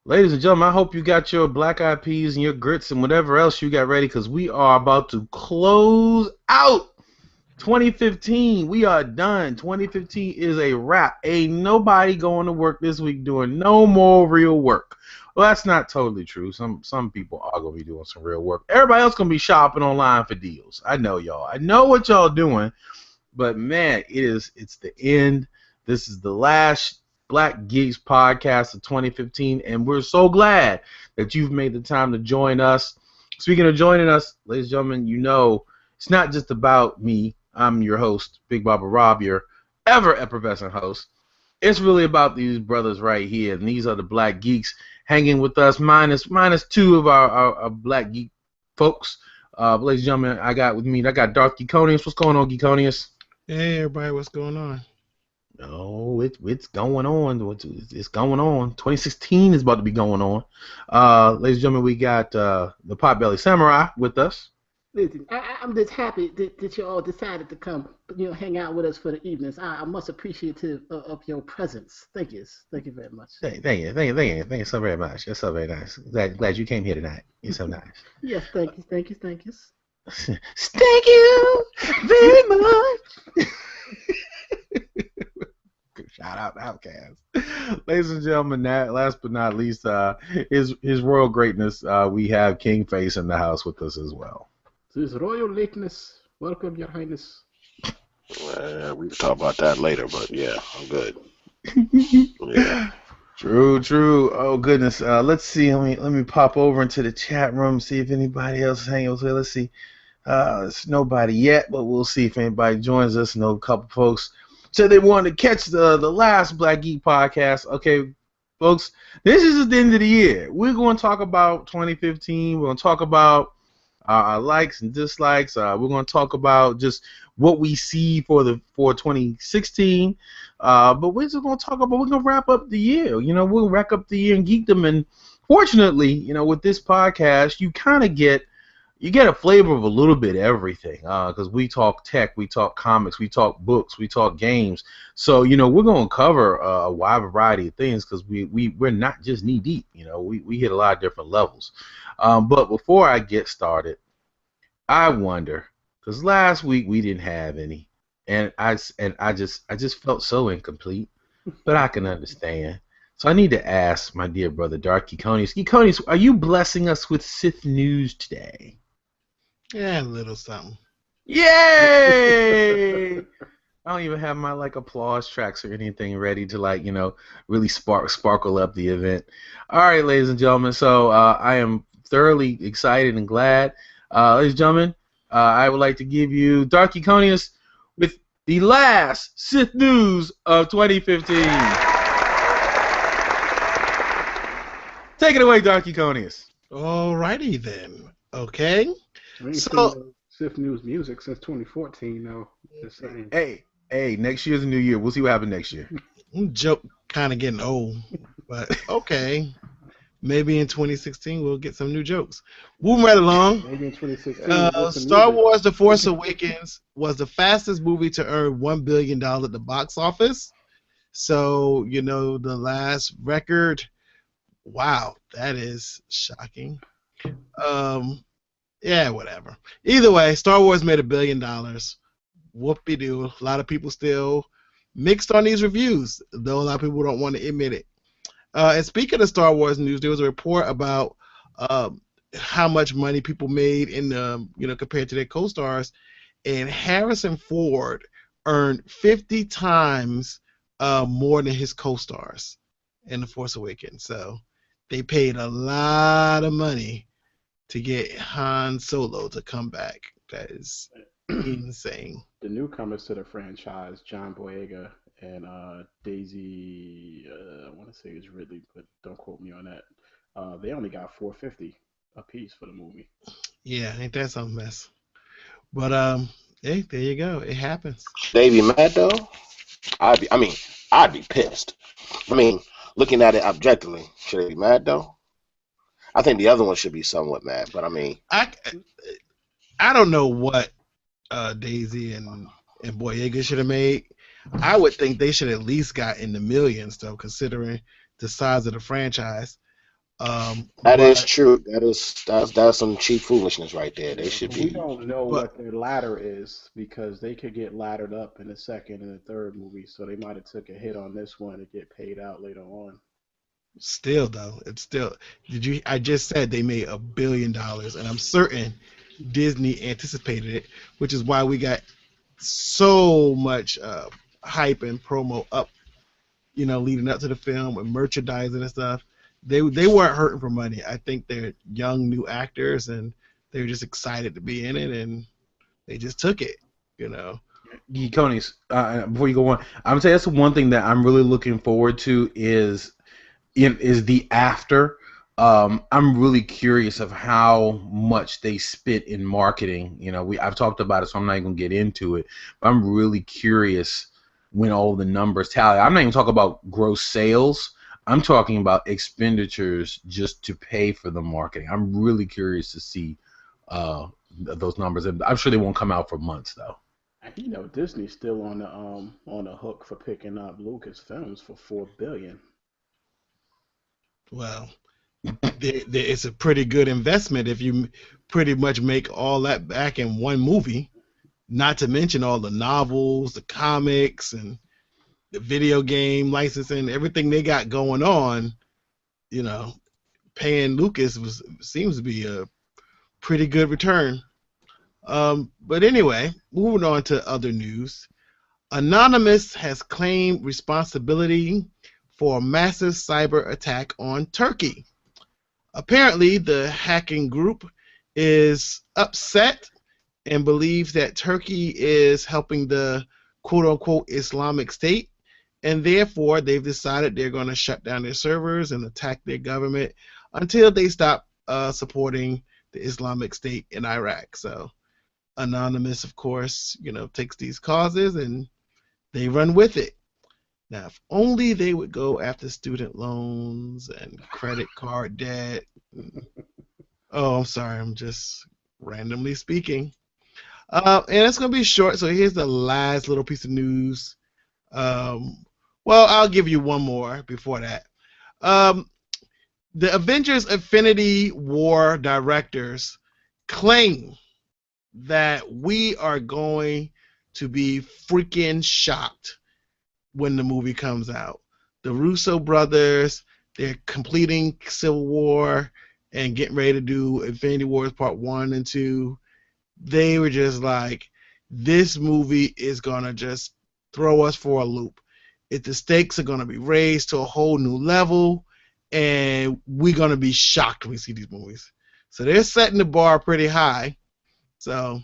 Ladies and gentlemen, I hope you got your black eyed peas and your grits and whatever else you got ready because we are about to close out 2015. We are done. 2015 is a wrap. Ain't nobody going to work this week doing no more real work. Well, that's not totally true. Some people are going to be doing some real work. Everybody else going to be shopping online for deals. I know y'all. I know what y'all doing. But man, it's the end. This is the last Black Geeks Podcast of 2015, and we're so glad that you've made the time to join us. Speaking of joining us, ladies and gentlemen, you know it's not just about me. I'm your host, Big Baba Rob, your ever effervescent host. It's really about these brothers right here, and these are the Black Geeks hanging with us, minus two of our Black Geek folks. Ladies and gentlemen, I got Darth Geekonius. What's going on, Geekonius? Hey everybody, what's going on? Oh, it's going on. It's going on. 2016 is about to be going on. Ladies and gentlemen, we got the Potbelly Samurai with us. Listen, I'm just happy that you all decided to come, hang out with us for the evenings. I'm much appreciative of your presence. Thank you very much. Thank you so very much. That's so very nice. Glad you came here tonight. You're so nice. Yes, thank you. Thank you very much. Shout out to Outcast. Ladies and gentlemen, last but not least, his royal greatness, we have King Face in the house with us as well. His royal lateness, welcome, your highness. We can talk about that later, but yeah, I'm good. Yeah. True. Oh goodness. Let's see. Let me pop over into the chat room, see if anybody else is hanging out here. Let's see. It's nobody yet, but we'll see if anybody joins us. I know a couple folks said they wanted to catch the last Black Geek Podcast. Okay, folks, this is the end of the year. We're going to talk about 2015. We're going to talk about our likes and dislikes. We're going to talk about just what we see for 2016. But we're just going to talk about, we're going to wrap up the year. We'll wrap up the year in geekdom. And fortunately, with this podcast, you kind of get a flavor of a little bit of everything, because we talk tech, we talk comics, we talk books, we talk games. So, we're going to cover a wide variety of things because we're not just knee deep. We hit a lot of different levels. But before I get started, I wonder, because last week we didn't have any, and I just felt so incomplete, but I can understand. So I need to ask my dear brother, Darth Geekonius. Geekonius, are you blessing us with Sith news today? Yeah, a little something. Yay! I don't even have my applause tracks or anything ready to really sparkle up the event. All right, ladies and gentlemen. So I am thoroughly excited and glad. Ladies and gentlemen, I would like to give you Darth Geekonius with the last Sith news of 2015. Take it away, Darth Geekonius. Alrighty then. Okay. I ain't seen Sith News music since 2014, though. Just saying. Hey, next year's a new year. We'll see what happens next year. Joke kind of getting old, but okay. Maybe in 2016 we'll get some new jokes. Moving right along. Maybe in 2016. Star Wars: The Force Awakens was the fastest movie to earn $1 billion at the box office. So, the last record. Wow, that is shocking. Yeah, whatever. Either way, Star Wars made $1 billion. Whoop-de-doo. A lot of people still mixed on these reviews, though a lot of people don't want to admit it. And speaking of Star Wars news, there was a report about how much money people made in compared to their co-stars, and Harrison Ford earned 50 times more than his co-stars in The Force Awakens. So they paid a lot of money to get Han Solo to come back. That is insane. The newcomers to the franchise, John Boyega and Daisy, I want to say it's Ridley, but don't quote me on that. They only got $450 a piece for the movie. Yeah, ain't that some mess? But hey, there you go. It happens. They be mad though. I'd be pissed. Looking at it objectively, should they be mad though? I think the other one should be somewhat mad, but I don't know what Daisy and Boyega should have made. I would think they should at least got in the millions, though, considering the size of the franchise. That is But true. That's some cheap foolishness right there. They Yeah, should but we be. don't know but what their ladder is because they could get laddered up in the second and the third movie, so they might have took a hit on this one to get paid out later on. still though, it's still. Did you? I just said they made $1 billion, and I'm certain Disney anticipated it, which is why we got so much hype and promo up, leading up to the film and merchandising and stuff. They weren't hurting for money. I think they're young new actors and they're just excited to be in it, and they just took it. Conis, before you go on, I'm gonna say that's the one thing that I'm really looking forward to is the after. I'm really curious of how much they spit in marketing. I've talked about it, so I'm not even gonna get into it. But I'm really curious when all the numbers tally. I'm not even talking about gross sales. I'm talking about expenditures just to pay for the marketing. I'm really curious to see those numbers. I'm sure they won't come out for months though. Disney's still on the hook for picking up Lucasfilms for $4 billion. Well, it's a pretty good investment if you pretty much make all that back in one movie. Not to mention all the novels, the comics, and the video game licensing, everything they got going on. Paying Lucas seems to be a pretty good return. But anyway, moving on to other news. Anonymous has claimed responsibility for a massive cyber attack on Turkey. Apparently, the hacking group is upset and believes that Turkey is helping the quote-unquote Islamic State, and therefore they've decided they're going to shut down their servers and attack their government until they stop supporting the Islamic State in Iraq. So Anonymous, of course, takes these causes and they run with it. Now, if only they would go after student loans and credit card debt. Oh, I'm sorry. I'm just randomly speaking. And it's going to be short, so here's the last little piece of news. Well, I'll give you one more before that. The Avengers Infinity War directors claim that we are going to be freaking shocked when the movie comes out. The Russo brothers, they're completing Civil War and getting ready to do Infinity Wars Part 1 and 2. They were just like, this movie is going to just throw us for a loop. The stakes are going to be raised to a whole new level, and we're going to be shocked when we see these movies. So they're setting the bar pretty high. So,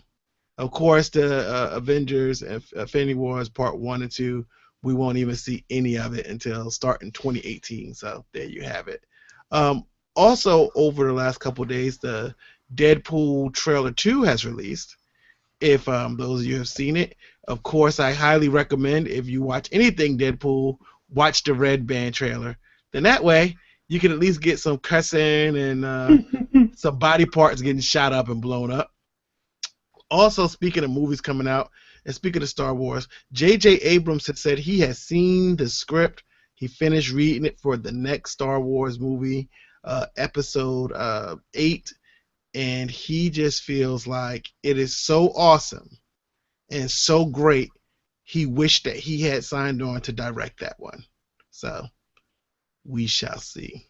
of course, the Avengers Infinity Wars Part 1 and 2, we won't even see any of it until starting 2018. So there you have it. Also, over the last couple of days, the Deadpool trailer 2 has released. If those of you have seen it, of course, I highly recommend if you watch anything Deadpool, watch the Red Band trailer. Then that way, you can at least get some cussing and some body parts getting shot up and blown up. Also, speaking of movies coming out, and speaking of Star Wars, J.J. Abrams had said he has seen the script. He finished reading it for the next Star Wars movie, Episode 8, and he just feels like it is so awesome and so great, he wished that he had signed on to direct that one. So, we shall see.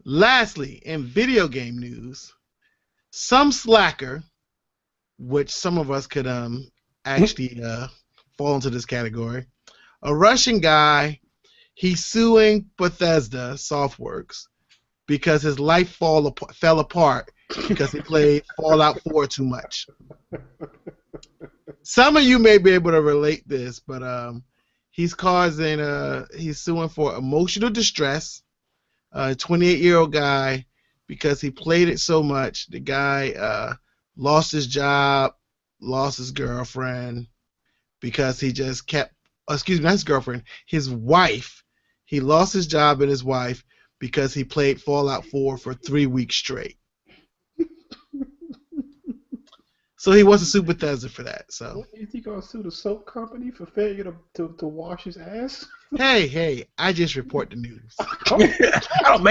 Lastly, in video game news, some slacker, which some of us could actually fall into this category, a Russian guy, he's suing Bethesda Softworks because his life fell apart because he played Fallout 4 too much. Some of you may be able to relate this, but he's suing for emotional distress. A 28-year-old guy, because he played it so much. The guy lost his job, lost his girlfriend, because he just kept, not his girlfriend, his wife. He lost his job and his wife because he played Fallout 4 for 3 weeks straight. So he wants to sue Bethesda for that. So Is he gonna sue the soap company for failure to wash his ass? hey, I just report the news. I don't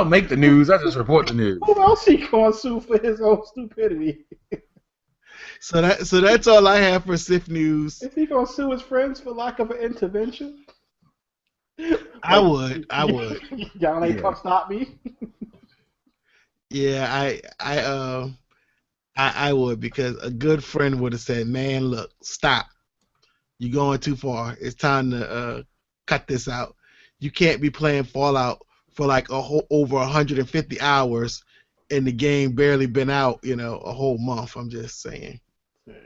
make the news. I just report the news. Who else he gonna sue for his own stupidity? So that's all I have for Sif News. Is he gonna sue his friends for lack of an intervention? I would. Y'all ain't come stop me. Yeah, I would, because a good friend would have said, "Man, look, stop. You're going too far. It's time to cut this out. You can't be playing Fallout for like over 150 hours, and the game barely been out, a whole month." I'm just saying.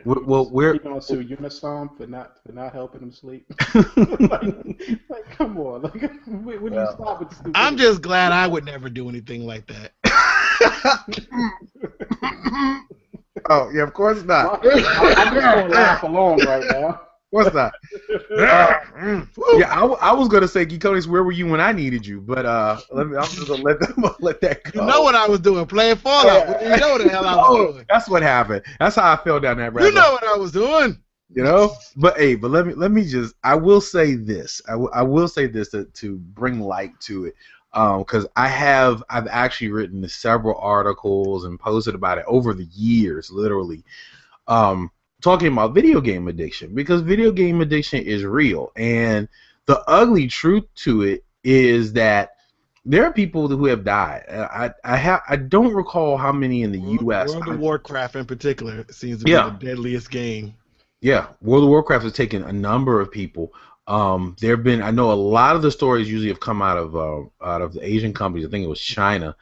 Well, we're gonna sue Unisom for not helping him sleep. like, come on, like, when do you stop with the stupidity? I'm just glad I would never do anything like that. Oh yeah, of course not. I'm just gonna laugh along right now. Of course not. Yeah, I was gonna say, Geekonis, where were you when I needed you? But I'm just gonna let that go. You know what I was doing, playing Fallout. Yeah. You know what the hell I was doing. That's what happened. That's how I fell down that rabbit. You know what I was doing. But let me just. I will say this. I will say this to bring light to it. Because I've actually written several articles and posted about it over the years, literally, talking about video game addiction, because video game addiction is real, and the ugly truth to it is that there are people who have died. I don't recall how many in the U.S. World of Warcraft in particular seems to be the deadliest game. Yeah, World of Warcraft has taken a number of people. There have been, I know a lot of the stories usually have come out of the Asian countries. I think it was China,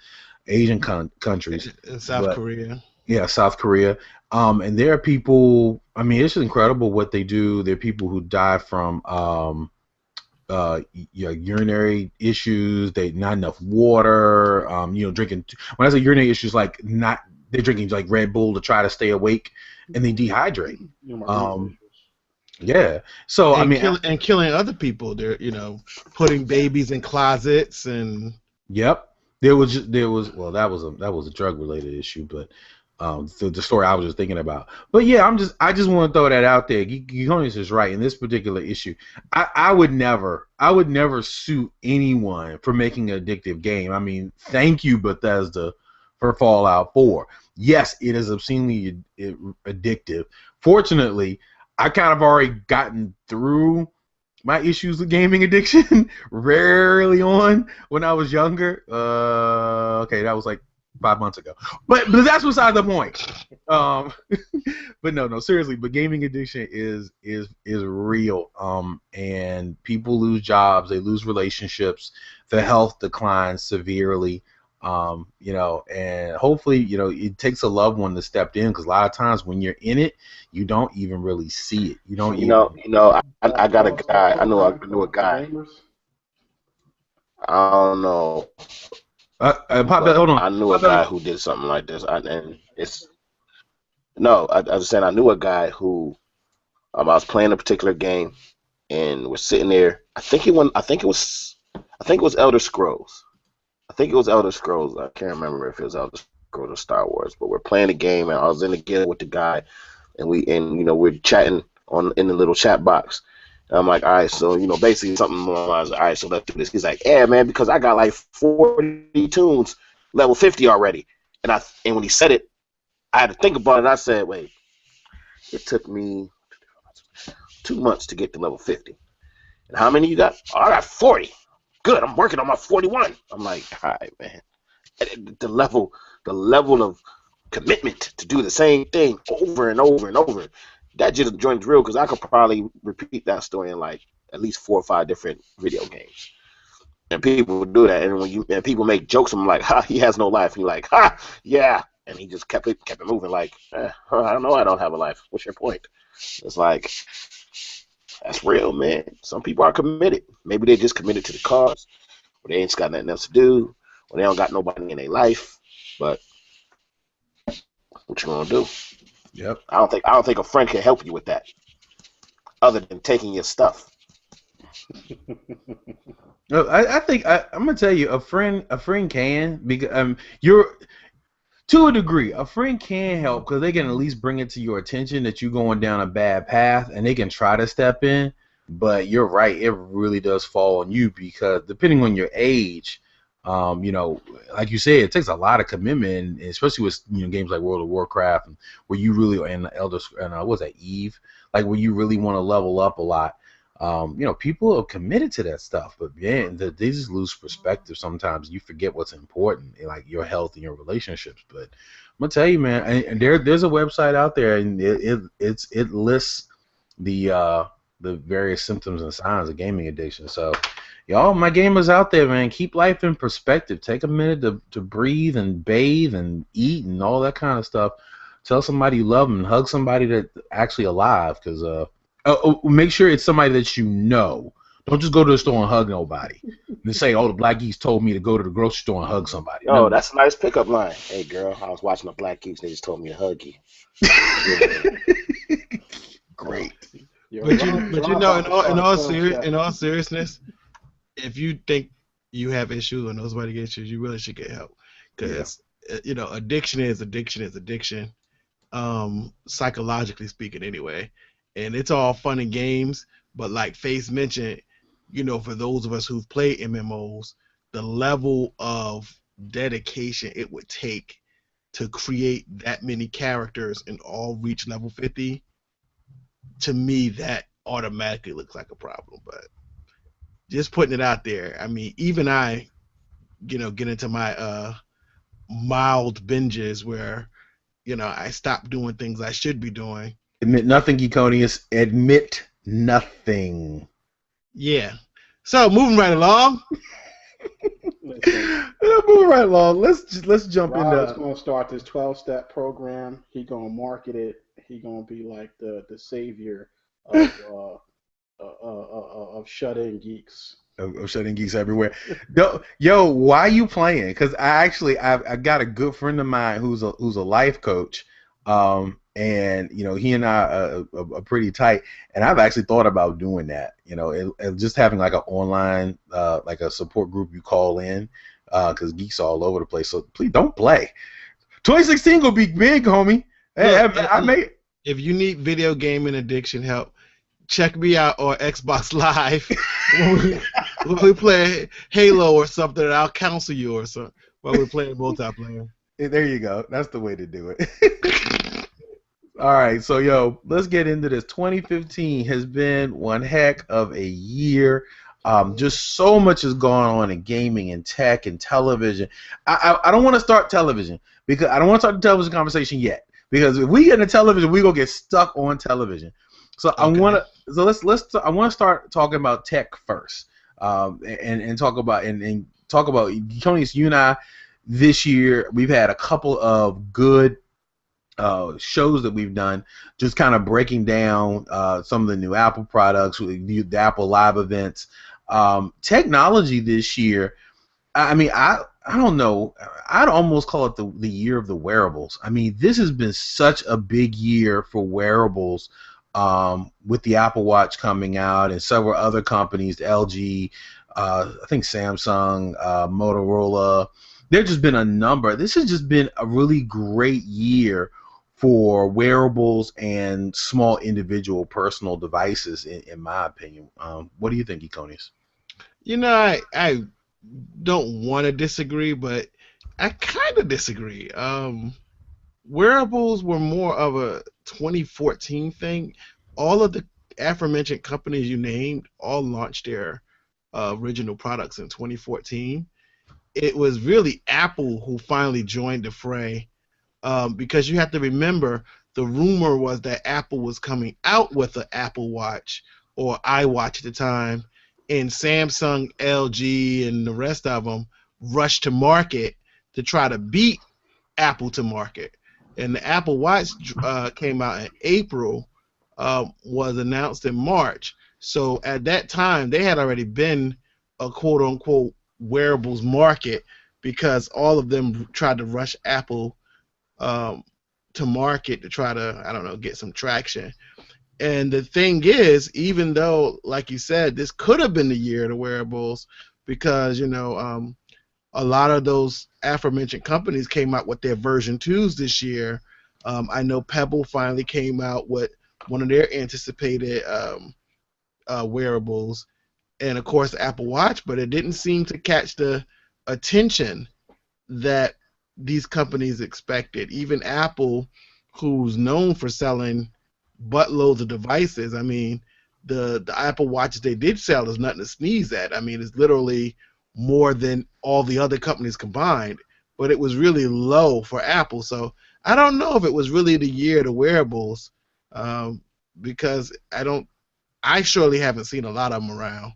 Asian countries, in South Korea. Yeah, South Korea. And there are people. I mean, it's incredible what they do. There are people who die from urinary issues. They not enough water. Drinking. When I say urinary issues, they're drinking like Red Bull to try to stay awake, and they dehydrate. Yeah. So and killing other people. They're putting babies in closets and. Yep. There was that was a drug related issue, but the story I was just thinking about. But yeah, I just want to throw that out there. Geekonis is right in this particular issue. I would never sue anyone for making an addictive game. I mean, thank you, Bethesda, for Fallout 4. Yes, it is obscenely addictive. Fortunately, I kind of already gotten through my issues with gaming addiction rarely on when I was younger. Okay, that was like 5 months ago. But that's beside the point. But no, seriously. But gaming addiction is real. And people lose jobs, they lose relationships, their health declines severely. And hopefully, it takes a loved one to step in, because a lot of times when you're in it, you don't even really see it. You don't. I got a guy. I knew a guy. I don't know. Hold on. I knew a guy who did something like this. I was saying I knew a guy who I was playing a particular game and was sitting there. I think it was Elder Scrolls. I think it was Elder Scrolls. I can't remember if it was Elder Scrolls or Star Wars. But we're playing a game, and I was in the guild with the guy, and we're chatting in the little chat box. And I'm like, all right, so basically something along the lines of, all right, so let's do this. He's like, yeah, man, because I got like 40 tunes, level 50 already. And when he said it, I had to think about it. I said, wait, it took me 2 months to get to level 50. And how many you got? Oh, I got 40. Good, I'm working on my 41. I'm like, all right, man. The level of commitment to do the same thing over and over and over, that just joins real, because I could probably repeat that story in like at least 4 or 5 different video games. And people do that, and people make jokes, I'm like, ha, he has no life. And you're like, ha, yeah. And he just kept it moving, like, I know I don't have a life. What's your point? It's like, that's real, man. Some people are committed. Maybe they're just committed to the cause, or they ain't got nothing else to do, or they don't got nobody in their life. But what you gonna do? Yep. I don't think a friend can help you with that, other than taking your stuff. No, I think I'm gonna tell you, a friend can, because To a degree, a friend can help because they can at least bring it to your attention that you're going down a bad path, and they can try to step in. But you're right, it really does fall on you because depending on your age, like you said, it takes a lot of commitment, and especially with games like World of Warcraft, where you really and Elder and what was that Eve, like where you really want to level up a lot. People are committed to that stuff, but man, they just lose perspective sometimes. You forget what's important, like your health and your relationships. But I'm gonna tell you, man, and there's a website out there, and it lists the various symptoms and signs of gaming addiction. So, y'all, my gamers out there, man, keep life in perspective. Take a minute to breathe and bathe and eat and all that kind of stuff. Tell somebody you love them and hug somebody that's actually alive, because make sure it's somebody that you know. Don't just go to the store and hug nobody. And say, "Oh, the Black Geeks told me to go to the grocery store and hug somebody." Oh, that's a nice pickup line. Hey, girl, I was watching the Black Geeks. They just told me to hug you. Great. But in all seriousness, if you think you have issues or knows somebody gets issues, you really should get help. Because addiction is addiction. Psychologically speaking, anyway. And it's all fun and games, but like Face mentioned, for those of us who've played MMOs, the level of dedication it would take to create that many characters and all reach level 50, to me, that automatically looks like a problem. But just putting it out there, I mean, even I, get into my mild binges where, I stop doing things I should be doing. Admit nothing, Geekonius. Admit nothing. Yeah. So moving right along. Moving right along. Let's jump into. Rob's gonna start this 12-step program. He gonna market it. He gonna be like the savior of shut-in geeks. Of shutting geeks everywhere. Yo, why are you playing? Because I got a good friend of mine who's a life coach. And he and I are pretty tight, and I've actually thought about doing that. Just having like an online, like a support group you call in, because geeks are all over the place. So please don't play. 2016 gonna be big, homie. Hey, if you need video gaming addiction help, check me out on Xbox Live when we play Halo or something. And I'll counsel you or something while we're playing multiplayer. There you go. That's the way to do it. All right, so let's get into this. 2015 has been one heck of a year. Just so much has gone on in gaming and tech and television. I don't want to start television because I don't want to start the television conversation yet, because if we get into television, we're gonna get stuck on television. So okay. I want to start talking about tech first, and talk about Geekonius, you and I. This year we've had a couple of good shows that we've done, just kind of breaking down some of the new Apple products, the Apple Live events, technology this year. I mean, I don't know. I'd almost call it the year of the wearables. I mean, this has been such a big year for wearables, with the Apple Watch coming out and several other companies, LG, I think Samsung, Motorola. There's just been a number. This has just been a really great year for wearables and small individual personal devices, in my opinion. What do you think, Geekonius? I don't want to disagree, but I kind of disagree. Wearables were more of a 2014 thing. All of the aforementioned companies you named all launched their original products in 2014. It was really Apple who finally joined the fray. Because you have to remember, the rumor was that Apple was coming out with an Apple Watch or iWatch at the time, and Samsung, LG, and the rest of them rushed to market to try to beat Apple to market. And the Apple Watch came out in April, was announced in March. So at that time, they had already been a quote-unquote wearables market, because all of them tried to rush Apple to market to try to, get some traction. And the thing is, even though, like you said, this could have been the year of the wearables, because, a lot of those aforementioned companies came out with their version 2s this year. I know Pebble finally came out with one of their anticipated wearables, and of course the Apple Watch, but it didn't seem to catch the attention that these companies expected. Even Apple, who's known for selling buttloads of devices, I mean, the Apple Watches they did sell is nothing to sneeze at. I mean, it's literally more than all the other companies combined, but it was really low for Apple. So I don't know if it was really the year of the wearables, because I surely haven't seen a lot of them around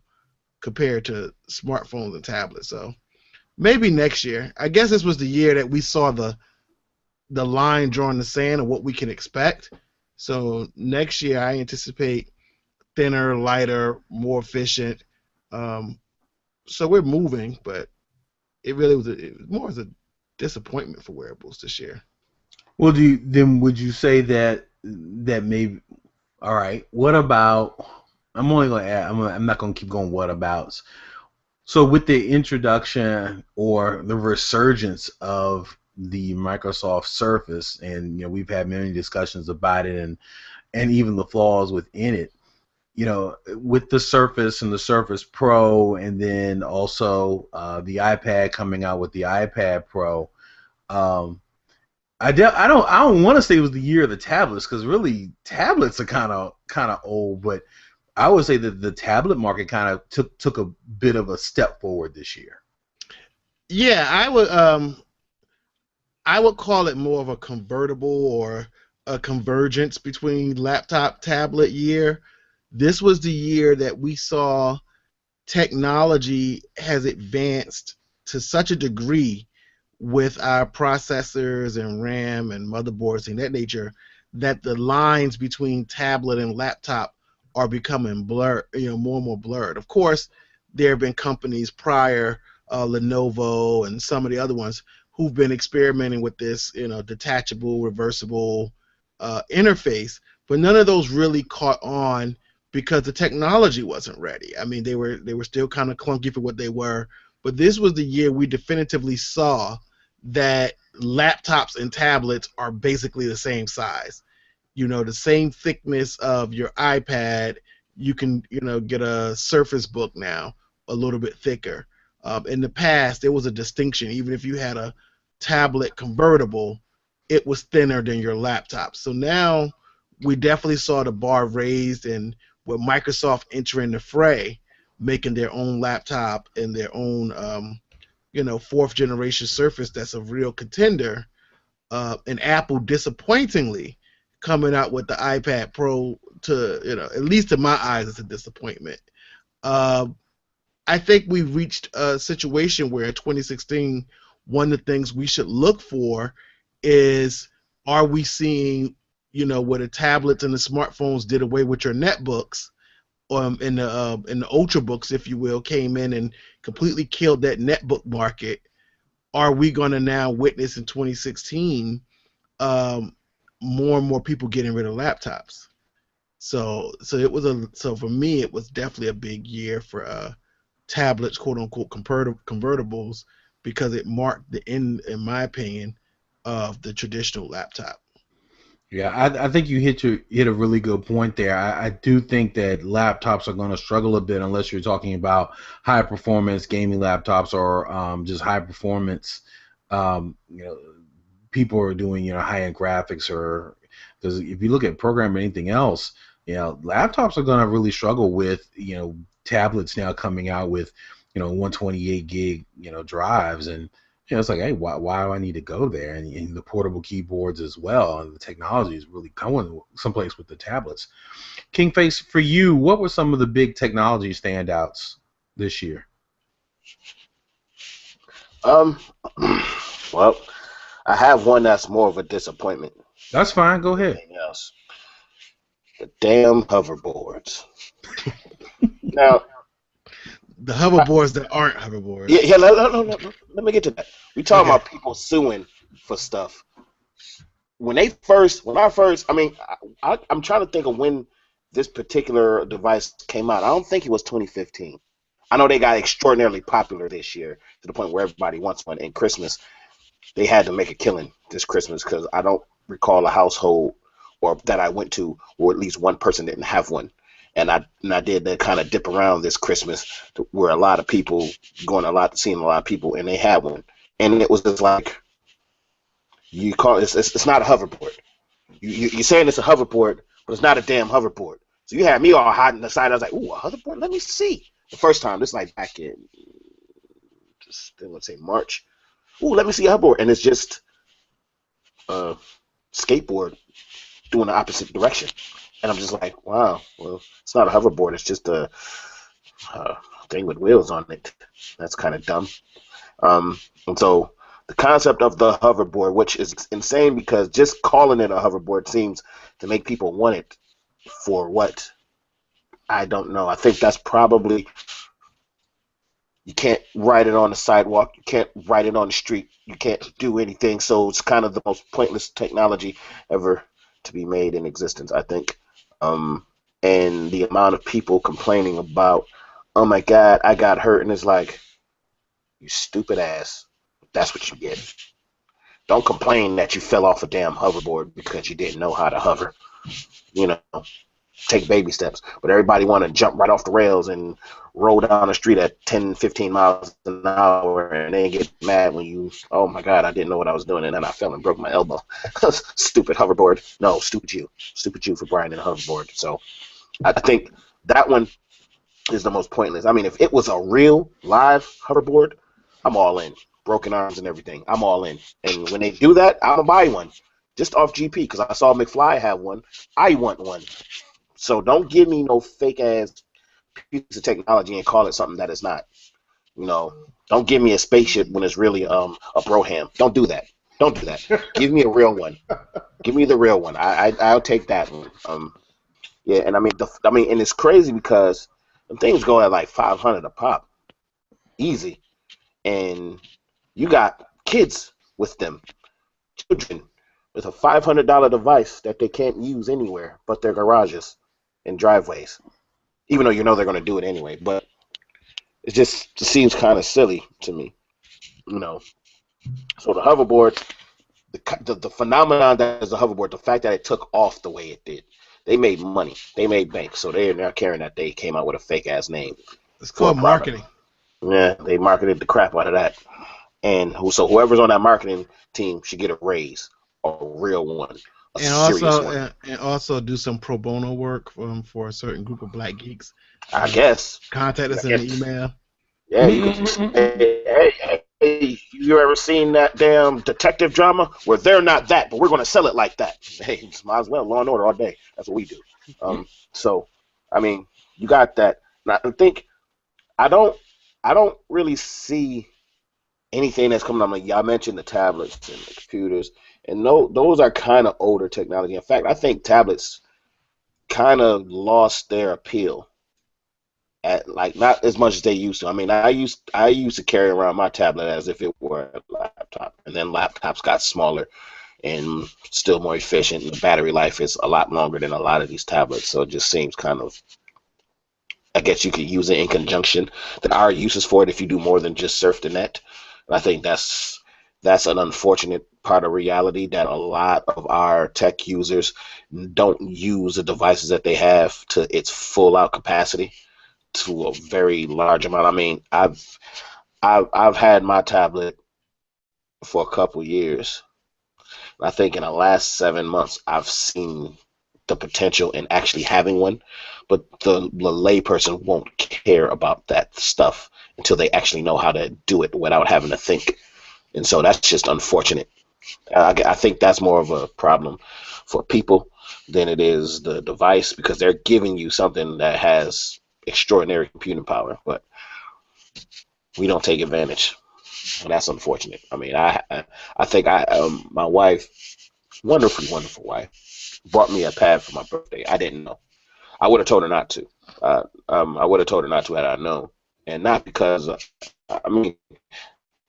compared to smartphones and tablets. So maybe next year. I guess this was the year that we saw the line drawn in the sand of what we can expect. So next year I anticipate thinner, lighter, more efficient. So we're moving, but it was more as a disappointment for wearables this year. Well, would you say that maybe? All right. What about? I'm only going to add. I'm not going to keep going. What abouts? So with the introduction or the resurgence of the Microsoft Surface, and we've had many discussions about it, and even the flaws within it. With the Surface and the Surface Pro, and then also the iPad coming out with the iPad Pro. I don't want to say it was the year of the tablets, because really tablets are kind of old, but I would say that the tablet market kind of took a bit of a step forward this year. Yeah, I would call it more of a convertible or a convergence between laptop tablet year. This was the year that we saw technology has advanced to such a degree with our processors and RAM and motherboards and that nature, that the lines between tablet and laptop are becoming blurred, more and more blurred. Of course, there have been companies prior, Lenovo and some of the other ones, who've been experimenting with this, detachable, reversible interface, but none of those really caught on because the technology wasn't ready. I mean, they were still kind of clunky for what they were, but this was the year we definitively saw that laptops and tablets are basically the same size. The same thickness of your iPad, you can, get a Surface Book now, a little bit thicker. In the past, there was a distinction. Even if you had a tablet convertible, it was thinner than your laptop. So now we definitely saw the bar raised, and with Microsoft entering the fray, making their own laptop and their own, fourth generation Surface that's a real contender, and Apple disappointingly coming out with the iPad Pro at least to my eyes, it's a disappointment. I think we've reached a situation where in 2016, one of the things we should look for is, are we seeing, where the tablets and the smartphones did away with your netbooks, in the ultrabooks, if you will, came in and completely killed that netbook market. Are we going to now witness in 2016 more and more people getting rid of laptops? So for me, it was definitely a big year for tablets, quote unquote convertibles, because it marked the end, in my opinion, of the traditional laptop. Yeah, I think you hit a really good point there. I do think that laptops are going to struggle a bit unless you're talking about high performance gaming laptops or just high performance. People are doing high end graphics, or because if you look at programming or anything else, laptops are going to really struggle with tablets now coming out with 128 gig drives, and it's like, hey, why do I need to go there? And the portable keyboards as well, and the technology is really going someplace with the tablets. Kingface, for you, what were some of the big technology standouts this year? Well, I have one that's more of a disappointment. That's fine. Go ahead. Anything else? The damn hoverboards. Now, the hoverboards that aren't hoverboards. Yeah. No. Let me get to that. We talking about people suing for stuff. I'm trying to think of when this particular device came out. I don't think it was 2015. I know they got extraordinarily popular this year to the point where everybody wants one. And Christmas, they had to make a killing this Christmas because I don't recall a household or that I went to where at least one person didn't have one. And I did that kind of dip around this Christmas to where a lot of people seeing a lot of people, and they had one. And it was just like, you call it's not a hoverboard. You're saying it's a hoverboard, but it's not a damn hoverboard. So you had me all hot in the side. I was like, ooh, a hoverboard? Let me see. The first time, this like back in, let's say March. Ooh, let me see a hoverboard. And it's just a skateboard doing the opposite direction. And I'm just like, wow, well, it's not a hoverboard. It's just a thing with wheels on it. That's kind of dumb. And so the concept of the hoverboard, which is insane because just calling it a hoverboard seems to make people want it for what? I don't know. I think that's probably, you can't ride it on the sidewalk. You can't ride it on the street. You can't do anything. So it's kind of the most pointless technology ever to be made in existence, I think. And the amount of people complaining about, oh my God, I got hurt. And it's like, you stupid ass. That's what you get. Don't complain that you fell off a damn hoverboard because you didn't know how to hover. You know, take baby steps. But everybody want to jump right off the rails and roll down the street at 10, 15 miles an hour and then get mad when you, oh my God, I didn't know what I was doing and then I fell and broke my elbow. Stupid hoverboard. No, stupid you. Stupid you for riding a hoverboard. So I think that one is the most pointless. I mean, if it was a real live hoverboard, I'm all in. Broken arms and everything. I'm all in. And when they do that, I'm going to buy one. Just off GP because I saw McFly have one. I want one. So don't give me no fake ass piece of technology and call it something that it's not. You know, don't give me a spaceship when it's really a Broham. Don't do that. Don't do that. Give me a real one. Give me the real one. I'll take that one. Yeah, and I mean and it's crazy because the things go at like $500 a pop, easy, and you got kids with them, children with a $500 device that they can't use anywhere but their garages and driveways, even though you know they're going to do it anyway. But it just seems kind of silly to me, you know. So the hoverboard, the phenomenon that is a hoverboard, the fact that it took off the way it did, they made money, they made bank, so they're not caring that they came out with a fake ass name. It's called marketing. Yeah, they marketed the crap out of that. And so whoever's on that marketing team should get a raise, a real one, a serious one. And also do some pro bono work for a certain group of Black geeks. I guess. Contact us in the email. Yeah, you can just, hey, you ever seen that damn detective drama where they're not that, but we're going to sell it like that? Hey, might as well, Law and Order all day. That's what we do. So, I mean, you got that. And I think I don't really see anything that's coming on. Like y'all mentioned the tablets and the computers, and no, those are kind of older technology. In fact, I think tablets kind of lost their appeal at like not as much as they used to. I mean, I used to carry around my tablet as if it were a laptop, and then laptops got smaller and still more efficient, and the battery life is a lot longer than a lot of these tablets. So it just seems kind of, I guess you could use it in conjunction. There are uses for it if you do more than just surf the net. And I think that's an unfortunate part of reality that a lot of our tech users don't use the devices that they have to its full out capacity to a very large amount. I mean, I've had my tablet for a couple years. I think in the last 7 months, I've seen the potential in actually having one, but the layperson won't care about that stuff until they actually know how to do it without having to think. And so that's just unfortunate. I think that's more of a problem for people than it is the device, because they're giving you something that has extraordinary computing power, but we don't take advantage. And that's unfortunate. I mean, I think my wife, wonderful wife, bought me a pad for my birthday. I didn't know. I would have told her not to. I would have told her not to had I known. And not because, I mean,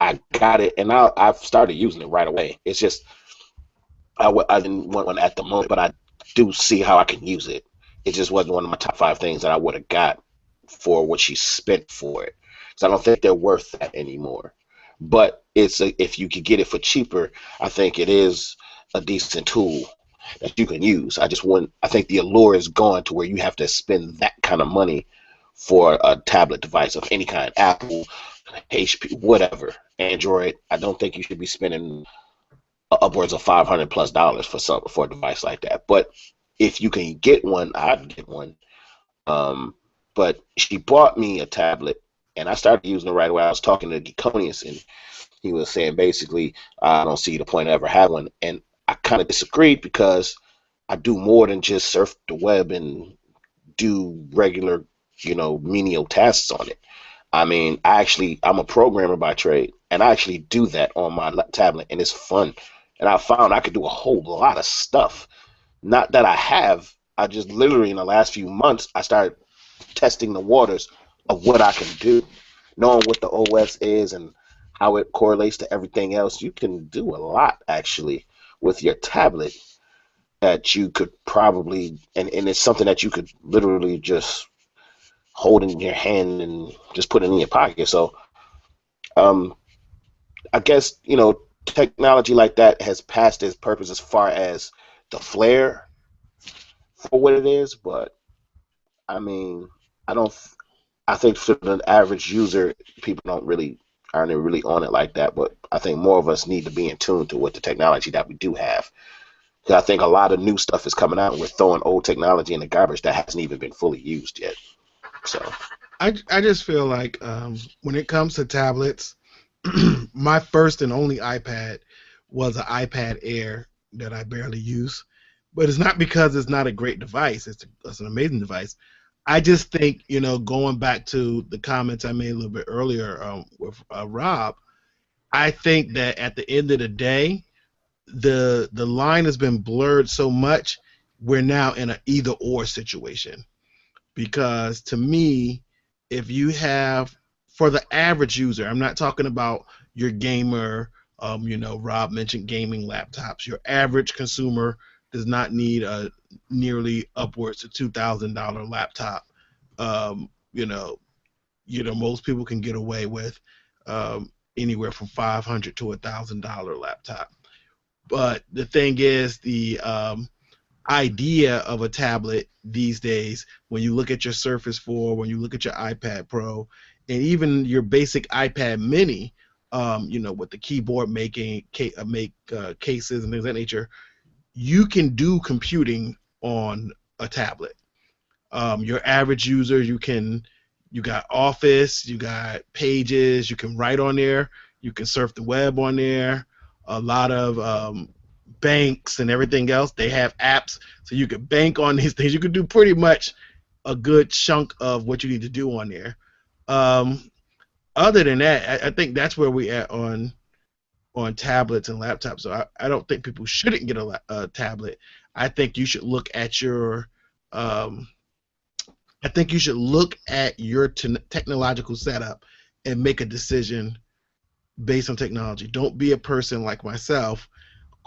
I got it and I've started using it right away. It's just, I didn't want one at the moment, but I do see how I can use it. It just wasn't one of my top 5 things that I would have got for what she spent for it. So I don't think they're worth that anymore. But if you could get it for cheaper, I think it is a decent tool that you can use. I think the allure is gone to where you have to spend that kind of money for a tablet device of any kind, Apple, HP, whatever, Android. I don't think you should be spending upwards of $500+ for a device like that. But if you can get one, I'd get one. But she bought me a tablet, and I started using it right away. I was talking to Gregorian, and he was saying basically, I don't see the point of ever having one. And I kind of disagreed because I do more than just surf the web and do regular, menial tasks on it. I mean, I'm a programmer by trade, and I actually do that on my tablet, and it's fun. And I found I could do a whole lot of stuff. Not that I just literally in the last few months, I started testing the waters of what I can do, knowing what the OS is and how it correlates to everything else. You can do a lot actually with your tablet that you could probably, and it's something that you could literally just hold in your hand and just put it in your pocket. So I guess, technology like that has passed its purpose as far as the flair for what it is, but I mean, I think for the average user, people aren't really on it like that, but I think more of us need to be in tune to what the technology that we do have. Because I think a lot of new stuff is coming out, and we're throwing old technology in the garbage that hasn't even been fully used yet. So I just feel like when it comes to tablets, my first and only iPad was an iPad Air that I barely use. But it's not because it's not a great device. It's an amazing device. I just think, going back to the comments I made a little bit earlier with Rob, I think that at the end of the day, the line has been blurred so much, we're now in an either-or situation. Because to me, if you have, for the average user, I'm not talking about your gamer, Rob mentioned gaming laptops. Your average consumer does not need a nearly upwards to $2,000 laptop. Most people can get away with anywhere from $500 to $1,000 laptop. But the thing is, the idea of a tablet these days, when you look at your Surface 4, when you look at your iPad Pro, and even your basic iPad Mini, with the keyboard making cases and things of that nature, you can do computing on a tablet. Your average user, you got Office, you got Pages, you can write on there, you can surf the web on there. A lot of banks and everything else, they have apps, so you can bank on these things. You can do pretty much a good chunk of what you need to do on there. Other than that, I think that's where we at on tablets and laptops. So I don't think people shouldn't get a tablet. I think you should look at your technological setup and make a decision based on technology. Don't be a person like myself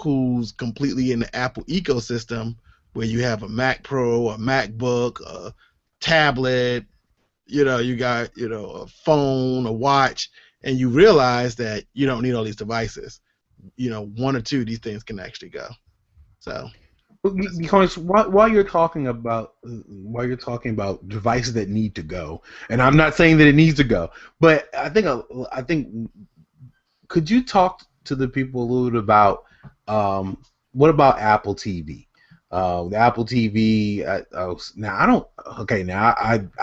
who's completely in the Apple ecosystem, where you have a Mac Pro, a MacBook, a tablet, you got a phone, a watch, and you realize that you don't need all these devices. One or two of these things can actually go. So because while you're talking about devices that need to go, and I'm not saying that it needs to go, but I think could you talk to the people a little bit about what about Apple TV? The Apple TV. I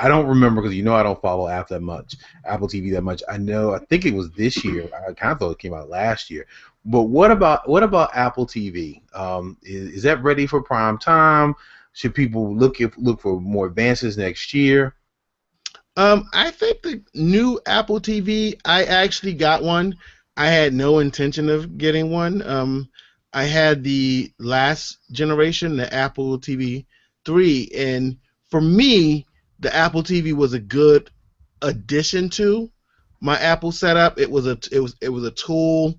don't remember, because I don't follow Apple TV that much. I think it was this year. I kind of thought it came out last year. But what about Apple TV? Is that ready for prime time? Should people look for more advances next year? I think the new Apple TV, I actually got one. I had no intention of getting one. I had the last generation, the Apple TV 3, and for me, the Apple TV was a good addition to my Apple setup. It was a tool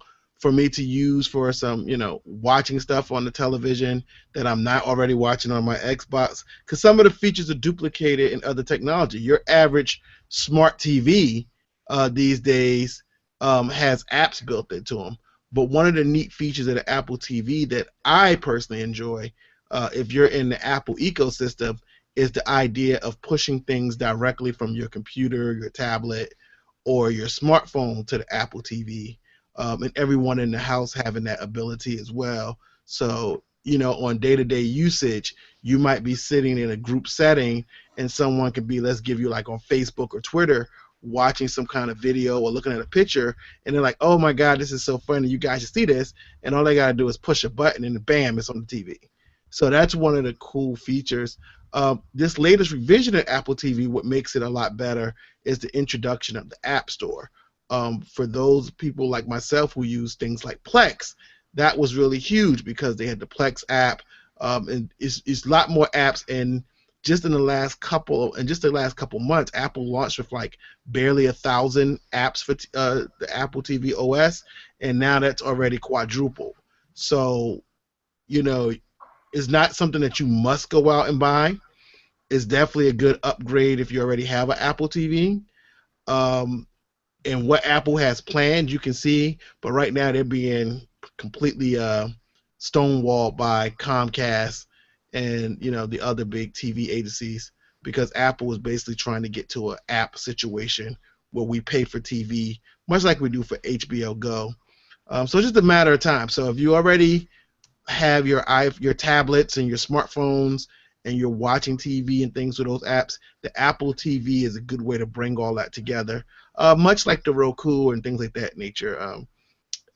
for me to use for some, watching stuff on the television that I'm not already watching on my Xbox, because some of the features are duplicated in other technology. Your average smart TV these days has apps built into them. But one of the neat features of the Apple TV that I personally enjoy, if you're in the Apple ecosystem, is the idea of pushing things directly from your computer, your tablet, or your smartphone to the Apple TV, and everyone in the house having that ability as well. So, on day-to-day usage, you might be sitting in a group setting and someone could be, let's give you like on Facebook or Twitter, watching some kind of video or looking at a picture, and they're like, oh my God, this is so funny, you guys should see this, and all they got to do is push a button and bam, it's on the TV. So that's one of the cool features. This latest revision of Apple TV, what makes it a lot better is the introduction of the App Store. For those people like myself who use things like Plex, that was really huge because they had the Plex app, and it's a lot more apps. And just in the last couple months, Apple launched with like barely 1,000 apps for the Apple TV OS, and now that's already quadrupled. So, it's not something that you must go out and buy. It's definitely a good upgrade if you already have an Apple TV. And what Apple has planned, you can see, but right now they're being completely stonewalled by Comcast and the other big TV agencies, because Apple is basically trying to get to an app situation where we pay for TV, much like we do for HBO Go. So it's just a matter of time. So if you already have your tablets and your smartphones and you're watching TV and things with those apps, the Apple TV is a good way to bring all that together, much like the Roku and things like that nature.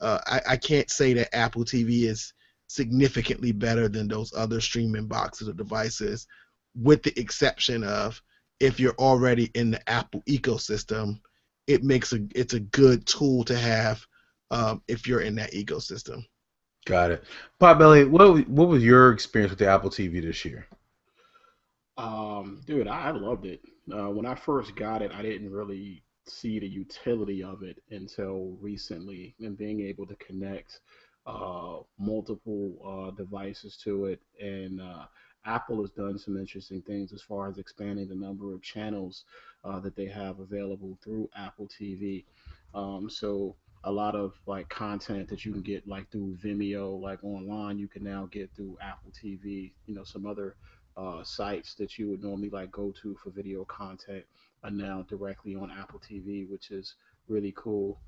I can't say that Apple TV is significantly better than those other streaming boxes or devices, with the exception of if you're already in the Apple ecosystem, it's a good tool to have if you're in that ecosystem. Got it. Potbelly, what was your experience with the Apple TV this year? Dude, I loved it. When I first got it, I didn't really see the utility of it until recently, and being able to connect multiple devices to it. And Apple has done some interesting things as far as expanding the number of channels that they have available through Apple TV. So a lot of like content that you can get like through Vimeo, like online, you can now get through Apple TV. Some other sites that you would normally like go to for video content are now directly on Apple TV, which is really cool.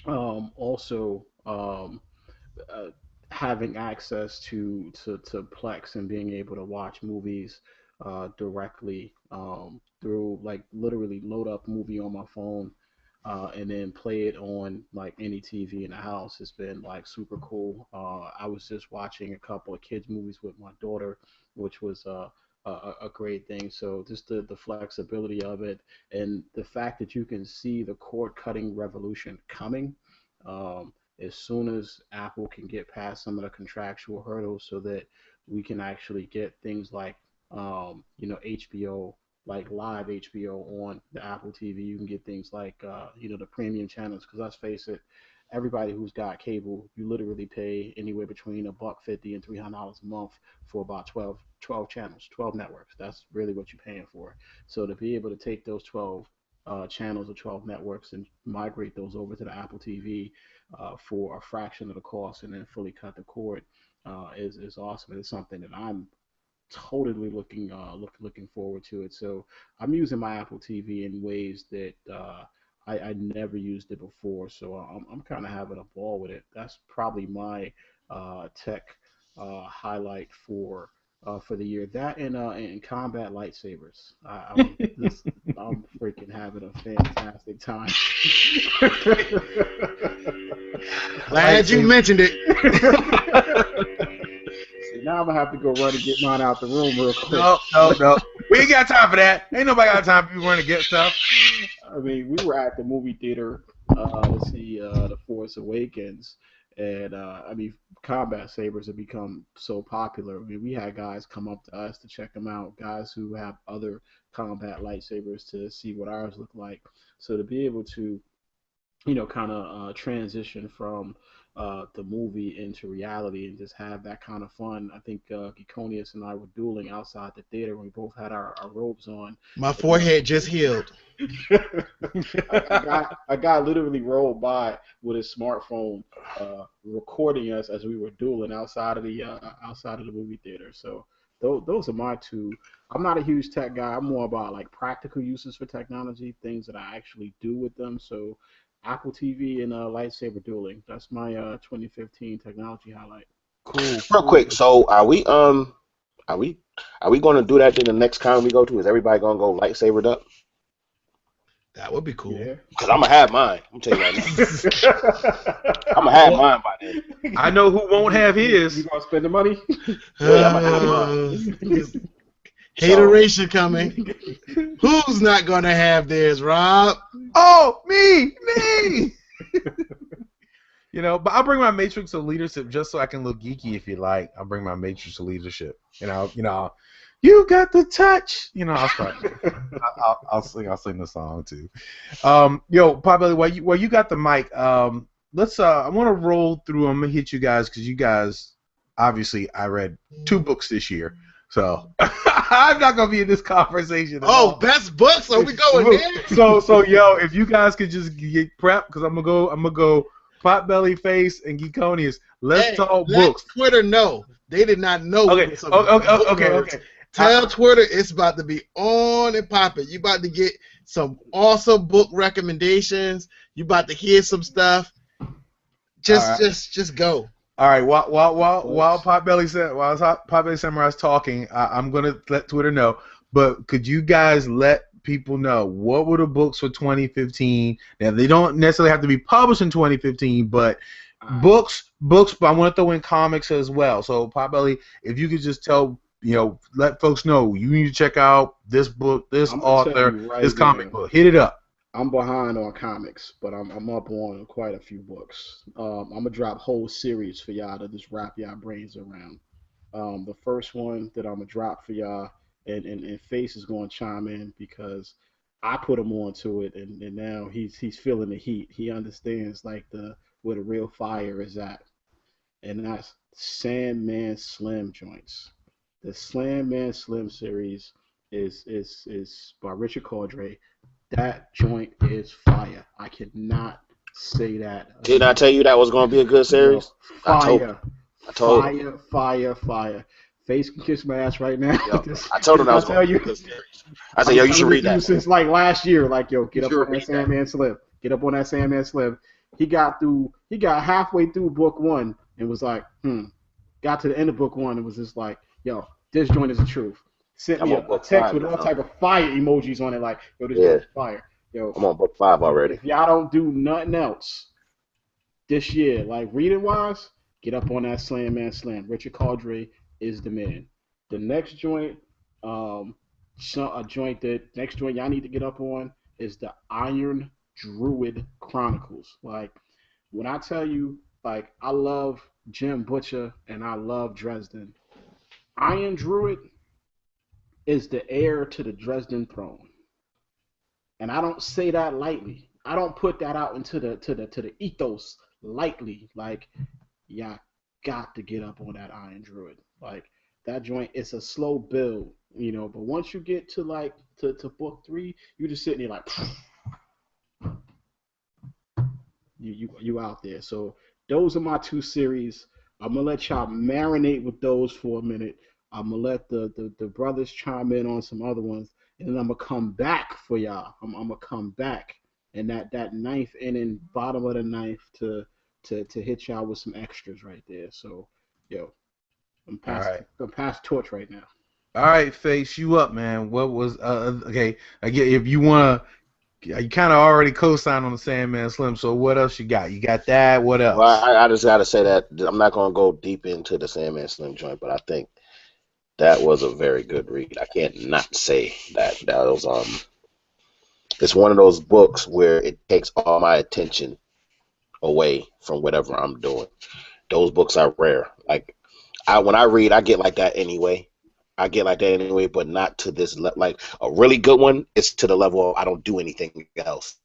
Also, uh, having access to Plex and being able to watch movies directly through, like, literally load up a movie on my phone and then play it on like any TV in the house has been like super cool. I was just watching a couple of kids movies with my daughter, which was a great thing. So just the flexibility of it, and the fact that you can see the cord cutting revolution coming. As soon as Apple can get past some of the contractual hurdles so that we can actually get things like, HBO, like live HBO on the Apple TV. You can get things like, the premium channels. Because let's face it, everybody who's got cable, you literally pay anywhere between $1.50 and $300 a month for about 12 channels, 12 networks. That's really what you're paying for. So to be able to take those 12 channels or 12 networks and migrate those over to the Apple TV for a fraction of the cost and then fully cut the cord is awesome. It's something that I'm totally looking forward to it. So I'm using my Apple TV in ways that I never used it before. So I'm kind of having a ball with it. That's probably my tech highlight for the year. That and combat lightsabers. I'm freaking having a fantastic time. Glad you mentioned it. See, now I'm gonna have to go run and get mine out the room real quick. No. We ain't got time for that. Ain't nobody got time for you running to get stuff. I mean, we were at the movie theater to see The Force Awakens, and combat sabers have become so popular. I mean, we had guys come up to us to check them out, guys who have other combat lightsabers to see what ours look like. So to be able to, kind of transition from, the movie into reality and just have that kind of fun. I think Geconius and I were dueling outside the theater. We both had our robes on. My forehead just healed. A guy literally rolled by with his smartphone, recording us as we were dueling outside of the movie theater. So those are my two. I'm not a huge tech guy. I'm more about like practical uses for technology, things that I actually do with them. So Apple TV and lightsaber dueling. That's my 2015 technology highlight. Cool. Real quick, so are we going to do that in the next con we go to? Is everybody going to go lightsabered up? That would be cool. Yeah. Because I'm going to have mine. I'm telling you right now. I'm going to have mine by then. I know who won't have his. You going to spend the money? Yeah, I'm going to have mine. Hateration coming. Who's not going to have theirs, Rob? Oh, me. You know, but I'll bring my Matrix of Leadership just so I can look geeky if you like. I'll bring my Matrix of Leadership. You got the touch. I'll start. I'll sing the song too. Potbelly, while you got the mic, let's. I want to roll through. I'm gonna hit you guys because you guys obviously I read 2 books this year, so I'm not gonna be in this conversation. Best books? Are we going there? So if you guys could just get prepped because I'm gonna go Potbelly, Face, and Geconius. Let's talk books. Twitter know. They did not know. Okay. Tell Twitter it's about to be on and popping. You about to get some awesome book recommendations. You about to hear some stuff. Just go. All right. While Potbelly Samurai's talking, I'm gonna let Twitter know. But could you guys let people know what were the books for 2015? Now they don't necessarily have to be published in 2015, but books. But I want to throw in comics as well. So Potbelly, if you could just tell. Let folks know you need to check out this book, this author, this comic book. Hit it up. I'm behind on comics, but I'm up on quite a few books. I'm gonna drop whole series for y'all to just wrap y'all brains around. The first one that I'm gonna drop for y'all, and Face is gonna chime in because I put him onto it, and now he's feeling the heat. He understands where the real fire is at, and that's Sandman Slim joints. The Sandman Slim series is by Richard Cordray. That joint is fire. I cannot say that. Didn't I tell you that was going to be a good series? Fire. I told him. Fire. Face can kiss my ass right now. I told him that was going to be a good series. I said, you should read that. Since last year, get up on that Sandman Slim. Get up on that Sandman Slim. He got halfway through book 1 and was like, Got to the end of book 1 and was just like, this joint is the truth. Sent me a text with all type of fire emojis on it, like, this joint is fire. I'm on book 5 already. If y'all don't do nothing else this year, reading wise, get up on that Sandman Slam. Richard Cordray is the man. The next joint, next joint y'all need to get up on is the Iron Druid Chronicles. When I tell you, I love Jim Butcher and I love Dresden. Iron Druid is the heir to the Dresden throne, and I don't say that lightly. I don't put that out into the ethos lightly. Y'all got to get up on that Iron Druid. That joint, it's a slow build, but once you get to to book 3, you just sitting there you out there. So those are my 2 series. I'm gonna let y'all marinate with those for a minute. I'm gonna let the brothers chime in on some other ones, and then I'm gonna come back for y'all. I'm gonna come back in that 9th inning, bottom of the 9th, to hit y'all with some extras right there. So, I'm pass the torch right now. All right, Face, you up, man? What was okay? If you wanna. You kind of already co-signed on the Sandman Slim, so what else you got? You got that? What else? Well, I just got to say that I'm not going to go deep into the Sandman Slim joint, but I think that was a very good read. I can't not say that. That was it's one of those books where it takes all my attention away from whatever I'm doing. Those books are rare. When I read, I get like that anyway. But not to this a really good one. It's to the level of I don't do anything else.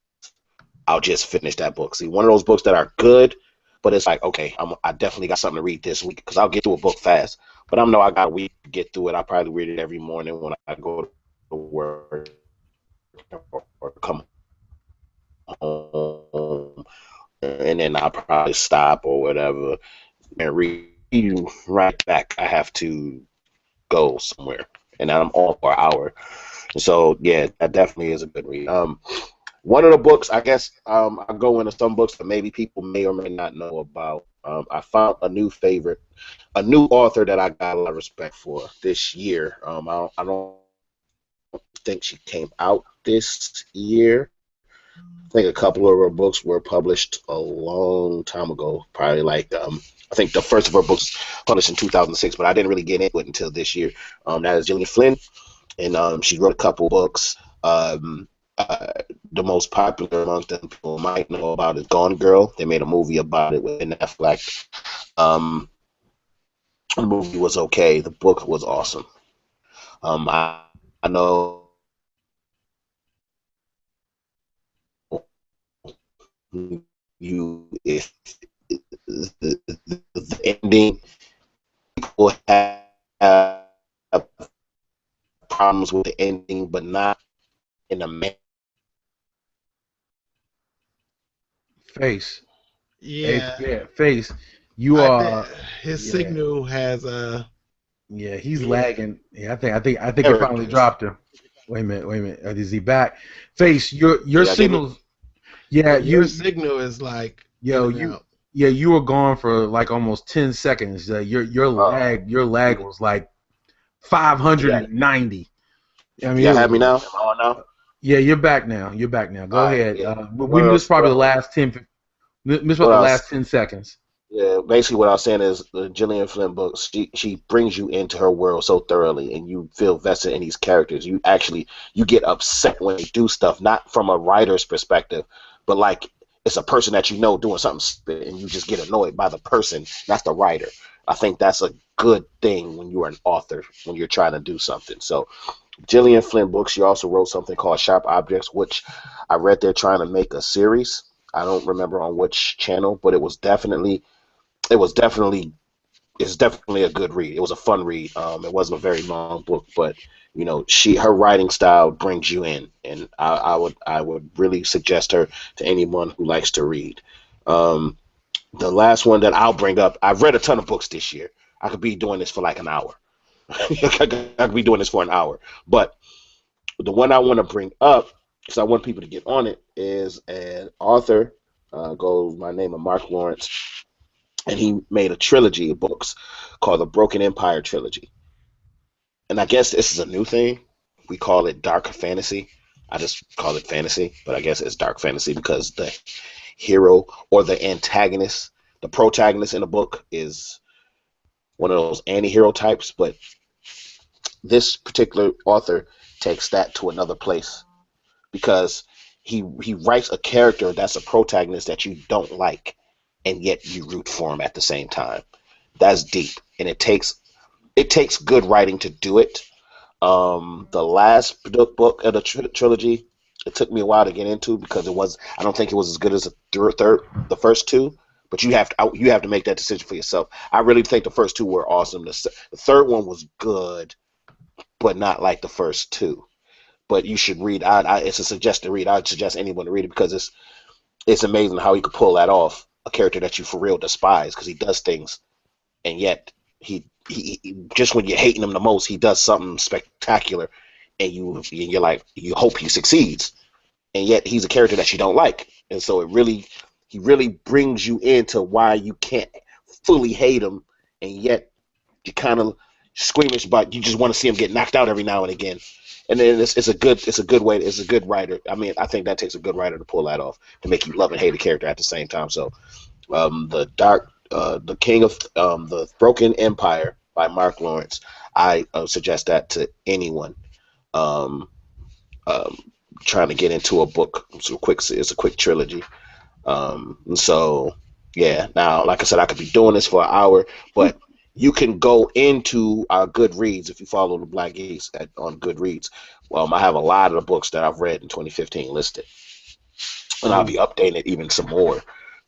I'll just finish that book. See, one of those books that are good, but it's like, okay, I definitely got something to read this week because I'll get through a book fast. But I know I got a week to get through it. I probably read it every morning when I go to work or come home, and then I'll probably stop or whatever and read you right back. I have to go somewhere, and I'm off for an hour. So yeah, that definitely is a good read. One of the books, I guess, I go into some books that maybe people may or may not know about. I found a new favorite, a new author that I got a lot of respect for this year. I don't think she came out this year. I think a couple of her books were published a long time ago, probably like I think the first of her books published in 2006, but I didn't really get into it until this year. That is Gillian Flynn, and she wrote a couple books. The most popular among them people might know about is Gone Girl. They made a movie about it with Netflix. The movie was okay. The book was awesome. I know you if the ending people have problems with the ending, but not in a man. Face. Yeah. Yeah, Face. You are. His Yeah. signal has Yeah, he's Yeah. lagging. Yeah, I think it finally dropped him. Wait a minute. Is he back? Face, your signals. Yeah, your signal is like yo, in and you out. yeah, you were gone for like almost 10 seconds. Your lag was like 590. I mean, Y'all have me now? Am I on now? Yeah, you're back now. Go All right, ahead. yeah. We missed probably the last 10. Missed about the last 10 seconds. Yeah, basically what I was saying is the Gillian Flynn books, she brings you into her world so thoroughly, and you feel vested in these characters. You get upset when they do stuff, not from a writer's perspective, but like it's a person that you know doing something stupid, and you just get annoyed by the person, not the writer. I think that's a good thing when you are an author, when you're trying to do something. So Gillian Flynn books, she also wrote something called Sharp Objects, which I read they're trying to make a series. I don't remember on which channel, but it's definitely a good read. It was a fun read. It wasn't a very long book, but you know, her writing style brings you in, and I would really suggest her to anyone who likes to read. The last one that I'll bring up, I've read a ton of books this year. I could be doing this for like an hour. I could be doing this for an hour, but the one I want to bring up, because I want people to get on it, is an author, goes by the name of Mark Lawrence, and he made a trilogy of books called the Broken Empire Trilogy. And I guess this is a new thing. We call it dark fantasy. I just call it fantasy, but I guess it's dark fantasy because the hero or the antagonist, the protagonist in the book is one of those anti-hero types, but this particular author takes that to another place because he writes a character that's a protagonist that you don't like, and yet you root for him at the same time. That's deep, and it takes good writing to do it. The last book of the trilogy, it took me a while to get into because I don't think it was as good as the first two. But you have to make that decision for yourself. I really think the first two were awesome. The third one was good, but not like the first two. But you should read. It's a suggested read. I'd suggest anyone to read it because it's amazing how he could pull that off. A character that you for real despise because he does things, and yet he just when you're hating him the most, he does something spectacular, and you're like, you hope he succeeds, and yet he's a character that you don't like, and so he really brings you into why you can't fully hate him, and yet you kind of squeamish about you just want to see him get knocked out every now and again. And then it's a good way. It's a good writer. I mean, I think that takes a good writer to pull that off, to make you love and hate a character at the same time. So, the King of the Broken Empire by Mark Lawrence. I suggest that to anyone trying to get into a book. It's a quick trilogy. And so, yeah. Now, like I said, I could be doing this for an hour, but you can go into our Goodreads if you follow the Black Geeks on Goodreads. I have a lot of the books that I've read in 2015 listed, and I'll be updating it even some more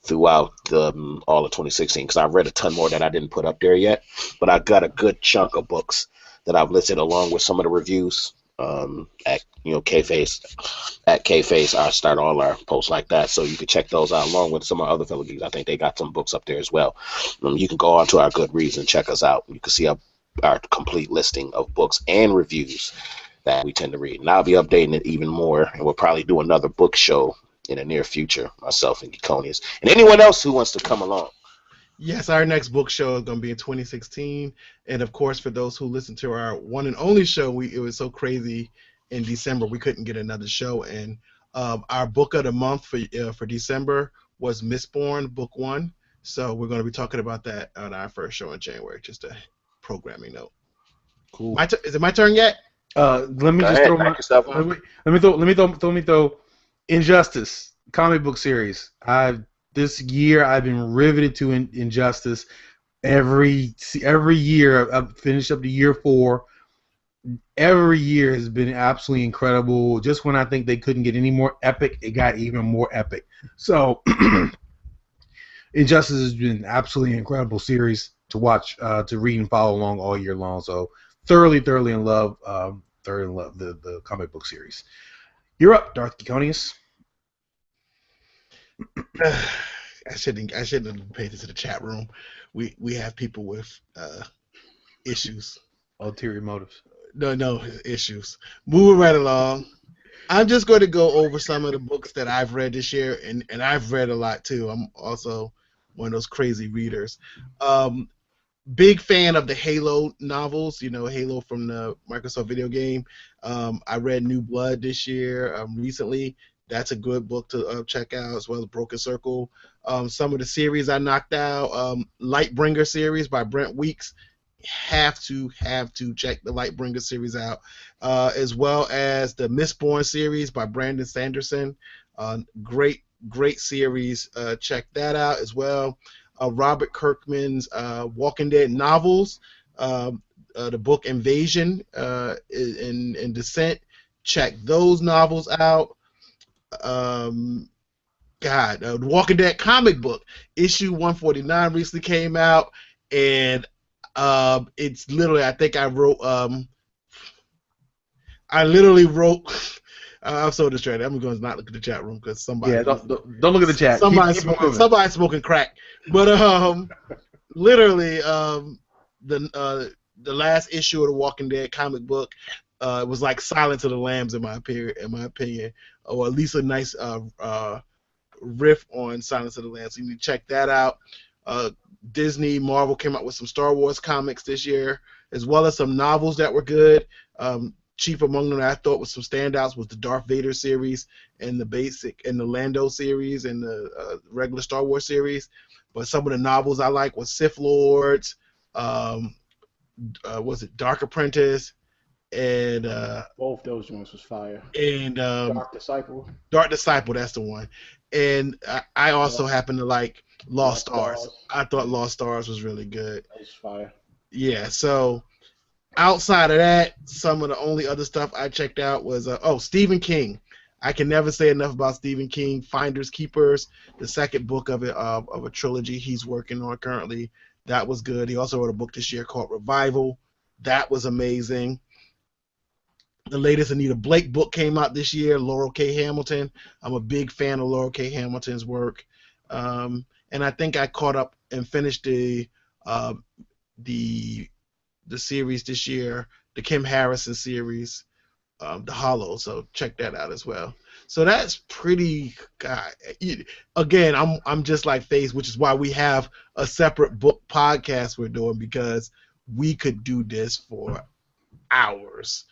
throughout all of 2016, because I've read a ton more that I didn't put up there yet, but I got a good chunk of books that I've listed along with some of the reviews at K-Face. I start all our posts like that, so you can check those out along with some of our other fellow geeks. I think they got some books up there as well. You can go on to our Goodreads and check us out. You can see our complete listing of books and reviews that we tend to read, and I'll be updating it even more, and we'll probably do another book show in the near future, myself and Geconius, and anyone else who wants to come along. Yes, our next book show is going to be in 2016, and of course, for those who listen to our one and only show, it was so crazy in December we couldn't get another show, and our book of the month for December was Mistborn, book 1. So we're going to be talking about that on our first show in January. Just a programming note. Cool. Is it my turn yet? Let me just throw my. Let me throw Injustice comic book series. This year I've been riveted to Injustice. Every year I've finished up to year 4. Every year has been absolutely incredible. Just when I think they couldn't get any more epic, it got even more epic. So Injustice has been an absolutely incredible series to watch, to read and follow along all year long. So thoroughly in love. The comic book series. You're up, Darth Geconius. I shouldn't have paid this to the chat room. We have people with issues. Ulterior motives. No issues. Moving right along. I'm just going to go over some of the books that I've read this year, and I've read a lot too. I'm also one of those crazy readers. Big fan of the Halo novels, Halo from the Microsoft video game. I read New Blood this year recently. That's a good book to check out, as well as Broken Circle. Some of the series I knocked out, Lightbringer series by Brent Weeks. Have to check the Lightbringer series out, as well as the Mistborn series by Brandon Sanderson. Great series. Check that out as well. Robert Kirkman's Walking Dead novels, the book Invasion and Descent. Check those novels out. The Walking Dead comic book issue 149 recently came out, and it's literally, I think I literally wrote. I'm so distracted. I'm going to not look at the chat room because somebody. Yeah, don't look at the chat. Somebody's smoking crack. But literally, the last issue of the Walking Dead comic book was like Silence of the Lambs in my opinion, or at least a nice riff on Silence of the Lambs. So you need to check that out. Disney, Marvel came out with some Star Wars comics this year, as well as some novels that were good. Chief among them that I thought was some standouts was the Darth Vader series and the Lando series and the regular Star Wars series. But some of the novels I like was Sith Lords, was it Dark Apprentice, and both those ones was fire. And Dark Disciple. Dark Disciple, that's the one. And I also happen to like Lost Stars. I thought Lost Stars was really good. That was fire. Yeah, so outside of that, some of the only other stuff I checked out was Stephen King. I can never say enough about Stephen King. Finders Keepers, the second book of a trilogy he's working on currently. That was good. He also wrote a book this year called Revival. That was amazing. The latest Anita Blake book came out this year, Laurel K. Hamilton. I'm a big fan of Laurel K. Hamilton's work. And I think I caught up and finished the series this year, the Kim Harrison series, The Hollow. So check that out as well. So that's pretty. Again, I'm just like Face, which is why we have a separate book podcast we're doing, because we could do this for hours.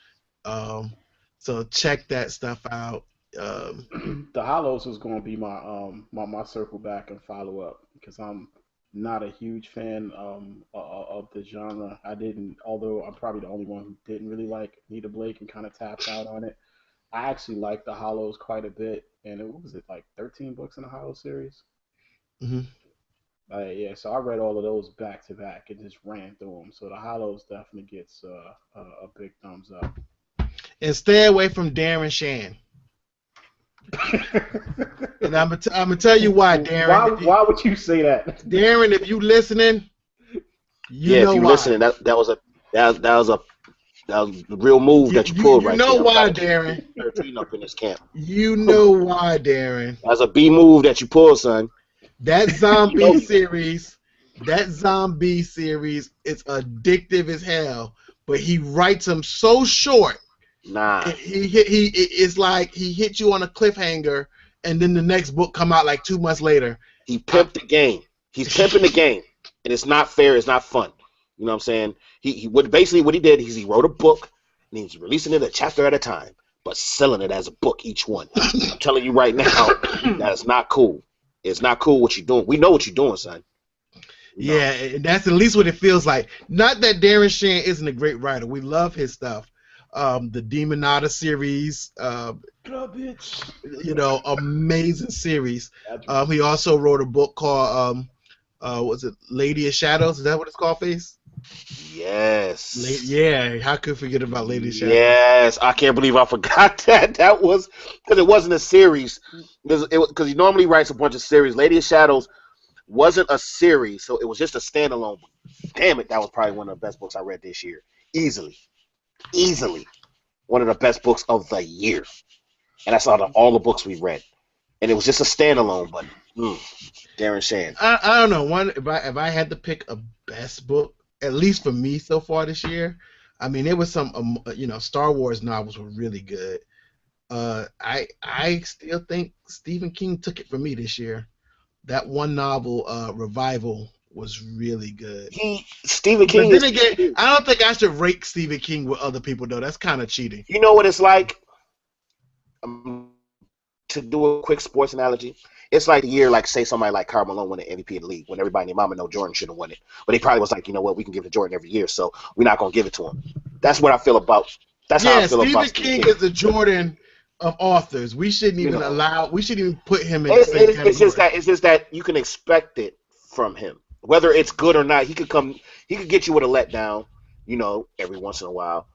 So check that stuff out. The Hollows is going to be my circle back and follow up, because I'm not a huge fan of the genre. Although I'm probably the only one who didn't really like Anita Blake and kind of tapped out on it. I actually like the Hollows quite a bit, and what was it, like 13 books in the Hollow series? Mm-hmm. Yeah, so I read all of those back to back and just ran through them. So the Hollows definitely gets a big thumbs up. And stay away from Darren Shan. And I'm gonna tell you why, Darren. Why would you say that? Darren, if you listening, you Yeah, know if you why. listening, that was the real move that you pulled right know there. why, We gotta keep Darren. 13 up in this camp. You know why, Darren. That's a B move that you pulled, son. That You know, zombie series is addictive as hell. But he writes them so short. nah. It's like he hit you on a cliffhanger, and then the next book come out like 2 months later. He pimped the game. He's pimping the game, and it's not fair. It's not fun. You know what I'm saying? Basically what he did is he wrote a book and he's releasing it a chapter at a time, but selling it as a book each one. I'm telling you right now, that is not cool. It's not cool what you're doing. We know what you're doing, son. Yeah, and that's at least what it feels like. Not that Darren Shan isn't a great writer. We love his stuff. The Demonata series, amazing series. He also wrote a book called was it Lady of Shadows? Is that what it's called, Face? Yes. Yeah, how could I forget about Lady of Shadows? Yes, I can't believe I forgot that. That was because it wasn't a series. Because he normally writes a bunch of series. Lady of Shadows wasn't a series, so it was just a standalone. Damn it, that was probably one of the best books I read this year. Easily one of the best books of the year, and that's out of all the books we read. And it was just a standalone, but Darren Shan. I don't know. If I had to pick a best book, at least for me so far this year, I mean, there was some Star Wars novels were really good. I still think Stephen King took it from me this year. That one novel, Revival, was really good. Stephen King. But then again, I don't think I should rate Stephen King with other people though. That's kind of cheating. You know what it's like? To do a quick sports analogy, it's like the year, like say somebody like Karl Malone won the MVP of the league when everybody and their mama know Jordan should have won it, but he probably was like, you know what, we can give it to Jordan every year, so we're not gonna give it to him. That's what I feel about. That's how I feel about Stephen King is the Jordan of authors. We shouldn't even We shouldn't even put him in the same category. It's just that you can expect it from him, whether it's good or not. He could get you with a letdown, every once in a while.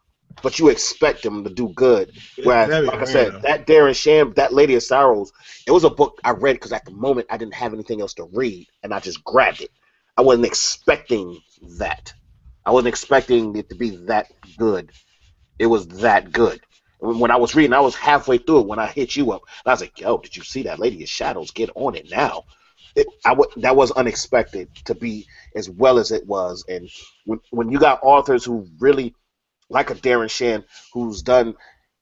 But you expect him to do good. Whereas, like I said, that Darren Shan, that Lady of Sorrows, it was a book I read because at the moment I didn't have anything else to read, and I just grabbed it. I wasn't expecting that. I wasn't expecting it to be that good. It was that good. When I was reading, I was halfway through it when I hit you up. And I was like, yo, did you see that Lady of Shadows? Get on it now. That was unexpected to be as well as it was. And when you got authors who really, like a Darren Shan, who's done,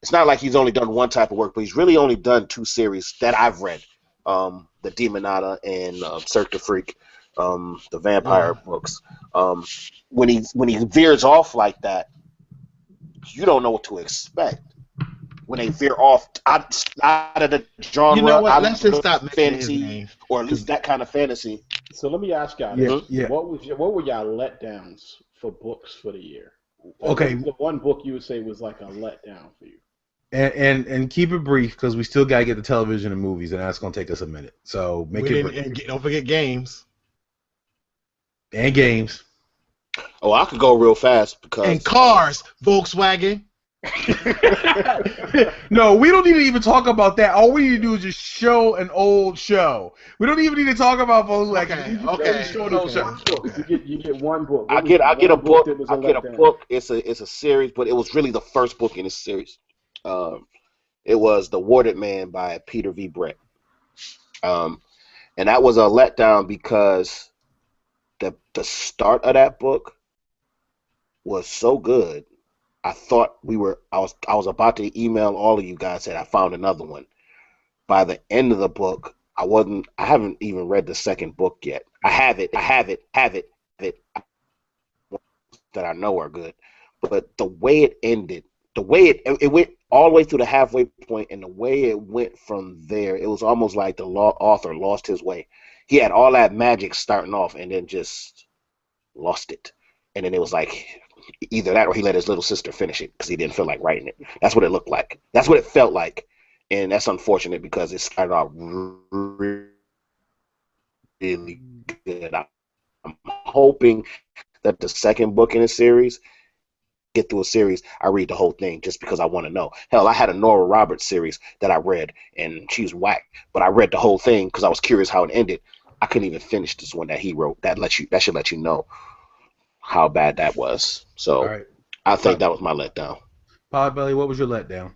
it's not like he's only done one type of work, but he's really only done 2 series that I've read, the Demonata and Cirque du Freak, the vampire books. When he veers off like that, you don't know what to expect. When they veer off out of the genre, you know what? Let's just stop fantasy, or at least that kind of fantasy. So let me ask y'all this. What were y'all letdowns for books for the year? Okay. The one book you would say was like a letdown for you. And keep it brief because we still gotta get the television and movies, and that's gonna take us a minute. So make it brief. And don't forget games. And games. Oh, I could go real fast because. And cars, Volkswagen. No, we don't need to even talk about that. All we need to do is just show an old show. We don't even need to talk about Volkswagen. Okay. Show an old show. You get one book. I get a book. I get a book. It's a series, but it was really the first book in this series. It was The Warded Man by Peter V. Brett. And that was a letdown because the start of that book was so good. I thought I was about to email all of you guys that I found another one. By the end of the book, I haven't even read the second book yet. I have it that I know are good. But the way it ended, the way it went all the way through the halfway point, and the way it went from there, it was almost like the author lost his way. He had all that magic starting off and then just lost it. And then it was like either that or he let his little sister finish it because he didn't feel like writing it. That's what it looked like. That's what it felt like. And that's unfortunate because it started out really good. I'm hoping that the second book in the series get through a series, I read the whole thing just because I want to know. Hell, I had a Nora Roberts series that I read, and she's whack, but I read the whole thing because I was curious how it ended. I couldn't even finish this one that he wrote. That should let you know how bad that was. So All right. I think that was my letdown. Podbelly, what was your letdown?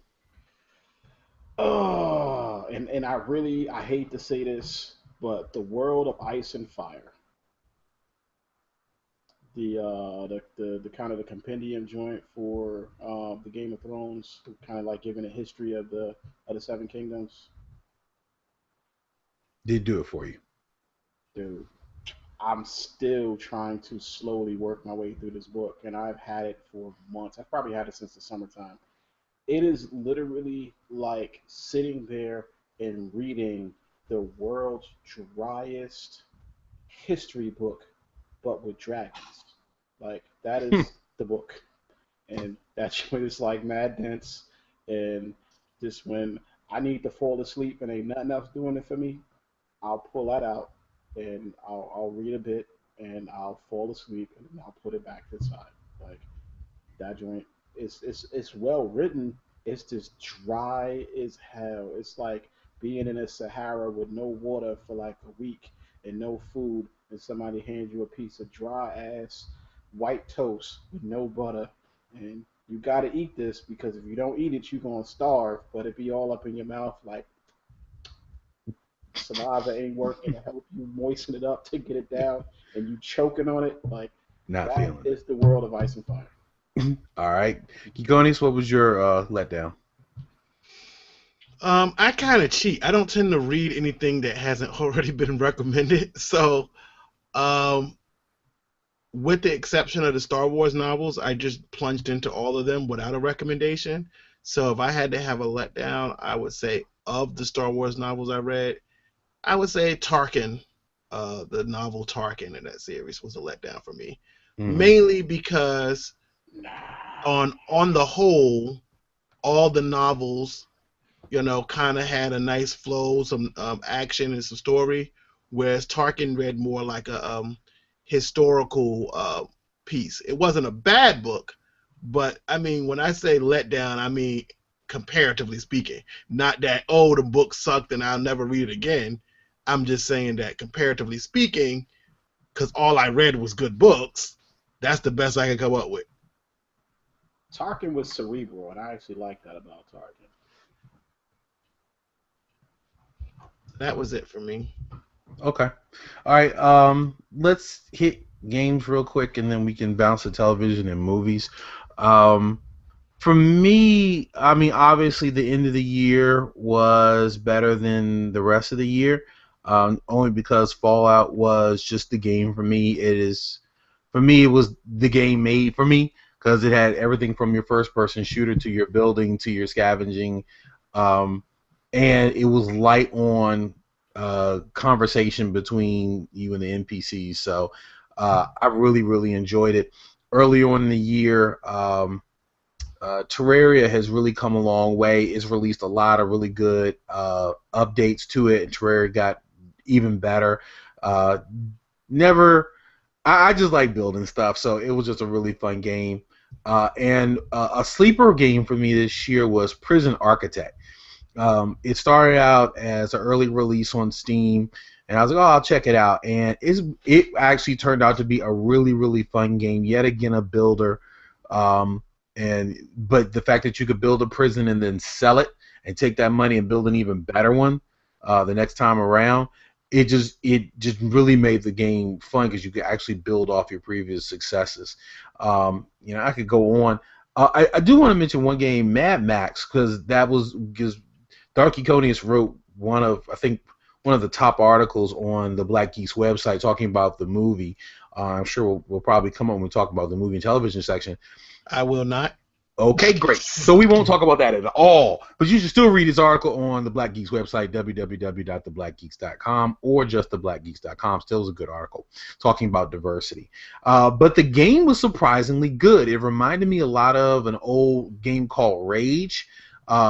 Oh, and I hate to say this, but the World of Ice and Fire, the kind of the compendium joint for the Game of Thrones, kind of like giving a history of the Seven Kingdoms. Did do it for you. Dude, I'm still trying to slowly work my way through this book, and I've had it for months. I've probably had it since the summertime. It is literally like sitting there and reading the world's driest history book, but with dragons. Like, that is the book. And that's when it's like mad dense. And just when I need to fall asleep and ain't nothing else doing it for me, I'll pull that out and I'll read a bit and I'll fall asleep and then I'll put it back to the side. Like, that joint, it's well written. It's just dry as hell. It's like being in a Sahara with no water for like a week and no food, and somebody hands you a piece of dry ass white toast with no butter, and you gotta eat this because if you don't eat it, you're gonna starve. But it be all up in your mouth, like saliva ain't working to help you moisten it up to get it down, and you choking on it. Like, Not that feeling is the World of Ice and Fire. All right. Gigonis, what was your letdown? I kind of cheat. I don't tend to read anything that hasn't already been recommended. So, with the exception of the Star Wars novels, I just plunged into all of them without a recommendation. So if I had to have a letdown, I would say of the Star Wars novels I read, I would say Tarkin, the novel Tarkin in that series was a letdown for me. Mainly because on the whole, all the novels, kind of had a nice flow, some action and some story, whereas Tarkin read more like a historical piece. It wasn't a bad book, but I mean, when I say letdown, I mean comparatively speaking. Not that, the book sucked and I'll never read it again. I'm just saying that comparatively speaking, because all I read was good books, that's the best I could come up with. Tarkin was cerebral, and I actually like that about Tarkin. That was it for me. Okay. All right. Let's hit games real quick, and then we can bounce to television and movies. For me, I mean, obviously the end of the year was better than the rest of the year, only because Fallout was just the game for me. It was the game made for me because it had everything from your first-person shooter to your building to your scavenging, and it was light on conversation between you and the NPCs. So I really, really enjoyed it. Early on in the year, Terraria has really come a long way. It's released a lot of really good updates to it, and Terraria got even better. I just like building stuff, so it was just a really fun game. And a sleeper game for me this year was Prison Architect. It started out as an early release on Steam, and I was like, I'll check it out. And it actually turned out to be a really, really fun game. Yet again, a builder. But the fact that you could build a prison and then sell it and take that money and build an even better one the next time around, it just really made the game fun because you could actually build off your previous successes. I could go on. I do want to mention one game, Mad Max, because Darky Conius wrote one of the top articles on the Black Geeks website talking about the movie. I'm sure we'll probably come on when we talk about the movie and television section. I will not. Okay, great. So we won't talk about that at all. But you should still read his article on the Black Geeks website, www.theblackgeeks.com, or just theblackgeeks.com. Still is a good article talking about diversity. But the game was surprisingly good. It reminded me a lot of an old game called Rage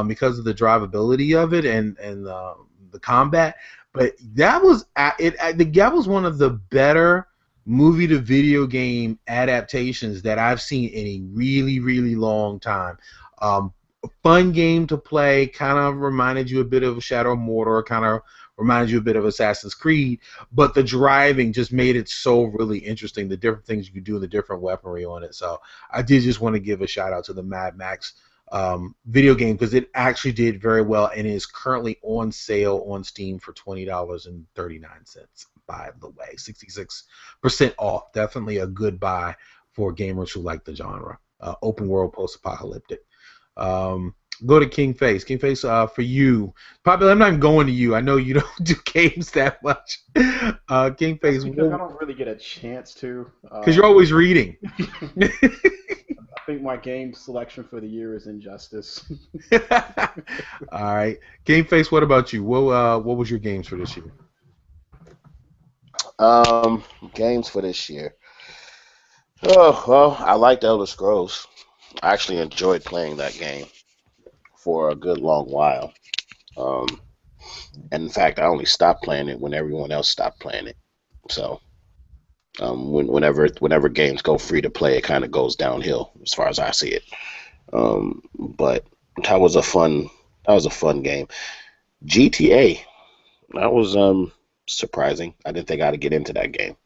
because of the drivability of it and the combat. But that was one of the better movie to video game adaptations that I've seen in a really, really long time. A fun game to play, kind of reminded you a bit of Shadow of Mordor, kind of reminded you a bit of Assassin's Creed, but the driving just made it so really interesting, the different things you could do and the different weaponry on it. So I did just want to give a shout out to the Mad Max video game because it actually did very well and is currently on sale on Steam for $20.39. By the way, 66% off. Definitely a good buy for gamers who like the genre. Open world, post-apocalyptic. Go to King Face. King Face, for you. Probably, I'm not even going to you. I know you don't do games that much. King Face. Because I don't really get a chance to. Because you're always reading. I think my game selection for the year is Injustice. All right. King Face, what about you? What was your games for this year? Games for this year. Oh, well, I liked Elder Scrolls. I actually enjoyed playing that game for a good long while. And in fact, I only stopped playing it when everyone else stopped playing it. So, whenever games go free to play, it kind of goes downhill as far as I see it. But that was a fun game. GTA, that was surprising. I didn't think I'd get into that game.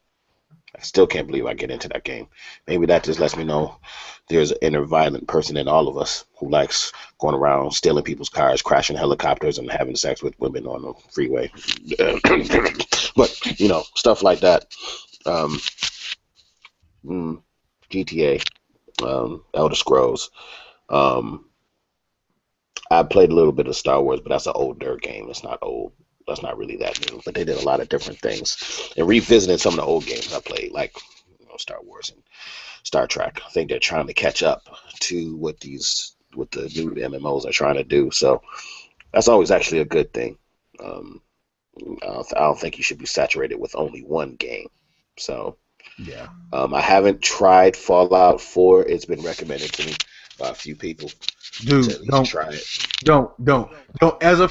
I still can't believe I get into that game. Maybe that just lets me know there's an inner violent person in all of us who likes going around stealing people's cars, crashing helicopters, and having sex with women on the freeway. But, stuff like that. GTA, Elder Scrolls. I played a little bit of Star Wars, but that's an older game. It's not old. That's not really that new, but they did a lot of different things. And revisiting some of the old games I played, like Star Wars and Star Trek, I think they're trying to catch up to what the new MMOs are trying to do. So that's always actually a good thing. I don't think you should be saturated with only one game. So yeah, I haven't tried Fallout 4. It's been recommended to me by a few people. Dude, don't try it. Don't. As a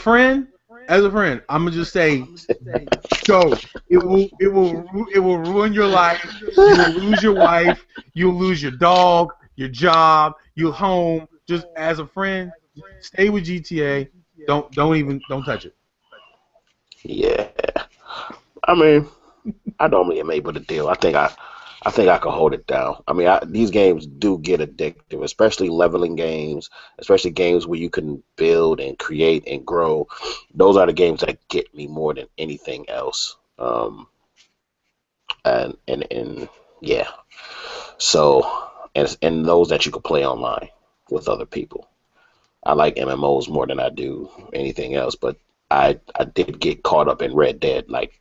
friend, I'm gonna just say, go. It will ruin your life. You will lose your wife. You'll lose your dog, your job, your home. Just as a friend, stay with GTA. Don't touch it. Yeah, I mean, I normally am able to deal. I think I can hold it down. I mean, these games do get addictive, especially leveling games, especially games where you can build and create and grow. Those are the games that get me more than anything else. And yeah. So, and those that you can play online with other people. I like MMOs more than I do anything else, but I did get caught up in Red Dead, like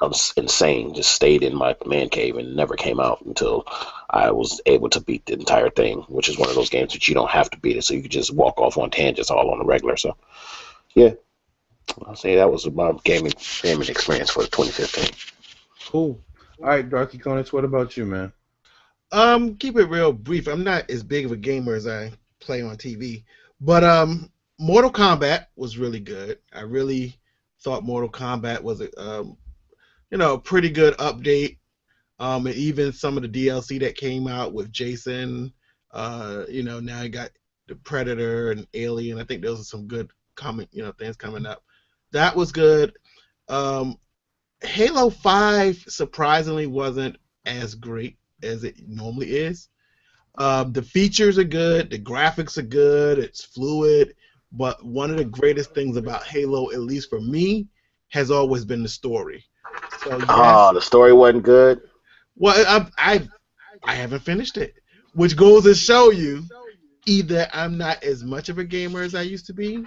I'm insane. Just stayed in my man cave and never came out until I was able to beat the entire thing, which is one of those games that you don't have to beat it, so you can just walk off on tangents all on the regular. So, yeah, I'll say that was my gaming experience for 2015. Cool. All right, Darky Conus, what about you, man? Keep it real brief. I'm not as big of a gamer as I play on TV, but Mortal Kombat was really good. I really thought Mortal Kombat was a pretty good update. And even some of the DLC that came out with Jason, now you got the Predator and Alien. I think those are some good things coming up. That was good. Halo 5 surprisingly wasn't as great as it normally is. The features are good, the graphics are good, it's fluid, but one of the greatest things about Halo, at least for me, has always been the story. So, yes, the story wasn't good. Well, I haven't finished it, which goes to show you either I'm not as much of a gamer as I used to be,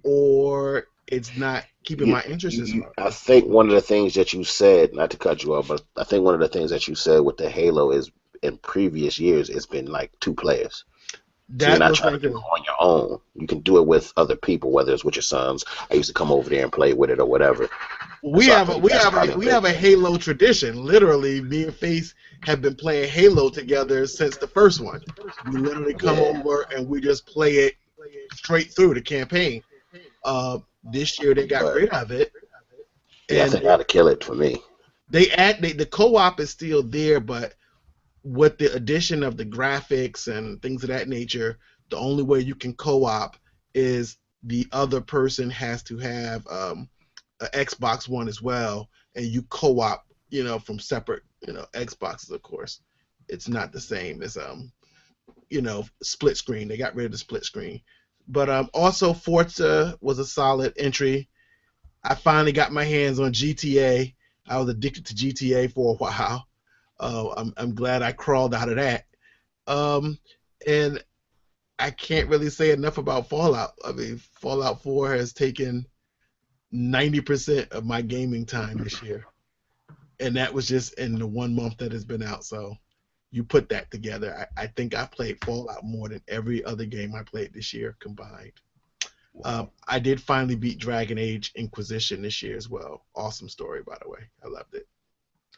or it's not keeping my interest as much. I think one of the things that you said, not to cut you off, but I think one of the things that you said with the Halo is in previous years it's been like 2 players. So you're not trying to do it on your own. You can do it with other people, whether it's with your sons. I used to come over there and play with it or whatever. We have a Halo tradition. Literally, me and Face have been playing Halo together since the first one. We literally come over and we just play it straight through the campaign. This year they got rid of it. Yeah, I think that'll kill it for me. The co-op is still there, but with the addition of the graphics and things of that nature, the only way you can co-op is the other person has to have an Xbox One as well, and you co-op, from separate, Xboxes, of course. It's not the same as split screen. They got rid of the split screen. But also Forza was a solid entry. I finally got my hands on GTA. I was addicted to GTA for a while. I'm glad I crawled out of that. Um, and I can't really say enough about Fallout. I mean, Fallout 4 has taken 90% of my gaming time this year, and that was just in the 1 month that it's been out. So you put that together, I think I played Fallout more than every other game I played this year combined. I did finally beat Dragon Age Inquisition this year as well. Awesome story, by the way. I loved it.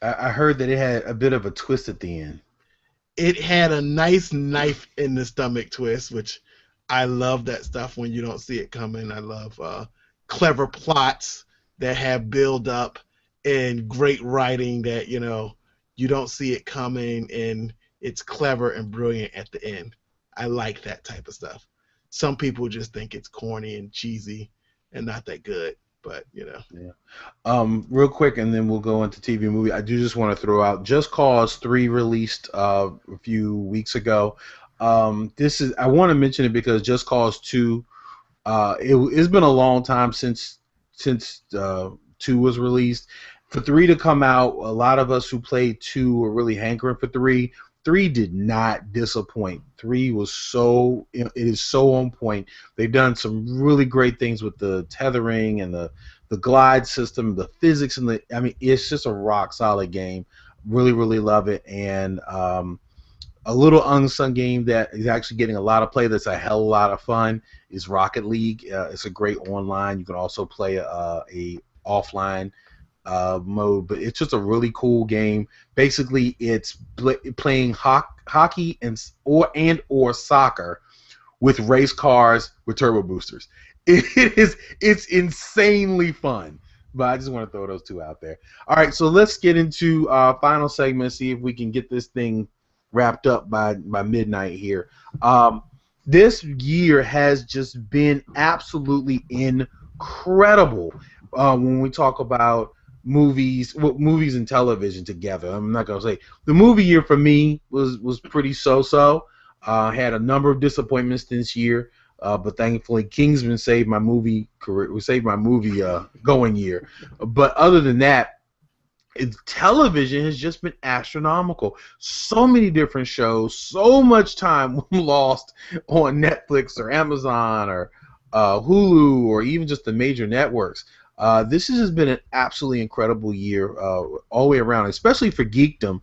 I heard that it had a bit of a twist at the end. It had a nice knife in the stomach twist, which I love that stuff when you don't see it coming. I love clever plots that have build up and great writing that, you don't see it coming and it's clever and brilliant at the end. I like that type of stuff. Some people just think it's corny and cheesy and not that good, but Yeah. Real quick, and then we'll go into TV movie. I do just want to throw out Just Cause 3 released a few weeks ago. I want to mention it because Just Cause 2. It's been a long time since 2 was released. For 3 to come out, a lot of us who played 2 were really hankering for 3. 3 did not disappoint. 3 was it is so on point. They've done some really great things with the tethering and the glide system, the physics, and it's just a rock solid game. Really, really love it. And a little unsung game that is actually getting a lot of play that's a hell of a lot of fun is Rocket League. It's a great online. You can also play a offline mode, but it's just a really cool game. Basically, it's playing hockey or soccer with race cars with turbo boosters. It's insanely fun. But I just want to throw those 2 out there. All right, so let's get into our final segment, see if we can get this thing wrapped up by midnight here. This year has just been absolutely incredible when we talk about movies and television together. I'm not gonna say the movie year for me was pretty so-so. Had a number of disappointments this year, but thankfully Kingsman saved my movie career. Saved my movie going year. But other than that, television has just been astronomical. So many different shows, so much time lost on Netflix or Amazon or Hulu or even just the major networks. This has been an absolutely incredible year all the way around, especially for geekdom,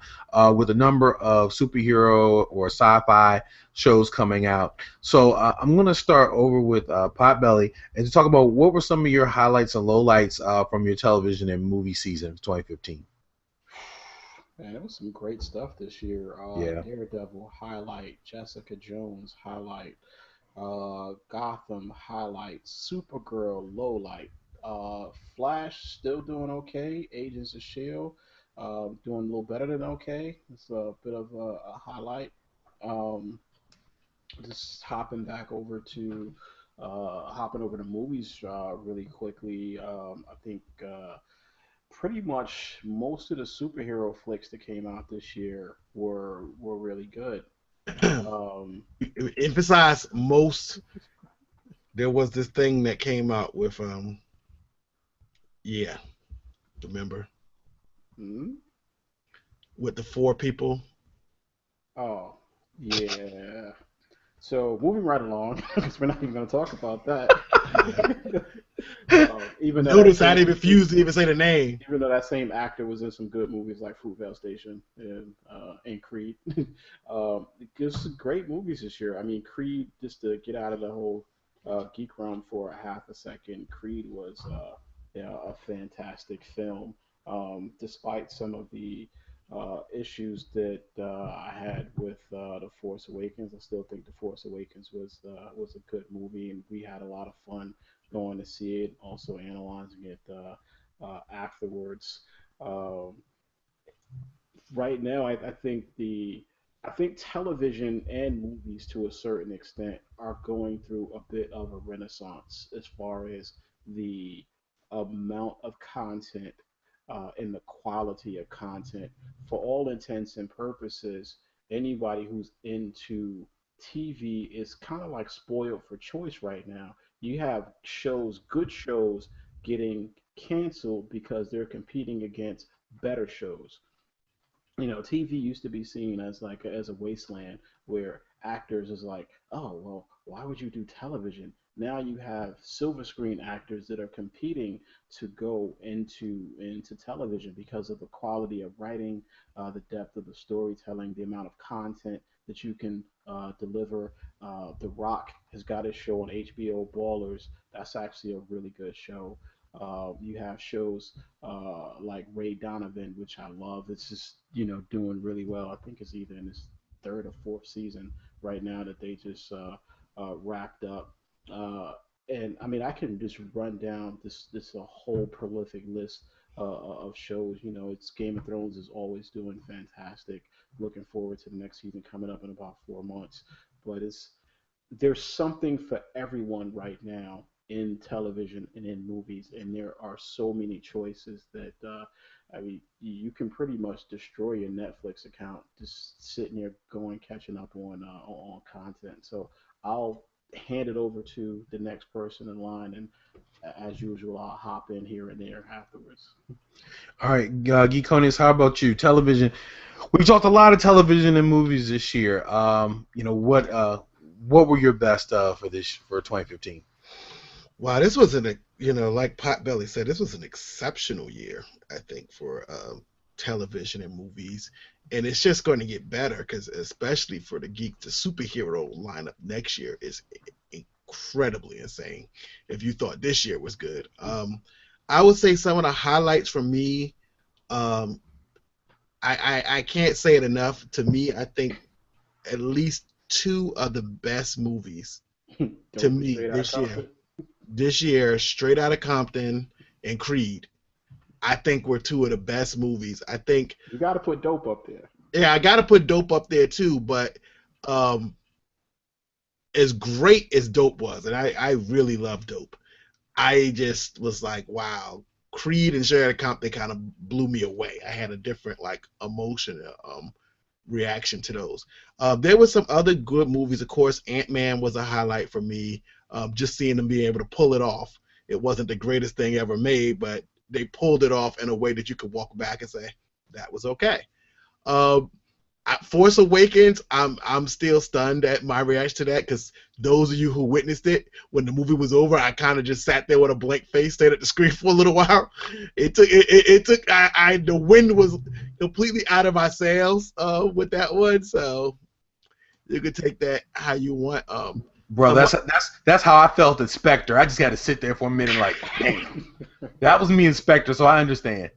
with a number of superhero or sci-fi shows coming out. So I'm going to start over with Potbelly and to talk about what were some of your highlights and lowlights from your television and movie season of 2015. Man, it was some great stuff this year. Yeah. Daredevil highlight, Jessica Jones highlight, Gotham highlight, Supergirl lowlight, Flash still doing okay, Agents of Shield doing a little better than okay. It's a bit of a highlight. Um, just hopping over to movies really quickly. I think pretty much most of the superhero flicks that came out this year were really good. Um, Emphasize most. There was this thing that came out with yeah, remember, hmm? with the 4 people. Oh, yeah. So moving right along, because we're not even going to talk about that. Even though Notice I didn't refuse to even say the name. even though that same actor was in some good movies like Fruitvale Station and Creed. Just great movies this year. I mean, Creed, just to get out of the whole geek realm for a half a second, Creed was a fantastic film. Despite some of the issues that I had with The Force Awakens, I still think The Force Awakens was a good movie, and we had a lot of fun going to see it, also analyzing it afterwards. Um, right now, I think television and movies to a certain extent are going through a bit of a renaissance as far as the amount of content and the quality of content. For all intents and purposes, anybody who's into TV is kind of like spoiled for choice right now. You have shows, good shows, getting canceled because they're competing against better shows. TV used to be seen as like as a wasteland where actors is like, oh well, why would you do television? Now you have silver screen actors that are competing to go into television because of the quality of writing, the depth of the storytelling, the amount of content that you can deliver. The Rock has got his show on HBO, Ballers. That's actually a really good show. You have shows like Ray Donovan, which I love. It's just doing really well. I think it's either in its third or fourth season right now that they just wrapped up. Uh, and I mean, I can just run down this a whole prolific list of shows. It's Game of Thrones is always doing fantastic. Looking forward to the next season coming up in about 4 months. But there's something for everyone right now in television and in movies, and there are so many choices that I mean, you can pretty much destroy your Netflix account just sitting there going catching up on content. So I'll hand it over to the next person in line, and as usual, I'll hop in here and there afterwards. All right, Geekonius, how about you? Television. We've talked a lot of television and movies this year. What were your best for 2015? Wow, this was like Potbelly said, this was an exceptional year, I think, for television and movies, and it's just going to get better because, especially for the superhero lineup next year is incredibly insane. If you thought this year was good, I would say some of the highlights for me, I can't say it enough. To me, I think at least two of the best movies to me this year, Straight Outta Compton and Creed, I think were two of the best movies. I think you got to put Dope up there. Yeah, I got to put Dope up there too. But as great as Dope was, and I really love Dope, I just was like, wow, Creed and Straight Outta Compton kind of blew me away. I had a different emotional reaction to those. There were some other good movies. Of course, Ant-Man was a highlight for me. Just seeing them be able to pull it off. It wasn't the greatest thing ever made, but they pulled it off in a way that you could walk back and say that was okay. Force Awakens, I'm still stunned at my reaction to that, because those of you who witnessed it when the movie was over, I kind of just sat there with a blank face, stared at the screen for a little while. The wind was completely out of my sails with that one, so you could take that how you want. Bro, that's how I felt at Spectre. I just got to sit there for a minute like, damn. That was me in Spectre, so I understand.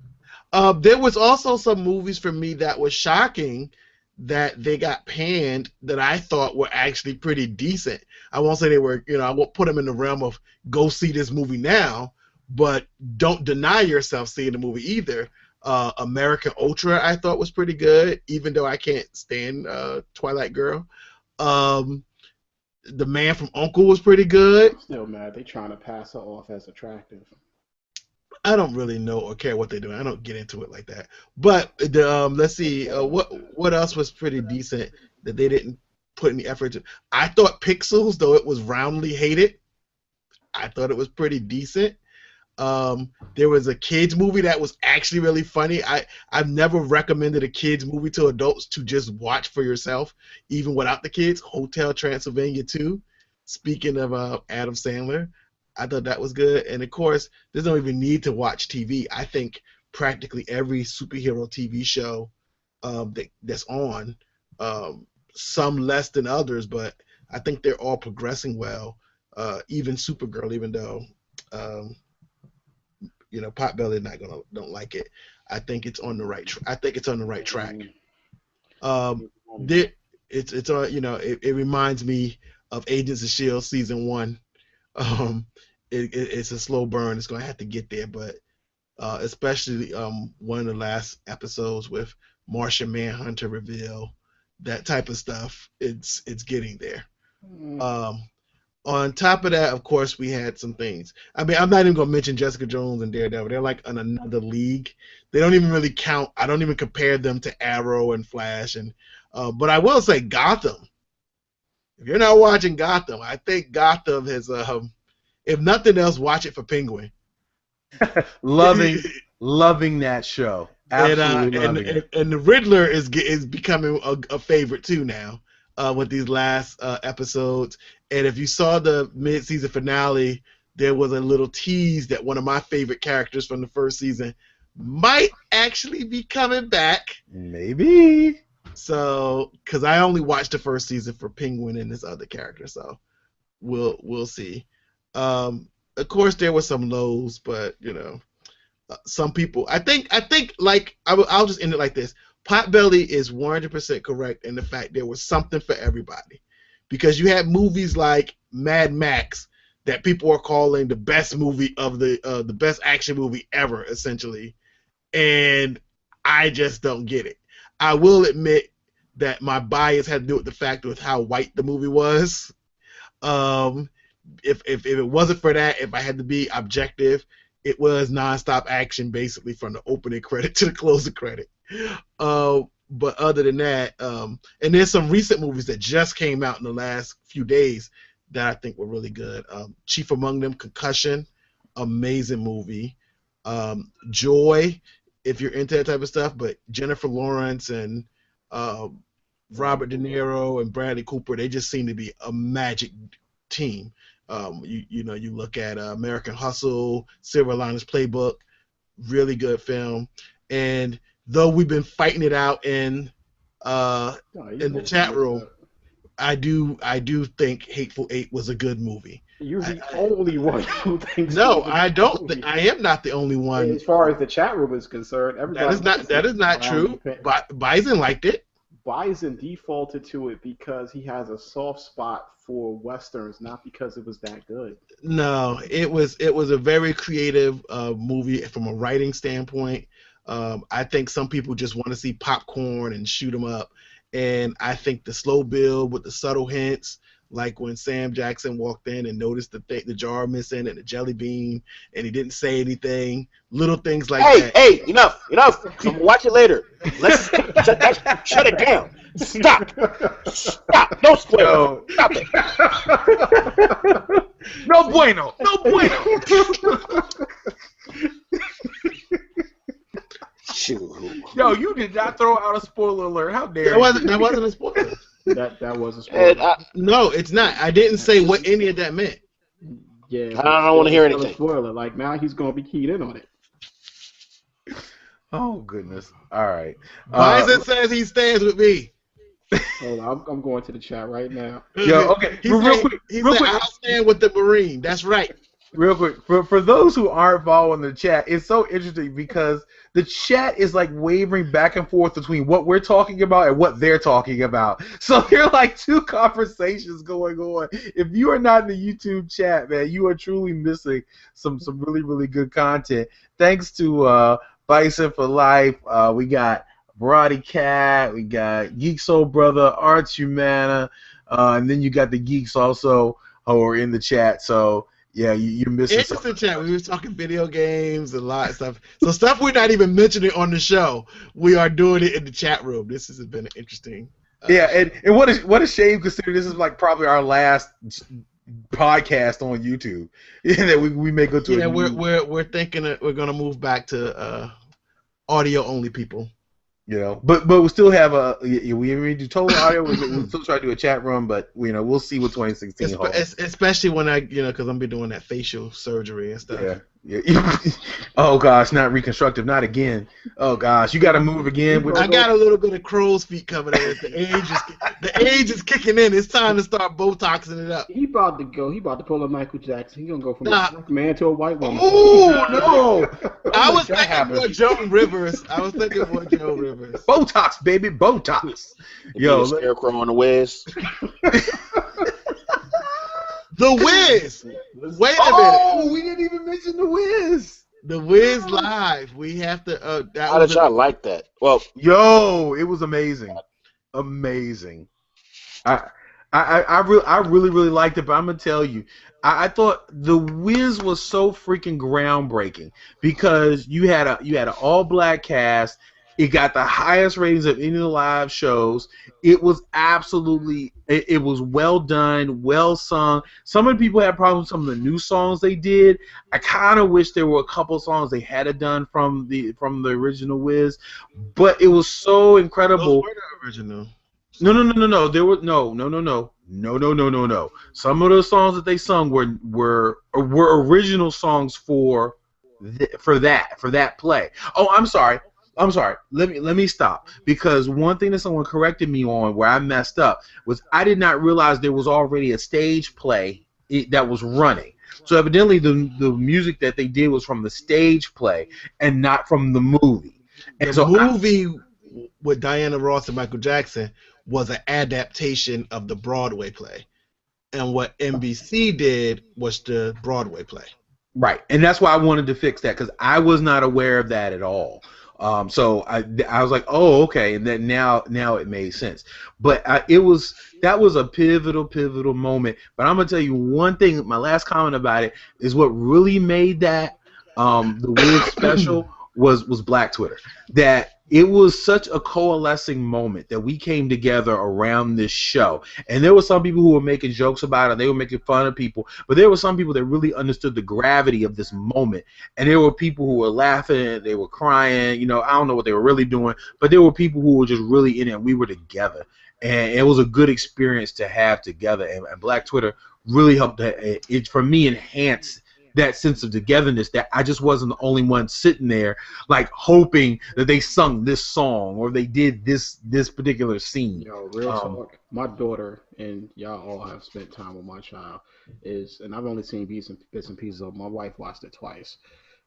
There was also some movies for me that was shocking that they got panned that I thought were actually pretty decent. I won't say they were, I won't put them in the realm of go see this movie now, but don't deny yourself seeing the movie either. American Ultra I thought was pretty good, even though I can't stand Twilight Girl. The Man from U.N.C.L.E. was pretty good. I'm still mad. They trying to pass her off as attractive. I don't really know or care what they're doing. I don't get into it like that. But let's see. What else was pretty decent that they didn't put any effort into? I thought Pixels, though it was roundly hated, I thought it was pretty decent. There was a kids movie that was actually really funny. I've never recommended a kids movie to adults to just watch for yourself, even without the kids. Hotel Transylvania 2. Speaking of Adam Sandler, I thought that was good. And of course, there's no even need to watch TV. I think practically every superhero TV show that's on, some less than others, but I think they're all progressing well. Even Supergirl, even though Potbelly don't like it. I think it's on the right. I think it's on the right track. It's on. It reminds me of Agents of S.H.I.E.L.D. season 1. It's a slow burn. It's gonna have to get there, but especially one of the last episodes with Martian Manhunter reveal, that type of stuff. It's getting there. On top of that, of course, we had some things. I mean, I'm not even going to mention Jessica Jones and Daredevil. They're like in another league. They don't even really count. I don't even compare them to Arrow and Flash. And but I will say Gotham. If you're not watching Gotham, I think Gotham has, if nothing else, watch it for Penguin. Loving that show. Absolutely loving it. And the Riddler is becoming a favorite too now with these last episodes. And if you saw the mid-season finale, there was a little tease that one of my favorite characters from the first season might actually be coming back. Maybe. So, because I only watched the first season for Penguin and this other character, so we'll see. Of course, there were some lows, but some people. I think like I'll just end it like this. Potbelly is 100% correct in the fact there was something for everybody, because you had movies like Mad Max that people are calling the best movie of the best action movie ever, essentially, and I just don't get it. I will admit that my bias had to do with the fact with how white the movie was. If it wasn't for that, if I had to be objective, it was nonstop action basically from the opening credit to the closing credit. But other than that, and there's some recent movies that just came out in the last few days that I think were really good. Chief among them, Concussion, amazing movie. Joy, if you're into that type of stuff, but Jennifer Lawrence and Robert De Niro and Bradley Cooper, they just seem to be a magic team. You look at American Hustle, Silver Linings Playbook, really good film. And though we've been fighting it out in the chat room, I do think Hateful Eight was a good movie. You're the only one who thinks. No, I don't. I am not the only one. As far as the chat room is concerned, everybody. That is not true. Bison liked it. Bison defaulted to it because he has a soft spot for westerns, not because it was that good. No, it was a very creative movie from a writing standpoint. I think some people just want to see popcorn and shoot them up, and I think the slow build with the subtle hints, like when Sam Jackson walked in and noticed the jar missing and the jelly bean, and he didn't say anything, little things like that. Hey, enough! I'm gonna watch it later. Let's shut it down. Stop! Don't spoil it. Stop it. No bueno. Shoot. Yo, you did not throw out a spoiler alert. How dare That wasn't a spoiler. That was a spoiler. No, it's not. I didn't say what any of that meant. Yeah, I don't want to hear anything. Spoiler. Like now, he's gonna be keyed in on it. Oh goodness! All right. Bison says he stands with me. Hold on, I'm going to the chat right now. Yo, okay. Real quick. I'll stand with the Marine. That's right. Real quick, for those who aren't following the chat, it's so interesting because the chat is like wavering back and forth between what we're talking about and what they're talking about. So there are like two conversations going on. If you are not in the YouTube chat, man, you are truly missing some really, really good content. Thanks to Bison for Life. We got Brody Cat, we got Geek Soul Brother, Arts Humana, and then you got the geeks also who are in the chat. So yeah, you're missing something. Interesting chat. We were talking video games and a lot of stuff. So stuff we're not even mentioning on the show, we are doing it in the chat room. This has been interesting. Yeah, and what a shame considering this is like probably our last podcast on YouTube. Yeah, that we may go to. Yeah, we're thinking that we're gonna move back to audio only people. You know, but we still have we do total audio. We'll still try to do a chat room, but we'll see what 2016 holds. Especially when because I'm be doing that facial surgery and stuff. Yeah. Oh gosh, not reconstructive, not again. Oh gosh, you got to move again. I got a little bit of crow's feet coming in. The age is kicking in. It's time to start Botoxing it up. He about to pull a Michael Jackson. He gonna go from a black man to a white woman. Oh no! I was thinking more Joan Rivers. Botox, baby, Botox. Yo, scarecrow on the Wiz. The Wiz. Wait a minute. Oh, we didn't even mention the Wiz. The Wiz live. We have to. How did y'all like that? Well, Yo, it was amazing, amazing. I really really liked it, but I'm gonna tell you, I thought the Wiz was so freaking groundbreaking because you had an all black cast. It got the highest ratings of any of the live shows. It was absolutely, it was well done, well sung. Some of the people had problems with some of the new songs they did. I kind of wish there were a couple songs they had done from the original Wiz, but it was so incredible. Those were the original. No. There were no. Some of those songs that they sung were original songs for that play. Oh, I'm sorry. Let me stop, because one thing that someone corrected me on where I messed up was I did not realize there was already a stage play that was running. So evidently the music that they did was from the stage play and not from the movie. And the movie with Diana Ross and Michael Jackson was an adaptation of the Broadway play, and what NBC did was the Broadway play. Right, and that's why I wanted to fix that, because I was not aware of that at all. So I was like, oh, okay, and then now it made sense. But that was a pivotal moment. But I'm gonna tell you one thing. My last comment about it is what really made that the Wiz special was Black Twitter. That it was such a coalescing moment that we came together around this show. And there were some people who were making jokes about it, they were making fun of people, but there were some people that really understood the gravity of this moment. And there were people who were laughing, they were crying, I don't know what they were really doing, but there were people who were just really in it, and we were together. And it was a good experience to have together. And Black Twitter really helped it for me enhance that sense of togetherness, that I just wasn't the only one sitting there like hoping that they sung this song or they did this particular scene. Real talk. My daughter, and y'all all have spent time with my child, and I've only seen bits and pieces of it. My wife watched it twice.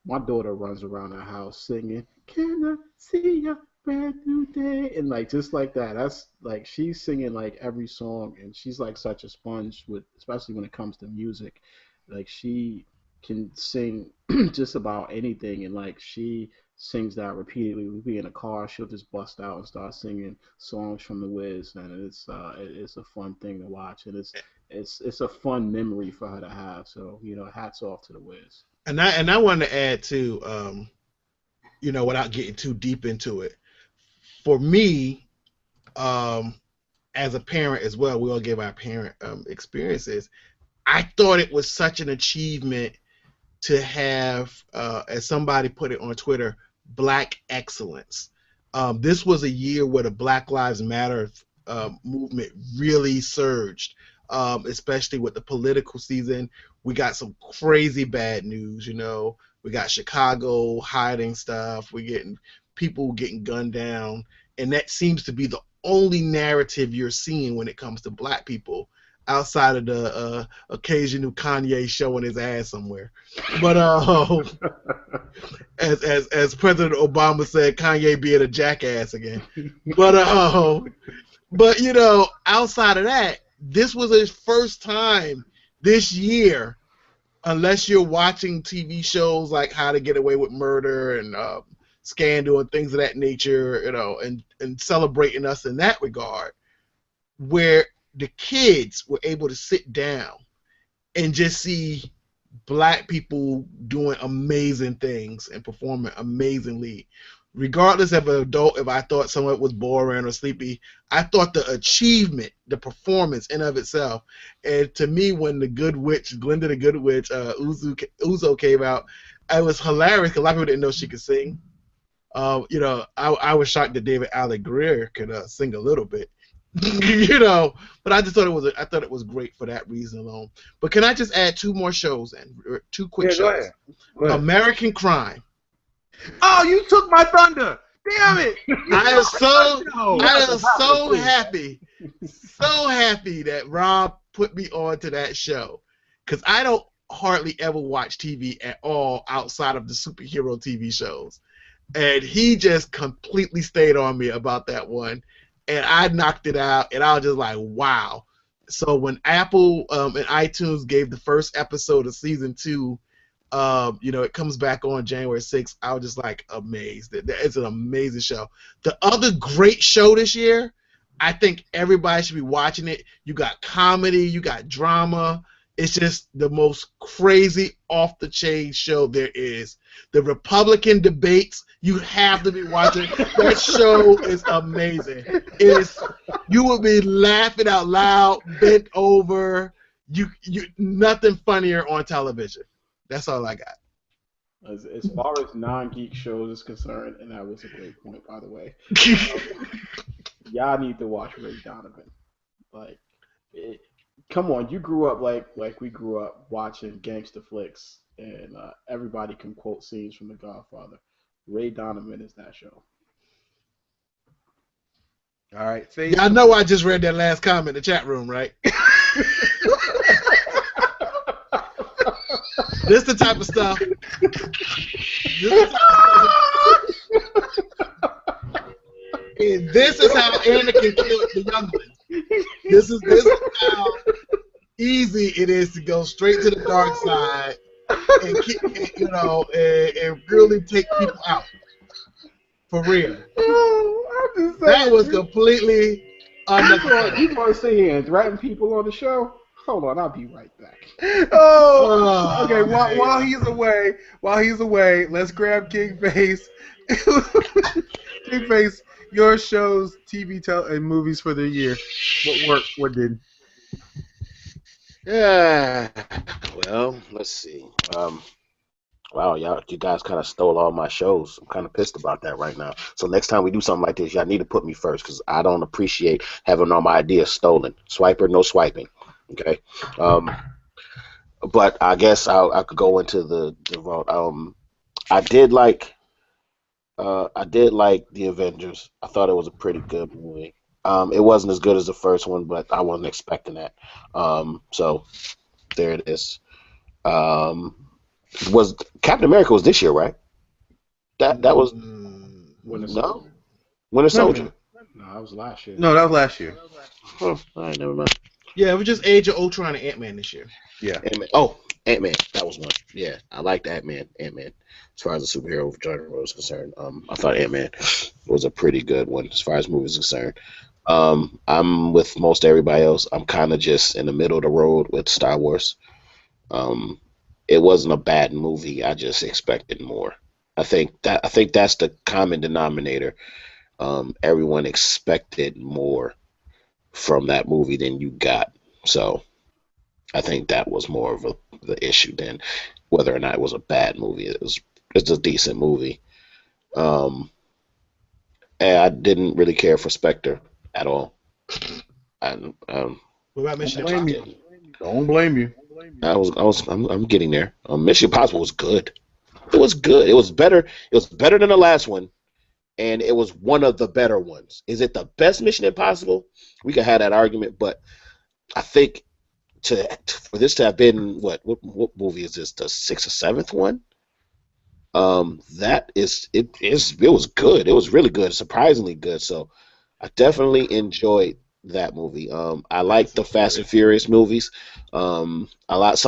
My daughter runs around the house singing, "Can I see a brand new day?" And just like that. That's like she's singing like every song, and she's like such a sponge especially when it comes to music. Like she can sing just about anything, and she sings that repeatedly. We'll be in a car, she'll just bust out and start singing songs from the Wiz, and it's a fun thing to watch, and it's a fun memory for her to have. So hats off to the Wiz. And I wanted to add too, without getting too deep into it, for me, as a parent as well, we all give our parent experiences. I thought it was such an achievement to have, as somebody put it on Twitter, Black excellence. This was a year where the Black Lives Matter movement really surged, especially with the political season. We got some crazy bad news, We got Chicago hiding stuff. We're getting people getting gunned down. And that seems to be the only narrative you're seeing when it comes to Black people, outside of the occasional Kanye showing his ass somewhere. But as President Obama said, Kanye being a jackass again. But outside of that, this was his first time this year, unless you're watching TV shows like How to Get Away with Murder and Scandal and things of that nature, and celebrating us in that regard, where the kids were able to sit down and just see Black people doing amazing things and performing amazingly. Regardless of an adult, if I thought some of it was boring or sleepy, I thought the achievement, the performance in of itself, and to me, when the Good Witch, Glinda the Good Witch, Uzo came out, it was hilarious because a lot of people didn't know she could sing. I was shocked that David Allen Greer could sing a little bit. But I just thought it was great for that reason alone. But can I just add two more shows and two quick shows? Go ahead. American Crime. Oh, you took my thunder! Damn it! I am so happy that Rob put me on to that show, because I don't hardly ever watch TV at all outside of the superhero TV shows, and he just completely stayed on me about that one. And I knocked it out, and I was just like, wow. So when Apple and iTunes gave the first episode of season 2 It comes back on January 6th. I was just like amazed. It's an amazing show. The other great show this year, I think everybody should be watching it. You got comedy, you got drama. It's just the most crazy off the chain show there is. The Republican debates, you have to be watching. That show is amazing. You will be laughing out loud, bent over. You nothing funnier on television. That's all I got. As far as non-geek shows is concerned, and that was a great point, by the way. Y'all need to watch Ray Donovan. Come on, you grew up like we grew up watching gangster flicks, and everybody can quote scenes from The Godfather. Ray Donovan is that show. All right, y'all know I just read that last comment in the chat room, right? This the type of stuff. And this is how Anakin killed the youngling. This is how easy it is to go straight to the dark side and really take people out. For real. That was completely unnecessary. You want to sit here and threaten people on the show? Hold on, I'll be right back. Okay. While he's away, let's grab King Face. King Face, your shows, TV, and movies for the year. What worked? What didn't? Yeah. Well, let's see. Wow, you guys kind of stole all my shows. I'm kind of pissed about that right now. So next time we do something like this, y'all need to put me first because I don't appreciate having all my ideas stolen. Swiper, no swiping. Okay. But I guess I could go into the vote. I did like The Avengers. I thought it was a pretty good movie. It wasn't as good as the first one, but I wasn't expecting that. So there it is. Was Captain America was this year, right? That was Winter Soldier. No, that was last year. No, that was last year. All right, never mind. Yeah, it was just Age of Ultron and Ant-Man this year. Yeah. Ant-Man. Oh, Ant-Man. That was one. Yeah, I liked Ant-Man. As far as the superhero genre was concerned, I thought Ant-Man was a pretty good one as far as movies concerned. I'm with most everybody else. I'm kind of just in the middle of the road with Star Wars. It wasn't a bad movie. I just expected more. I think that's the common denominator. Everyone expected more from that movie than you got. So I think that was more of the issue than whether or not it was a bad movie. It's a decent movie. And I didn't really care for Spectre at all. What about Mission Impossible? Don't blame you. I'm getting there. Mission Impossible was good. It was good. It was better. It was better than the last one, and it was one of the better ones. Is it the best Mission Impossible? We could have that argument, but I think for this to have been what movie is this? The 6th or 7th one? It was good. It was really good, surprisingly good. So I definitely enjoyed that movie. I like the Fast and Furious movies. Some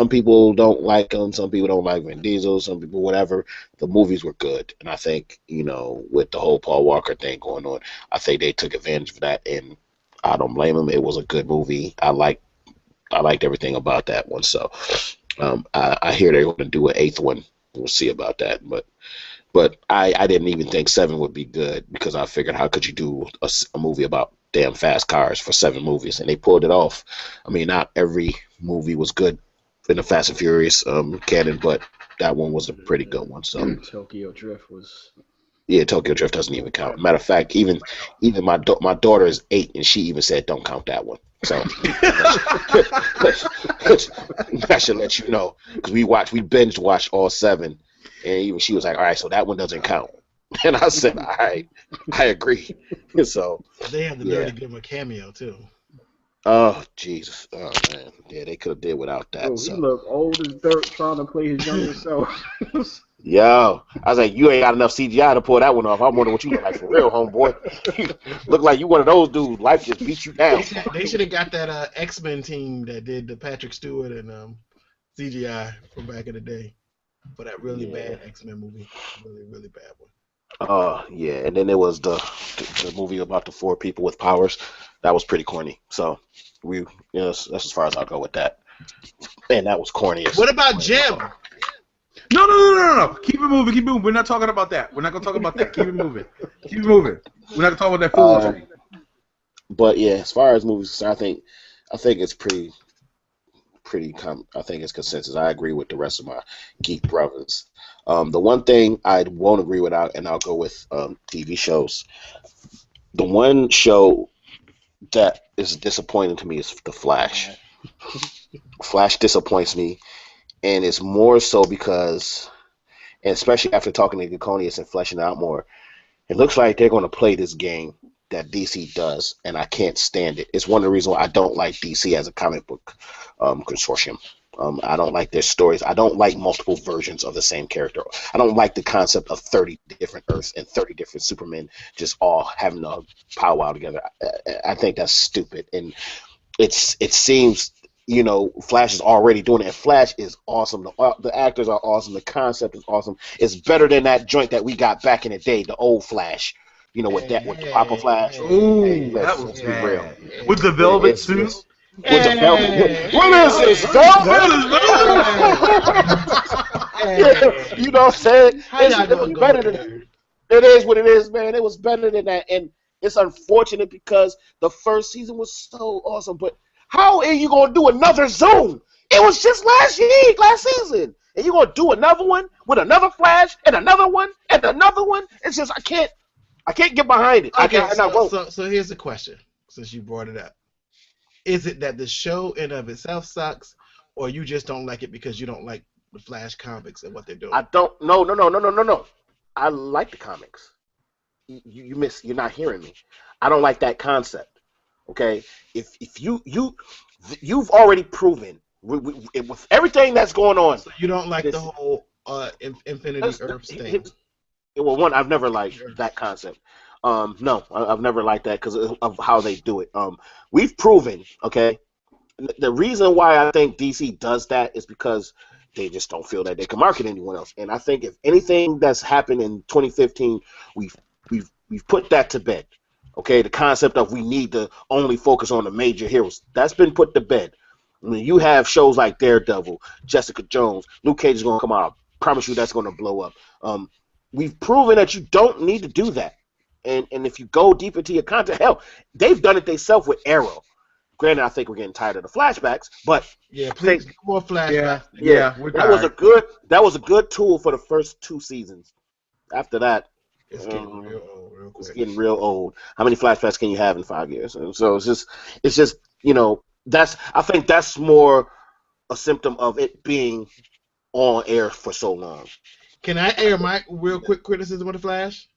people don't like them. Some people don't like Vin Diesel. Some people whatever. The movies were good, and I think with the whole Paul Walker thing going on, I think they took advantage of that, and I don't blame them. It was a good movie. I liked everything about that one. So I hear they're going to do an 8th one. We'll see about that, but I didn't even think 7 would be good because I figured how could you do a movie about damn fast cars for 7 movies, and they pulled it off. I mean, not every movie was good in the Fast and Furious canon, but that one was a pretty good one. So Tokyo Drift was. Yeah, Tokyo Drift doesn't even count. Matter of fact, even my daughter is 8, and she even said don't count that one. So I should let you know because we binge watched all 7, and even she was like, all right, so that one doesn't count. And I said, all right, I agree. So they have the nerve to give him a cameo too. Oh Jesus! Oh man, yeah, they could have did without that. He looked old as dirt trying to play his younger self. Yo, I was like, you ain't got enough CGI to pull that one off. I'm wondering what you look like for real, homeboy. Look like you one of those dudes. Life just beat you down. They should have got that X-Men team that did the Patrick Stewart and CGI from back in the day. for that really bad X-Men movie. Really, really bad one. Yeah, and then there was the movie about the 4 people with powers. That was pretty corny. So that's as far as I'll go with that. And that was corny. What about Jim? No. Keep it moving. We're not talking about that. We're not gonna talk about that. Keep it moving. We're not gonna talk about that foolery. But yeah, as far as movies, I think it's pretty. I think it's consensus. I agree with the rest of my geek brothers. The one thing I won't agree with, and I'll go with TV shows. The one show that is disappointing to me is The Flash. Flash disappoints me, and it's more so because, and especially after talking to Gregorian and fleshing out more, it looks like they're going to play this game that DC does, and I can't stand it. It's one of the reasons why I don't like DC as a comic book consortium. I don't like their stories. I don't like multiple versions of the same character. I don't like the concept of 30 different Earths and 30 different Supermen just all having a powwow together. I think that's stupid, and it seems, Flash is already doing it, and Flash is awesome. The actors are awesome. The concept is awesome. It's better than that joint that we got back in the day, the old Flash. With the Papa Flash. Ooh, that was real. With the velvet suit. With the velvet. What is this? Velvet? You know what I'm saying? It's better than that. It is what it is, man. It was better than that, and it's unfortunate because the first season was so awesome. But how are you gonna do another Zoom? It was just last season, and you're gonna do another one with another Flash and another one and another one. It's just I can't get behind it. Okay, so here's the question, since you brought it up. Is it that the show in of itself sucks, or you just don't like it because you don't like the Flash comics and what they're doing? I don't. No. I like the comics. You're not hearing me. I don't like that concept. Okay, if you've already proven with everything that's going on. So you don't like the whole Infinity Earths thing. Well, one, I've never liked that concept. No, I've never liked that because of how they do it. We've proven, okay, the reason why I think DC does that is because they just don't feel that they can market anyone else. And I think if anything that's happened in 2015, we've put that to bed. Okay, the concept of we need to only focus on the major heroes, that's been put to bed. When you have shows like Daredevil, Jessica Jones, Luke Cage is going to come out. I promise you that's going to blow up. We've proven that you don't need to do that. And if you go deep into your content, hell, they've done it themselves with Arrow. Granted, I think we're getting tired of the flashbacks, but yeah, please more flashbacks. Yeah, that was a good tool for the first 2 seasons. After that, it's getting real old, real quick. It's getting real old. How many flashbacks can you have in 5 years? And so it's just I think that's more a symptom of it being on air for so long. Can I air my real quick criticism of the Flash?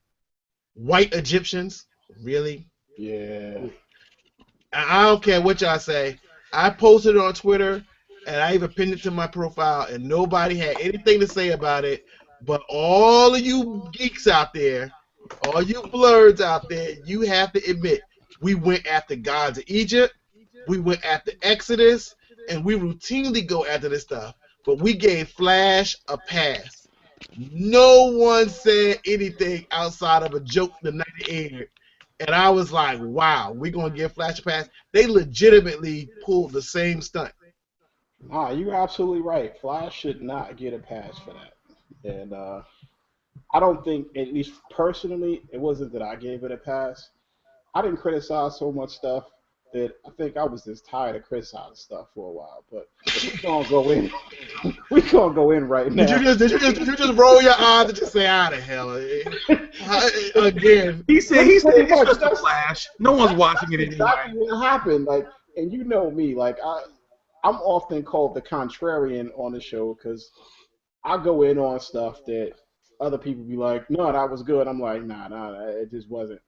White Egyptians, really? Yeah. I don't care what y'all say. I posted it on Twitter, and I even pinned it to my profile, and nobody had anything to say about it. But all of you geeks out there, all you blurs out there, you have to admit, we went after gods of Egypt, we went after Exodus, and we routinely go after this stuff. But we gave Flash a pass. No one said anything outside of a joke the night it aired. And I was like, wow, we're going to give Flash a pass. They legitimately pulled the same stunt. Nah, you're absolutely right. Flash should not get a pass for that. And I don't think, at least personally, it wasn't that I gave it a pass. I didn't criticize so much stuff that I think I was just tired of criticizing stuff for a while. But we're gonna go in. We're gonna go in right now. Did you just roll your eyes and just say, "Out of hell"? Again, he said it's just a Flash. No one's watching it anymore. Exactly what happened. And you know me, I'm often called the contrarian on the show because I go in on stuff that other people be like, "No, that was good." I'm like, "Nah, it just wasn't."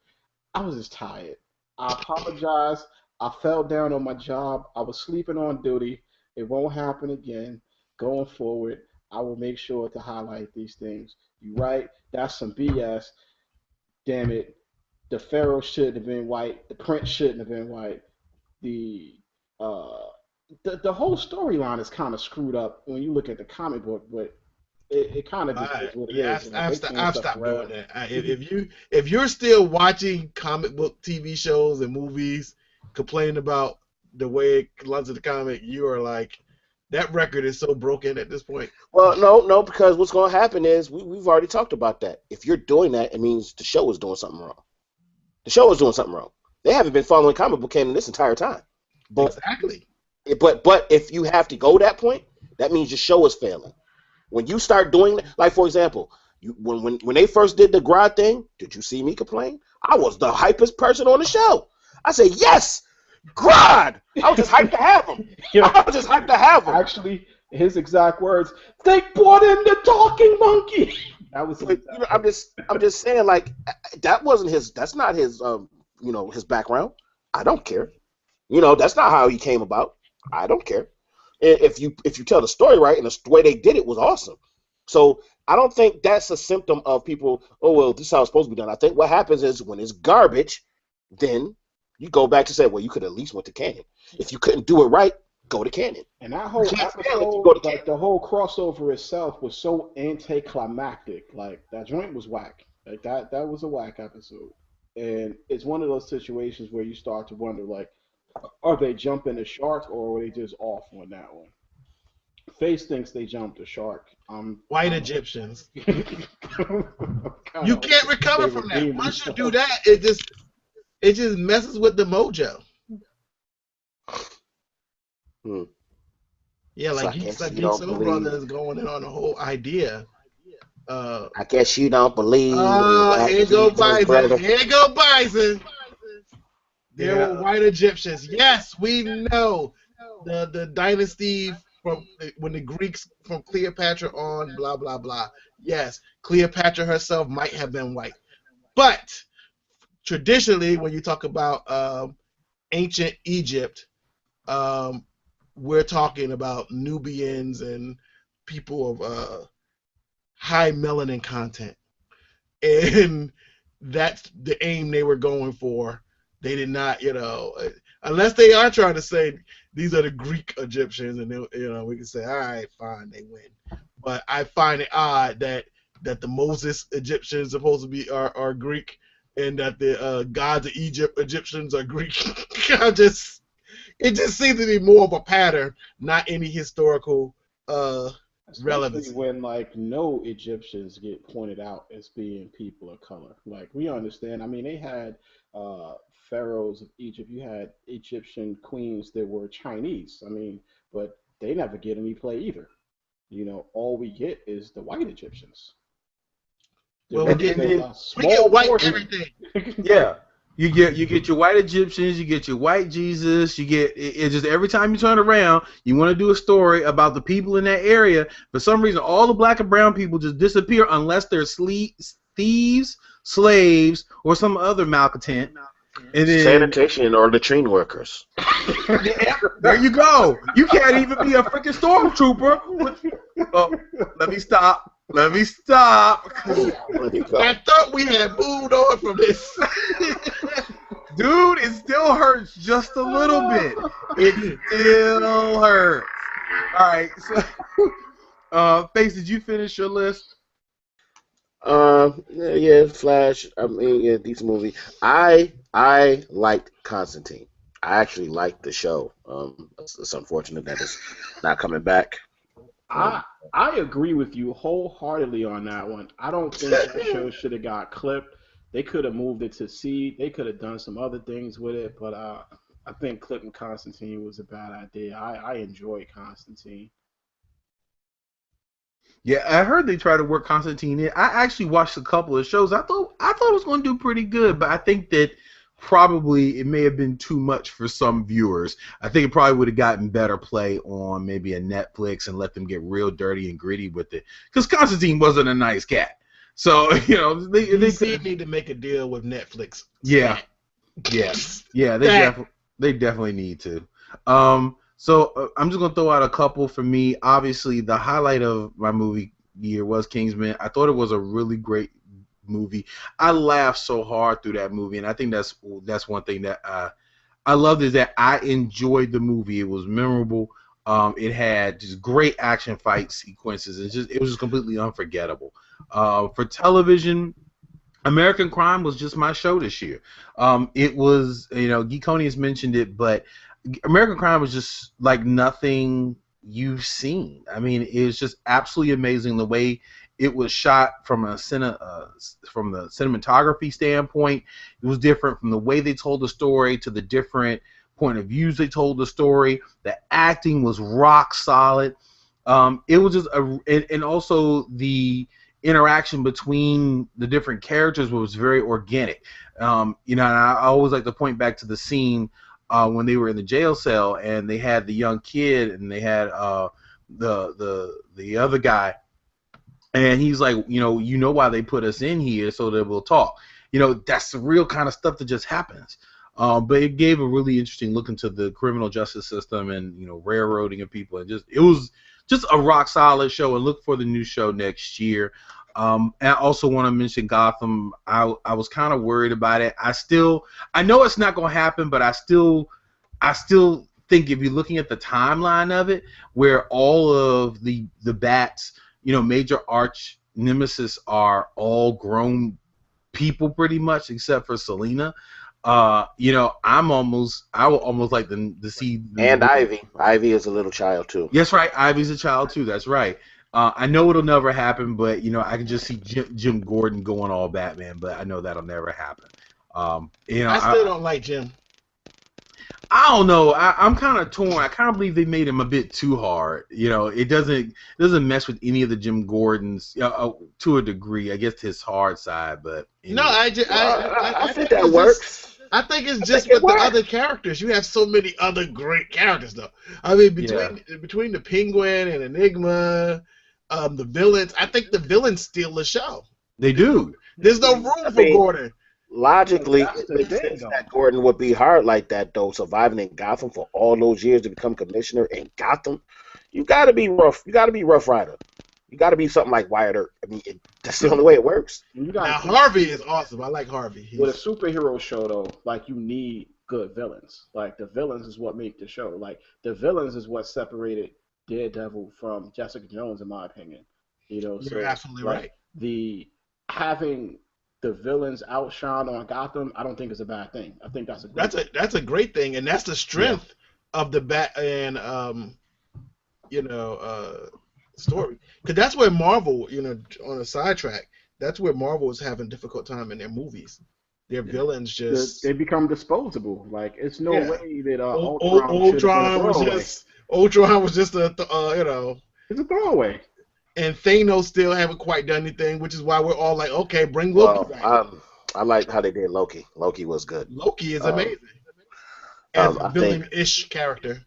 I was just tired. I apologize. I fell down on my job. I was sleeping on duty. It won't happen again. Going forward, I will make sure to highlight these things. You're right. That's some BS. Damn it. The Pharaoh shouldn't have been white. The Prince shouldn't have been white. The whole storyline is kind of screwed up when you look at the comic book, but it kind of just is what it is. I've stopped doing that. If you're still watching comic book TV shows and movies, complaining about the way it runs in the comic, you are like, that record is so broken at this point. Well, no, because what's going to happen is we've already talked about that. If you're doing that, it means the show is doing something wrong. The show is doing something wrong. They haven't been following comic book canon this entire time. But, exactly. But if you have to go that point, that means your show is failing. When you start doing, like for example, when they first did the Grodd thing, did you see me complain? I was the hypest person on the show. I said, yes, Grodd. I was just hyped to have him. I was just hyped to have him. Actually, his exact words, they brought in the talking monkey. That was. I'm just saying, like, that wasn't his. That's not his. His background. I don't care. That's not how he came about. I don't care. If you tell the story right and the way they did it was awesome. So I don't think that's a symptom of people, oh, well, this is how it's supposed to be done. I think what happens is when it's garbage, then you go back to say, well, you could at least went to canon. If you couldn't do it right, go to canon. And that whole episode, like the whole crossover itself was so anticlimactic. Like that joint was whack. Like that was a whack episode. And it's one of those situations where you start to wonder, like, are they jumping the shark or were they just off on that one? Face thinks they jumped the shark. White Egyptians. You can't recover from that. Once you do that, it just messes with the mojo. Yeah, like Geeks Soul Brother is going in on the whole idea. I guess you don't believe. Here go Bison. Here go Bison. There were white Egyptians. Yes, we know the dynasty from when the Greeks from Cleopatra on, blah blah blah. Yes, Cleopatra herself might have been white, but traditionally, when you talk about ancient Egypt, we're talking about Nubians and people of high melanin content, and that's the aim they were going for. They did not, unless they are trying to say these are the Greek Egyptians, and we can say, all right, fine, they win. But I find it odd that the Moses Egyptians supposed to be are Greek, and that the gods of Egypt Egyptians are Greek. It just seems to be more of a pattern, not any historical relevance. When no Egyptians get pointed out as being people of color. Like we understand. I mean, they had pharaohs of Egypt. You had Egyptian queens that were Chinese. I mean, but they never get any play either. All we get is the white Egyptians. Well, we get white everything. Yeah. You get your white Egyptians, you get your white Jesus, you get it just every time you turn around, you want to do a story about the people in that area. For some reason, all the black and brown people just disappear unless they're thieves, slaves, or some other malcontent. And then, sanitation or latrine workers. Yeah, there you go. You can't even be a freaking stormtrooper. Oh, let me stop. I thought we had moved on from this. Dude, it still hurts just a little bit. It still hurts. All right. So, Face, did you finish your list? Yeah, Flash. I mean, yeah, decent movie. I liked Constantine. I actually liked the show. It's unfortunate that it's not coming back. I agree with you wholeheartedly on that one. I don't think that show should have got clipped. They could have moved it to C. They could have done some other things with it, but I think clipping Constantine was a bad idea. I enjoyed Constantine. Yeah, I heard they tried to work Constantine in. I actually watched a couple of shows. I thought it was going to do pretty good, but I think that probably it may have been too much for some viewers. I think it probably would have gotten better play on maybe a Netflix and let them get real dirty and gritty with it. Because Constantine wasn't a nice cat. So, they need to make a deal with Netflix. Yeah. Yes. Yeah, they definitely need to. So I'm just going to throw out a couple for me. Obviously, the highlight of my movie year was Kingsman. I thought it was a really great movie. I laughed so hard through that movie, and I think that's one thing that I loved is that I enjoyed the movie. It was memorable. It had just great action fight sequences. It was just completely unforgettable. For television, American Crime was just my show this year. It was, Geekoni has mentioned it, but American Crime was just like nothing you've seen. I mean, it was just absolutely amazing the way it was shot from the cinematography standpoint. It was different from the way they told the story to the different point of views they told the story. The acting was rock solid. It was just and also the interaction between the different characters was very organic. And I always like to point back to the scene when they were in the jail cell and they had the young kid and they had the other guy, and he's like, you know why they put us in here so that we'll talk. That's the real kind of stuff that just happens. But it gave a really interesting look into the criminal justice system and railroading of people, and it was just a rock solid show. And look for the new show next year. And I also want to mention Gotham. I was kind of worried about it. I know it's not going to happen, but I still think if you're looking at the timeline of it, where all of the Bats, major arch nemesis are all grown people pretty much, except for Selina. I would almost like to see. And Ivy. Ivy is a little child too. That's right. Ivy's a child too. That's right. I know it'll never happen, but I can just see Jim Gordon going all Batman, but I know that'll never happen. I still don't like Jim. I don't know. I'm kind of torn. I kind of believe they made him a bit too hard. It doesn't mess with any of the Jim Gordons to a degree. I guess his hard side, but no, I think that works. I think it's just with the other characters. You have so many other great characters, though. I mean, between the Penguin and Enigma, the villains, I think the villains steal the show. They do. There's no room for Gordon. Logically, it makes sense that Gordon would be hard like that, though, surviving in Gotham for all those years to become commissioner in Gotham. You got to be rough. You got to be Rough Rider. You got to be something like Wyatt Earp. I mean, that's the only way it works. Now, Harvey is awesome. I like Harvey. With a superhero show, though, like, you need good villains. Like, the villains is what make the show. Like, the villains is what separated Daredevil from Jessica Jones, in my opinion. You're absolutely right. Having the villains outshine on Gotham, I don't think is a bad thing. I think that's a great thing, and that's the strength of the Batman, story. Because that's where Marvel, on a sidetrack, that's where Marvel is having a difficult time in their movies. Their villains just they become disposable. Like, it's no way that Ultron was just a it's a throwaway. And Thanos still haven't quite done anything, which is why we're all like, okay, bring Loki back. I like how they did Loki. Loki was good. Loki is amazing as a villain-ish character.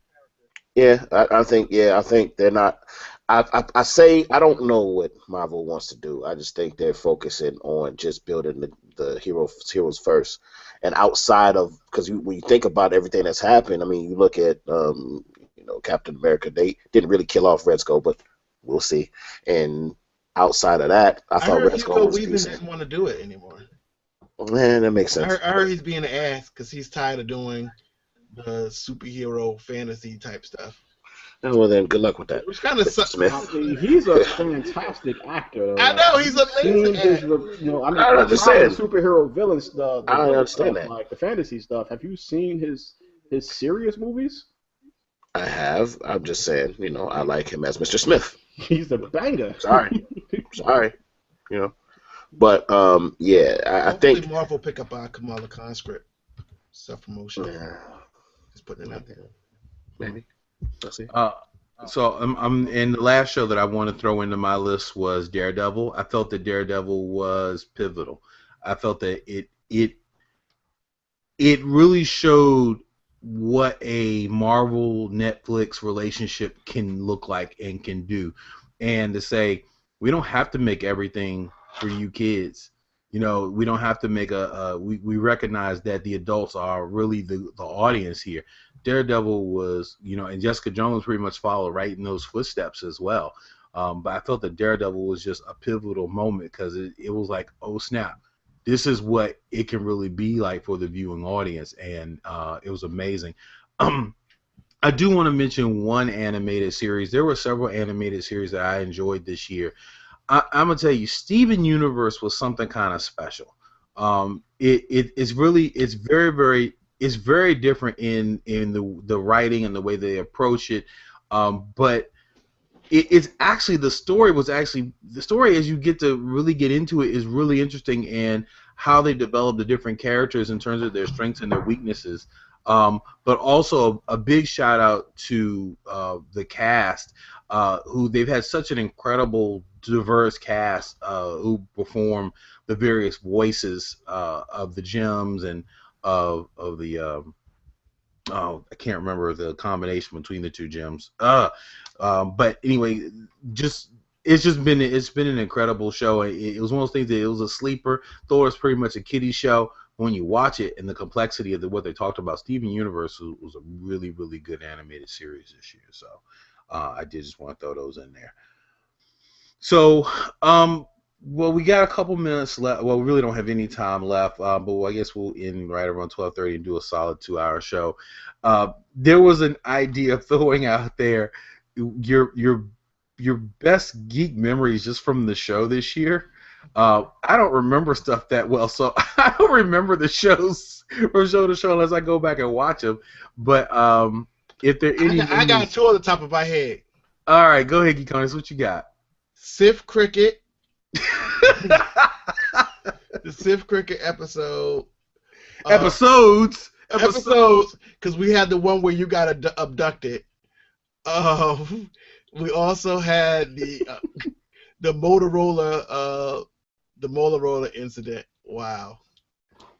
Yeah, I think they're not. I say I don't know what Marvel wants to do. I just think they're focusing on just building the heroes first, and outside of, because when you think about everything that's happened, I mean, you look at Captain America. They didn't really kill off Red Skull, but we'll see. And outside of that, I thought Red Skull was decent. Didn't want to do it anymore. Man, that makes sense. I heard he's being an ass because he's tired of doing the superhero fantasy type stuff. Oh, well, then good luck with that. Which kind of sucks. He's a fantastic actor. I know, he's amazing. I'm just saying. Superhero villains. I understand that. Like the fantasy stuff. Have you seen his serious movies? I have. I'm just saying, I like him as Mr. Smith. He's a banger. Sorry. But I think Marvel pick up our Kamala Khan script. Self-promotion. Yeah. Just putting it out there. Maybe. Let's see. So and the last show that I want to throw into my list was Daredevil. I felt that Daredevil was pivotal. I felt that it really showed what a Marvel Netflix relationship can look like and can do, and to say we don't have to make everything for you kids. We don't have to make we recognize that the adults are really the audience here. Daredevil was, and Jessica Jones pretty much followed right in those footsteps as well. But I felt that Daredevil was just a pivotal moment because it was like, oh snap, this is what it can really be like for the viewing audience, and it was amazing. I do want to mention one animated series. There were several animated series that I enjoyed this year. I'm gonna tell you, Steven Universe was something kind of special. It's really it's very different in the writing and the way they approach it. But it's actually the story as you get to really get into it is really interesting, and how they develop the different characters in terms of their strengths and their weaknesses. But also a big shout out to the cast, who they've had such an incredible diverse cast who perform the various voices of the gems and of the I can't remember the combination between the two gems. But anyway, it's been an incredible show. It was one of those things that it was a sleeper. Thor is pretty much a kiddie show. When you watch it and the complexity of what they talked about, Steven Universe was a really, really good animated series this year. So I did just want to throw those in there. So, well, we got a couple minutes left. Well, we really don't have any time left, but I guess we'll end right around 12:30 and do a solid 2-hour show. There was an idea of throwing out there your best geek memories just from the show this year. I don't remember stuff that well, so I don't remember the shows from show to show unless I go back and watch them. But if there any, I got two on the top of my head. All right, go ahead, Geekonis. What you got? Sif Cricket. The Sif Cricket episode. Episodes, because we had the one where you got abducted. We also had the Motorola incident. Wow.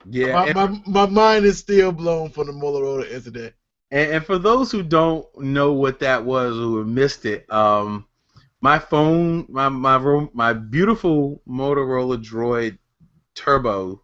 Yeah. My mind is still blown from the Motorola incident. And for those who don't know what that was, who missed it, my phone, my beautiful Motorola Droid Turbo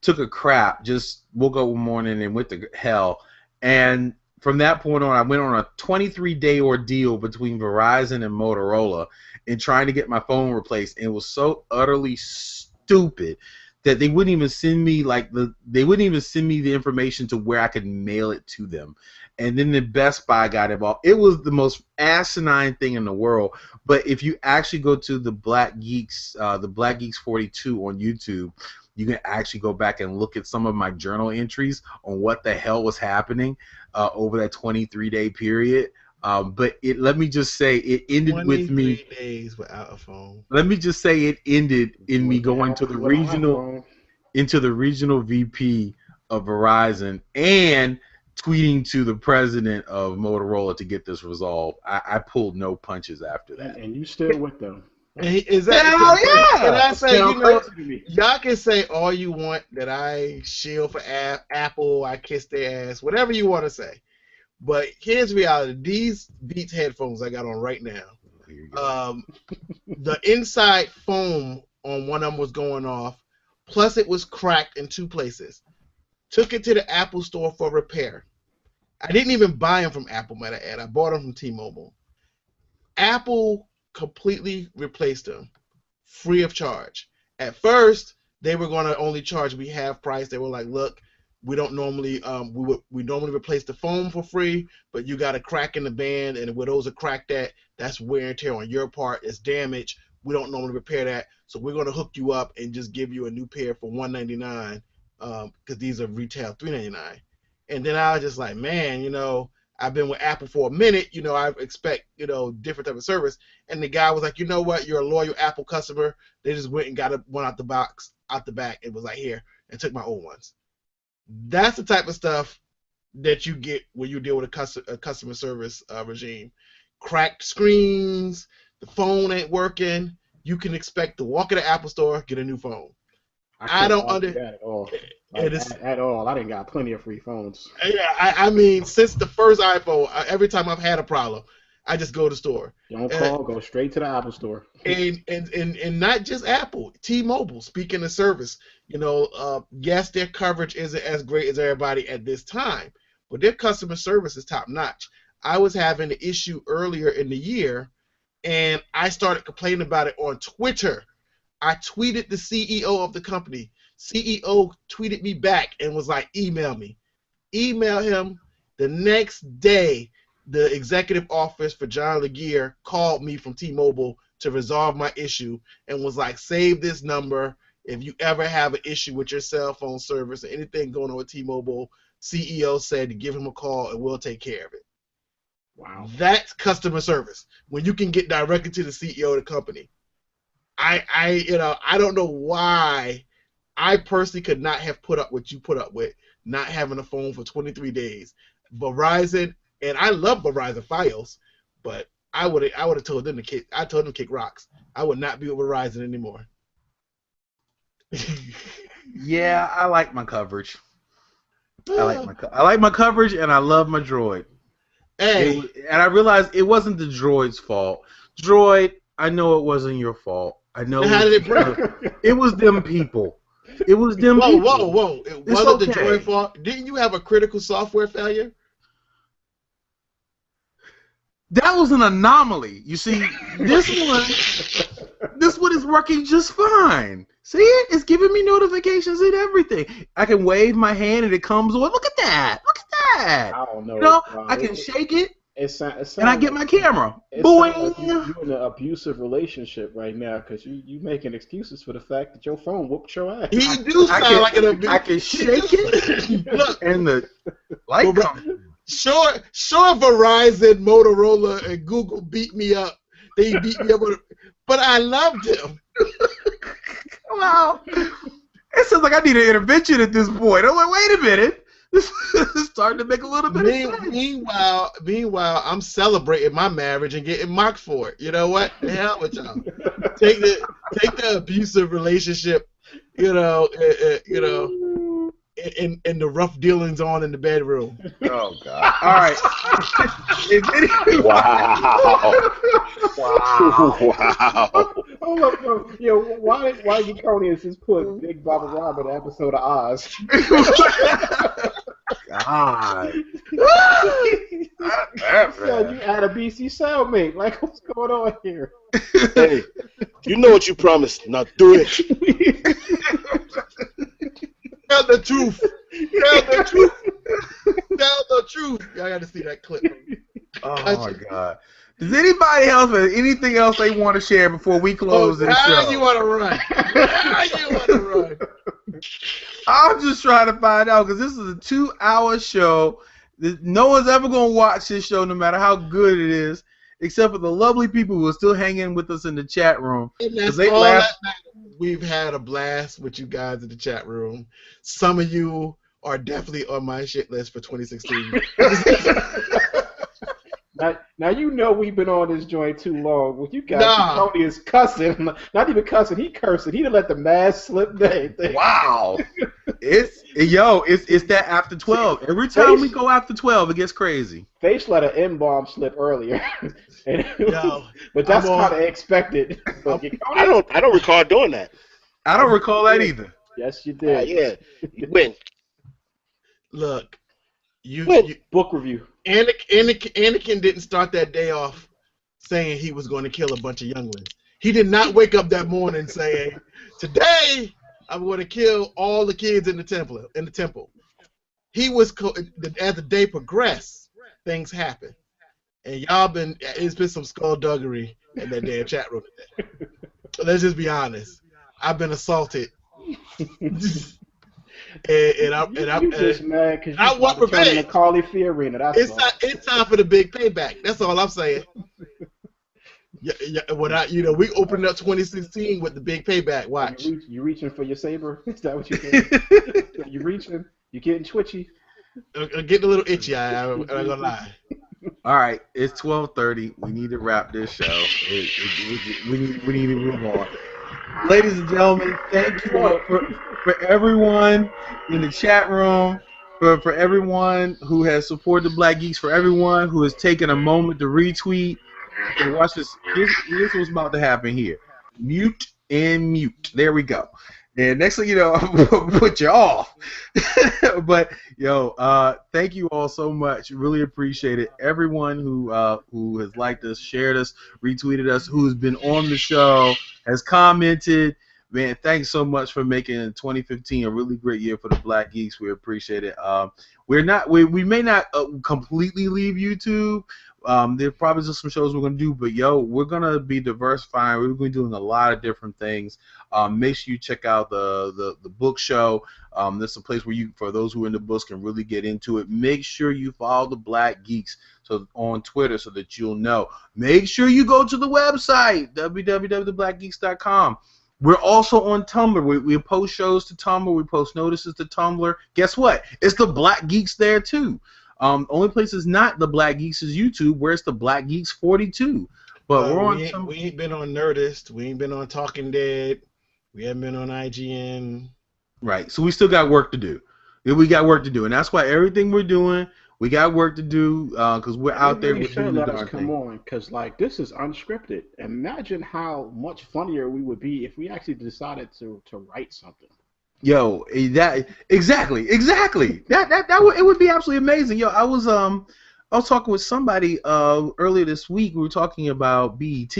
took a crap. Just woke up one morning and went to hell. And from that point on, I went on a 23-day ordeal between Verizon and Motorola in trying to get my phone replaced. And it was so utterly stupid that they wouldn't even send me the information to where I could mail it to them. And then the Best Buy got involved. It was the most asinine thing in the world. But if you actually go to the Black Geeks 42 on YouTube, you can actually go back and look at some of my journal entries on what the hell was happening over that 23-day period. But let me just say, it ended with me 23 days without a phone. Let me just say it ended in me going to the regional VP of Verizon and tweeting to the president of Motorola to get this resolved. I pulled no punches after that. And you still with them. Is that hell yeah? And I say, y'all can say all you want that I shield for Apple, I kiss their ass, whatever you want to say. But here's the reality. These Beats headphones I got on right now, the inside foam on one of them was going off, plus it was cracked in two places. Took it to the Apple store for repair. I didn't even buy them from Apple, matter of fact. I bought them from T-Mobile. Apple completely replaced them, free of charge. At first, they were going to only charge me half price. They were like, look, we don't normally we normally replace the foam for free, but you got a crack in the band, and where those are cracked at, that's wear and tear on your part. It's damage. We don't normally repair that, so we're going to hook you up and just give you a new pair for $199, because these are retail $399. And then I was just like, man, I've been with Apple for a minute, I expect, different type of service. And the guy was like, you know what, you're a loyal Apple customer. They just went and got one out the back. It was like, here, and took my old ones. That's the type of stuff that you get when you deal with a customer service regime. Cracked screens, the phone ain't working. You can expect to walk in the Apple store, get a new phone. I don't understand at all. At all. I done got plenty of free phones. Yeah, I mean, since the first iPhone, every time I've had a problem, I just go to the store. Don't call, go straight to the Apple store. And not just Apple, T-Mobile, speaking of service, yes, their coverage isn't as great as everybody at this time, but their customer service is top notch. I was having an issue earlier in the year, and I started complaining about it on Twitter. I tweeted the CEO of the company. CEO tweeted me back and was like, email me. Email him. The next day, the executive office for John Laguerre called me from T-Mobile to resolve my issue and was like, save this number. If you ever have an issue with your cell phone service or anything going on with T-Mobile, CEO said to give him a call and we'll take care of it. Wow. That's customer service. When you can get directly to the CEO of the company. I don't know why I personally could not have put up what you put up with, not having a phone for 23 days. Verizon, and I love Verizon Fios, but I would have told them to kick rocks. I would not be with Verizon anymore. Yeah, I like my coverage. I like my coverage, and I love my Droid. Hey, And I realized it wasn't the Droid's fault. Droid, I know it wasn't your fault. I know. how did it break? It was them people. It was them Whoa, people. whoa! It It's wasn't the okay. Droid fault. Didn't you have a critical software failure? That was an anomaly. You see, this one is working just fine. See it? It's giving me notifications and everything. I can wave my hand and it comes on. Look at that. Look at that. I don't know. You know, I can shake it and I get my camera. Boing. Like you're in an abusive relationship right now because you making excuses for the fact that your phone whooped your ass. He do sound like an abuse. I can shake it Look, and the light comes. Sure, Verizon, Motorola, and Google beat me up. They beat me up, but I loved them. Wow. It sounds like I need an intervention at this point. I'm like, wait a minute. This is starting to make a little bit of sense. Meanwhile, I'm celebrating my marriage and getting mocked for it. You know what? The hell with y'all. Take the abusive relationship, and the rough dealings on in the bedroom. Oh God! All right. Wow. Hold up, bro. Yo, why Gregorian just put Big Baba Rob in an episode of Oz? God. Son, you had a BC cellmate. Like, what's going on here? Hey, you know what you promised. Now do it. Tell the truth. Tell the truth. Tell the truth. Y'all got to see that clip. Oh my God. Does anybody else have anything else they want to share before we close this show? Now you want to run. Now you want to run. I'm just trying to find out because this is a 2-hour show. No one's ever going to watch this show no matter how good it is, except for the lovely people who are still hanging with us in the chat room. And that's all that matters. We've had a blast with you guys in the chat room. Some of you are definitely on my shit list for 2016. Now you know we've been on this joint too long. Well, you guys, Tony is cussing. Not even cussing, he cursing. He done let the mask slip there. Wow. It's that after 12. Every time we go after 12, it gets crazy. Face let an M-bomb slip earlier. But that's kind of expected. I don't recall doing that. I don't recall that either. Yes, you did. Yeah. When? Look, book review. Anakin didn't start that day off saying he was going to kill a bunch of younglings. He did not wake up that morning saying, "Today I'm going to kill all the kids in the temple." He was as the day progressed, things happened, and it's been some skullduggery in that damn chat room today. Let's just be honest. I've been assaulted. And I'm just mad because I want revenge. The Carly Fee Arena. It's time for the big payback. That's all I'm saying. We opened up 2016 with the big payback. Watch. You reaching for your saber? Is that what you're doing? You reaching? You getting twitchy? I'm getting a little itchy. I'm not gonna lie. All right, it's 12:30. We need to wrap this show. We need to move on. Ladies and gentlemen, thank you all for everyone in the chat room, for everyone who has supported the Black Geeks, for everyone who has taken a moment to retweet. And watch this. This is what's about to happen here. Mute and mute. There we go. And next thing you know, I'm going to put you off. But, thank you all so much. Really appreciate it. Everyone who has liked us, shared us, retweeted us, who's been on the show, has commented. man, thanks so much for making 2015 a really great year for the Black Geeks. We appreciate it. We may not completely leave YouTube. There's probably just some shows we're gonna do, but we're gonna be diversifying. We're gonna be doing a lot of different things. Make sure you check out the book show. That's a place where you, for those who are in the books, can really get into it. Make sure you follow the Black Geeks on Twitter so that you'll know. Make sure you go to the website www.theblackgeeks.com. We're also on Tumblr. We post shows to Tumblr. We post notices to Tumblr. Guess what? It's the Black Geeks there too. Only place is not the Black Geeks is YouTube, where it's the Black Geeks 42. But we're on. We ain't been on Nerdist. We ain't been on Talking Dead. We haven't been on IGN. Right. So we still got work to do. We got work to do, and that's why everything we're doing, we got work to do because we're out there. You should let us come on, because like this is unscripted. Imagine how much funnier we would be if we actually decided to write something. Yo, that exactly. That would, it would be absolutely amazing. Yo, I was talking with somebody earlier this week. We were talking about BET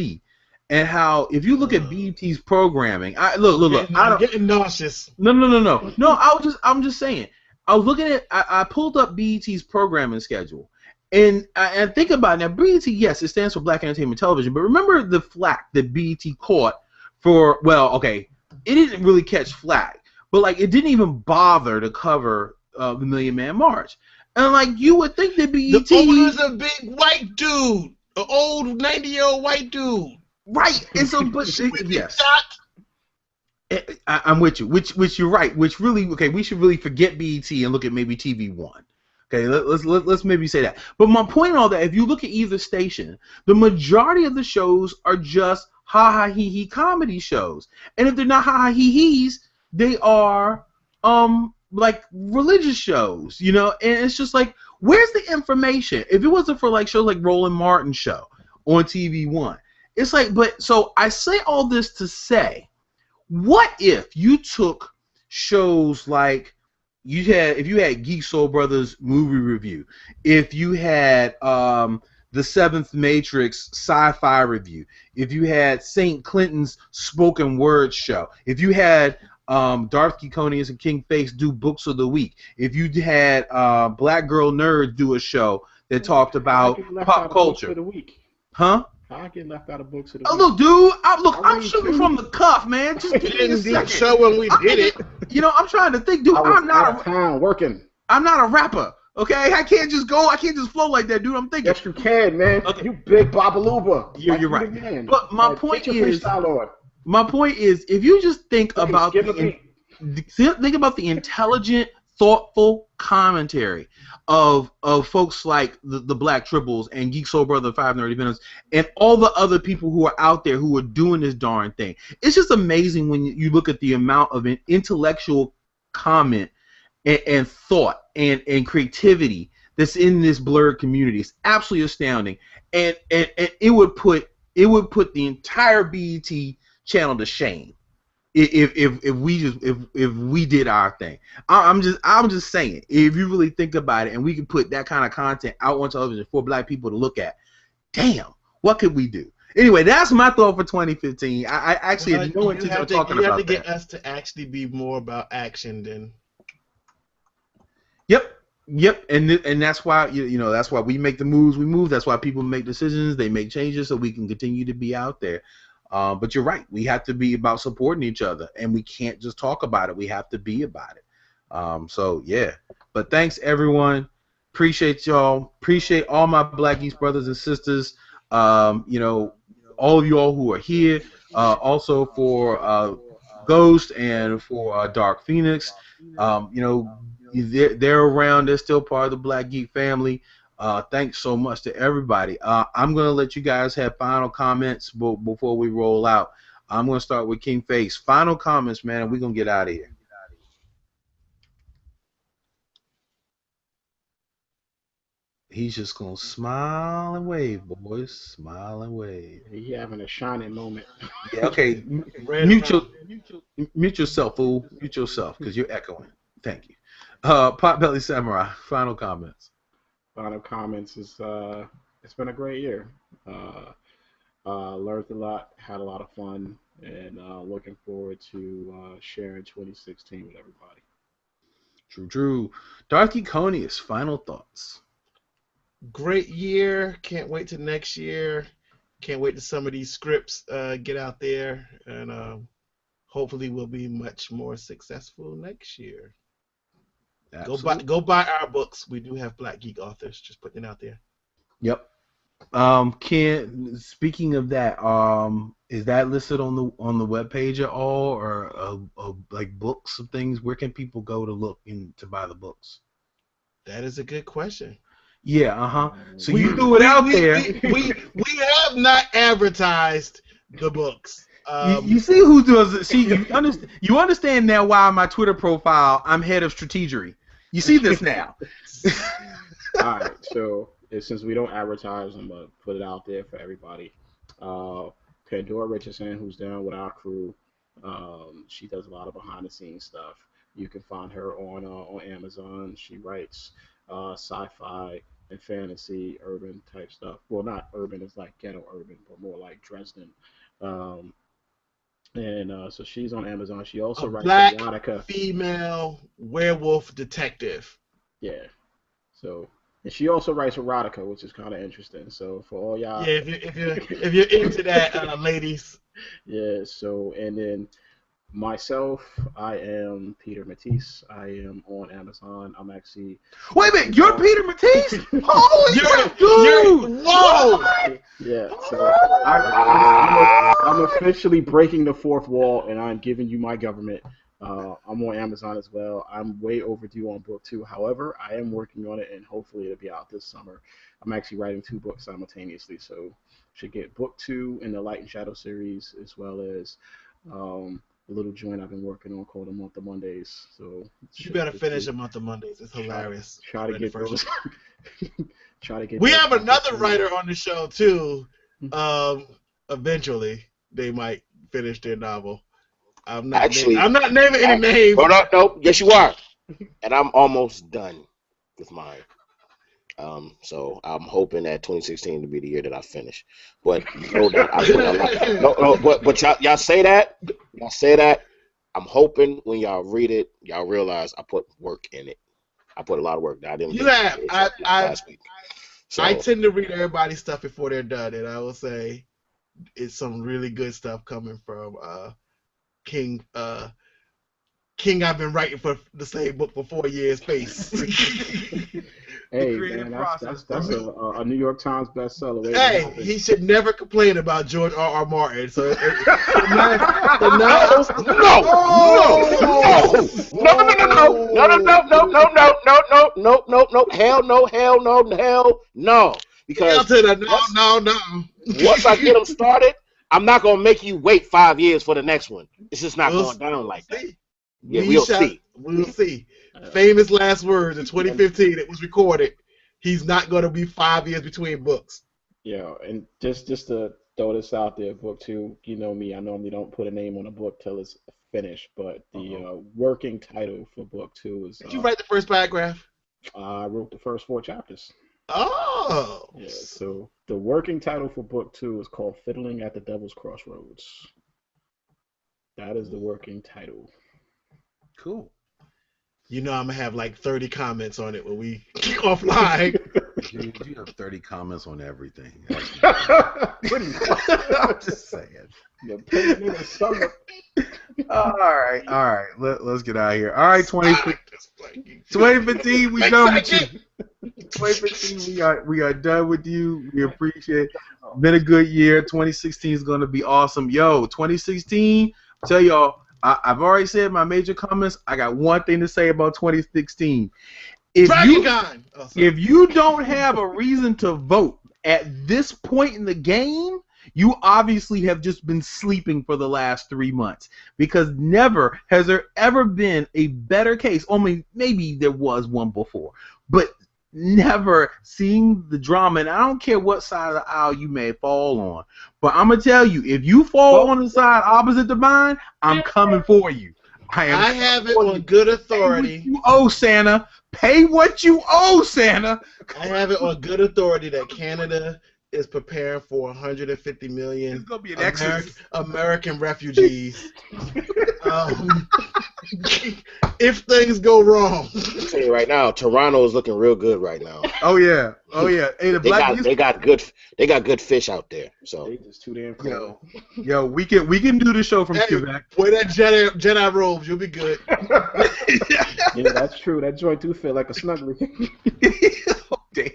and how if you look at BET's programming, look. I'm getting nauseous. No. I'm just saying. I was looking at. I pulled up BET's programming schedule, and think about it. Now, BET, yes, it stands for Black Entertainment Television, but remember the flack that BET caught for. Well, okay, it didn't really catch flack, but like it didn't even bother to cover the Million Man March, and like you would think that BET. The owner's a big white dude, an old 90-year-old white dude. Right, and so, but yes. I'm with you. Which you're right. Which really, okay, we should really forget BET and look at maybe TV One. Okay, let's maybe say that. But my point in all that, if you look at either station, the majority of the shows are just ha ha he he comedy shows, and if they're not ha ha he he's, they are like religious shows, you know. And it's just like, where's the information? If it wasn't for like shows like Roland Martin's show on TV One, it's like. But so I say all this to say, what if you took shows like if you had Geek Soul Brothers movie review, if you had the Seventh Matrix sci-fi review, if you had St. Clinton's spoken word show, if you had Darth Kikonius and King Face do books of the week, if you had Black Girl Nerds do a show that talked about pop culture, huh? I get left out of books of the week. Look, dude, I'm shooting from the cuff, man. Just give me a second. Show when we did it. You know, I'm trying to think, dude. I'm not working. I'm not a rapper, okay? I can't just flow like that, dude. I'm thinking. Yes, you can, man. Okay. You big Babaluba. You're right. But my point is, if you just think about the intelligent, thoughtful commentary of folks like the Black Triples and Geek Soul Brother 5 Nerdy Venoms and all the other people who are out there who are doing this darn thing. It's just amazing when you look at the amount of intellectual comment and thought and creativity that's in this blurred community. It's absolutely astounding, and it would put the entire BET channel to shame if we did our thing. I'm just saying, if you really think about it, and we can put that kind of content out on television for Black people to look at, damn, what could we do? Anyway, that's my thought for 2015. I actually had no intention of talking about that. You have to get us to actually be more about action than. Yep, and that's why that's why we make the moves we move. That's why people make decisions, they make changes, so we can continue to be out there. But you're right. We have to be about supporting each other, and we can't just talk about it. We have to be about it. So yeah. But thanks everyone. Appreciate y'all. Appreciate all my Black Geeks brothers and sisters. All of y'all who are here. Also for Ghost and for Dark Phoenix. They're around. They're still part of the Black Geek family. Thanks so much to everybody. I'm going to let you guys have final comments before we roll out. I'm going to start with King Face. Final comments, man, and we're going to get out of here. He's just going to smile and wave, boys. Smile and wave. He's having a shining moment. Yeah, okay. Mute yourself, fool. Mute yourself, because you're echoing. Thank you. Potbelly Samurai, final comments. Final comments is it's been a great year. Learned a lot, had a lot of fun. and looking forward to sharing 2016 with everybody. True. Darky Conius, final thoughts. Great year. Can't wait to next year. Can't wait to some of these scripts get out there, and hopefully we'll be much more successful next year. Absolutely. Go buy our books. We do have Black Geek authors. Just putting it out there. Yep. Ken, speaking of that, is that listed on the webpage at all, or like books and things? Where can people go to look and to buy the books? That is a good question. Yeah, So you threw it out there. We have not advertised the books. You see who does it? See, you understand now why on my Twitter profile I'm head of strategery. You see this now. All right, so since we don't advertise, I'm gonna put it out there for everybody. Pandora Richardson, who's down with our crew, she does a lot of behind the scenes stuff. You can find her on Amazon. She writes sci-fi and fantasy, urban type stuff. Well, not urban, it's like ghetto urban, but more like Dresden. So she's on Amazon. She also writes black erotica. Female werewolf detective. Yeah. So, and she also writes erotica, which is kind of interesting. So for all y'all, yeah, if you're into that, ladies. Yeah. So, and then myself, I am Peter Matisse. I am on Amazon. I'm actually. Wait a minute, you're Peter Matisse? Holy crap, dude! Whoa! Yeah. So I'm officially breaking the fourth wall, and I'm giving you my government. I'm on Amazon as well. I'm way overdue on book 2. However, I am working on it, and hopefully it'll be out this summer. I'm actually writing 2 books simultaneously, so should get book 2 in the Light and Shadow series, as well as a little joint I've been working on called A Month of Mondays. So you better finish A Month of Mondays. It's hilarious. Try to get those. We have another writer on the show too. Eventually, they might finish their novel. I'm not naming any names. No, yes you are. And I'm almost done with mine. So I'm hoping that 2016 to be the year that I finish. But no doubt, I put a lot. But y'all say that. Y'all say that. I'm hoping when y'all read it, y'all realize I put work in it. I put a lot of work. I didn't. You have. Last week. So, I tend to read everybody's stuff before they're done, and I will say it's some really good stuff coming from King. King, I've been writing for the same book for 4 years. Face. Hey, man, that's a New York Times bestseller. Hey, he should never complain about George R.R. Martin. So, no, hell no. Because once I get them started, I'm not gonna make you wait 5 years for the next one. It's just not going down like that. Yeah, we'll see. We'll see. Famous last words in 2015. It was recorded. He's not going to be 5 years between books. Yeah, and just to throw this out there, book 2. You know me. I normally don't put a name on a book till it's finished, but the working title for book 2 is. Did you write the first paragraph? I wrote the first 4 chapters. Oh. Yeah. So the working title for book 2 is called "Fiddling at the Devil's Crossroads." That is the working title. Cool. You know I'm going to have like 30 comments on it when we kick offline. Dude, you have 30 comments on everything. I'm just saying. All right. Let's get out of here. All right, 2015, we done with you. 2015, we are done with you. We appreciate it. Been a good year. 2016 is going to be awesome. Yo, 2016, tell y'all, I've already said my major comments. I got one thing to say about 2016. If you don't have a reason to vote at this point in the game, you obviously have just been sleeping for the last 3 months, because never has there ever been a better case. Only maybe there was one before, but never seeing the drama. And I don't care what side of the aisle you may fall on, but I'm gonna tell you, if you fall on the side opposite to mine, I'm coming for you. I have it on good authority. Pay what you owe, Santa. Pay what you owe, Santa. I have it on good authority that Canada is preparing for 150 million It's gonna be an exodus. American refugees. If things go wrong. I'll tell you right now, Toronto is looking real good right now. Oh yeah. Hey, the Black Geeks. They got good fish out there. So They just too damn cold. Yo, we can do the show from Hey, Quebec. wear that Jedi robes, you'll be good. Yeah, that's true. That joint do feel like a snuggly. Oh, dang.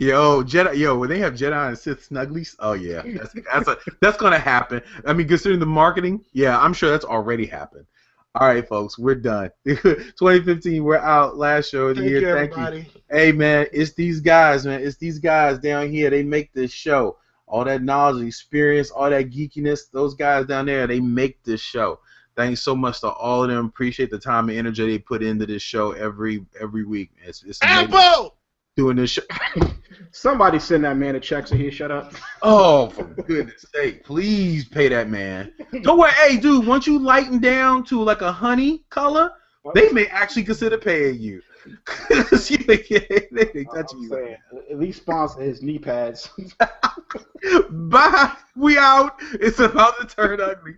Yo, Jedi. Yo, when they have Jedi and Sith snugglies, oh yeah, that's gonna happen. I mean, considering the marketing, yeah, I'm sure that's already happened. All right, folks, we're done. 2015, we're out. Last show of the year. Thank everybody. you. Hey, man, it's these guys, man. It's these guys down here. They make this show. All that knowledge, experience, all that geekiness. Those guys down there, they make this show. Thanks so much to all of them. Appreciate the time and energy they put into this show every week. It's amazing Apple! doing this show. Somebody send that man a check so he'll shut up. Oh, for goodness sake, please pay that man. Don't worry, hey, dude, once you lighten down to like a honey color, they may actually consider paying you. Because they touch you. Saying, at least sponsor his knee pads. Bye. We out. It's about to turn ugly.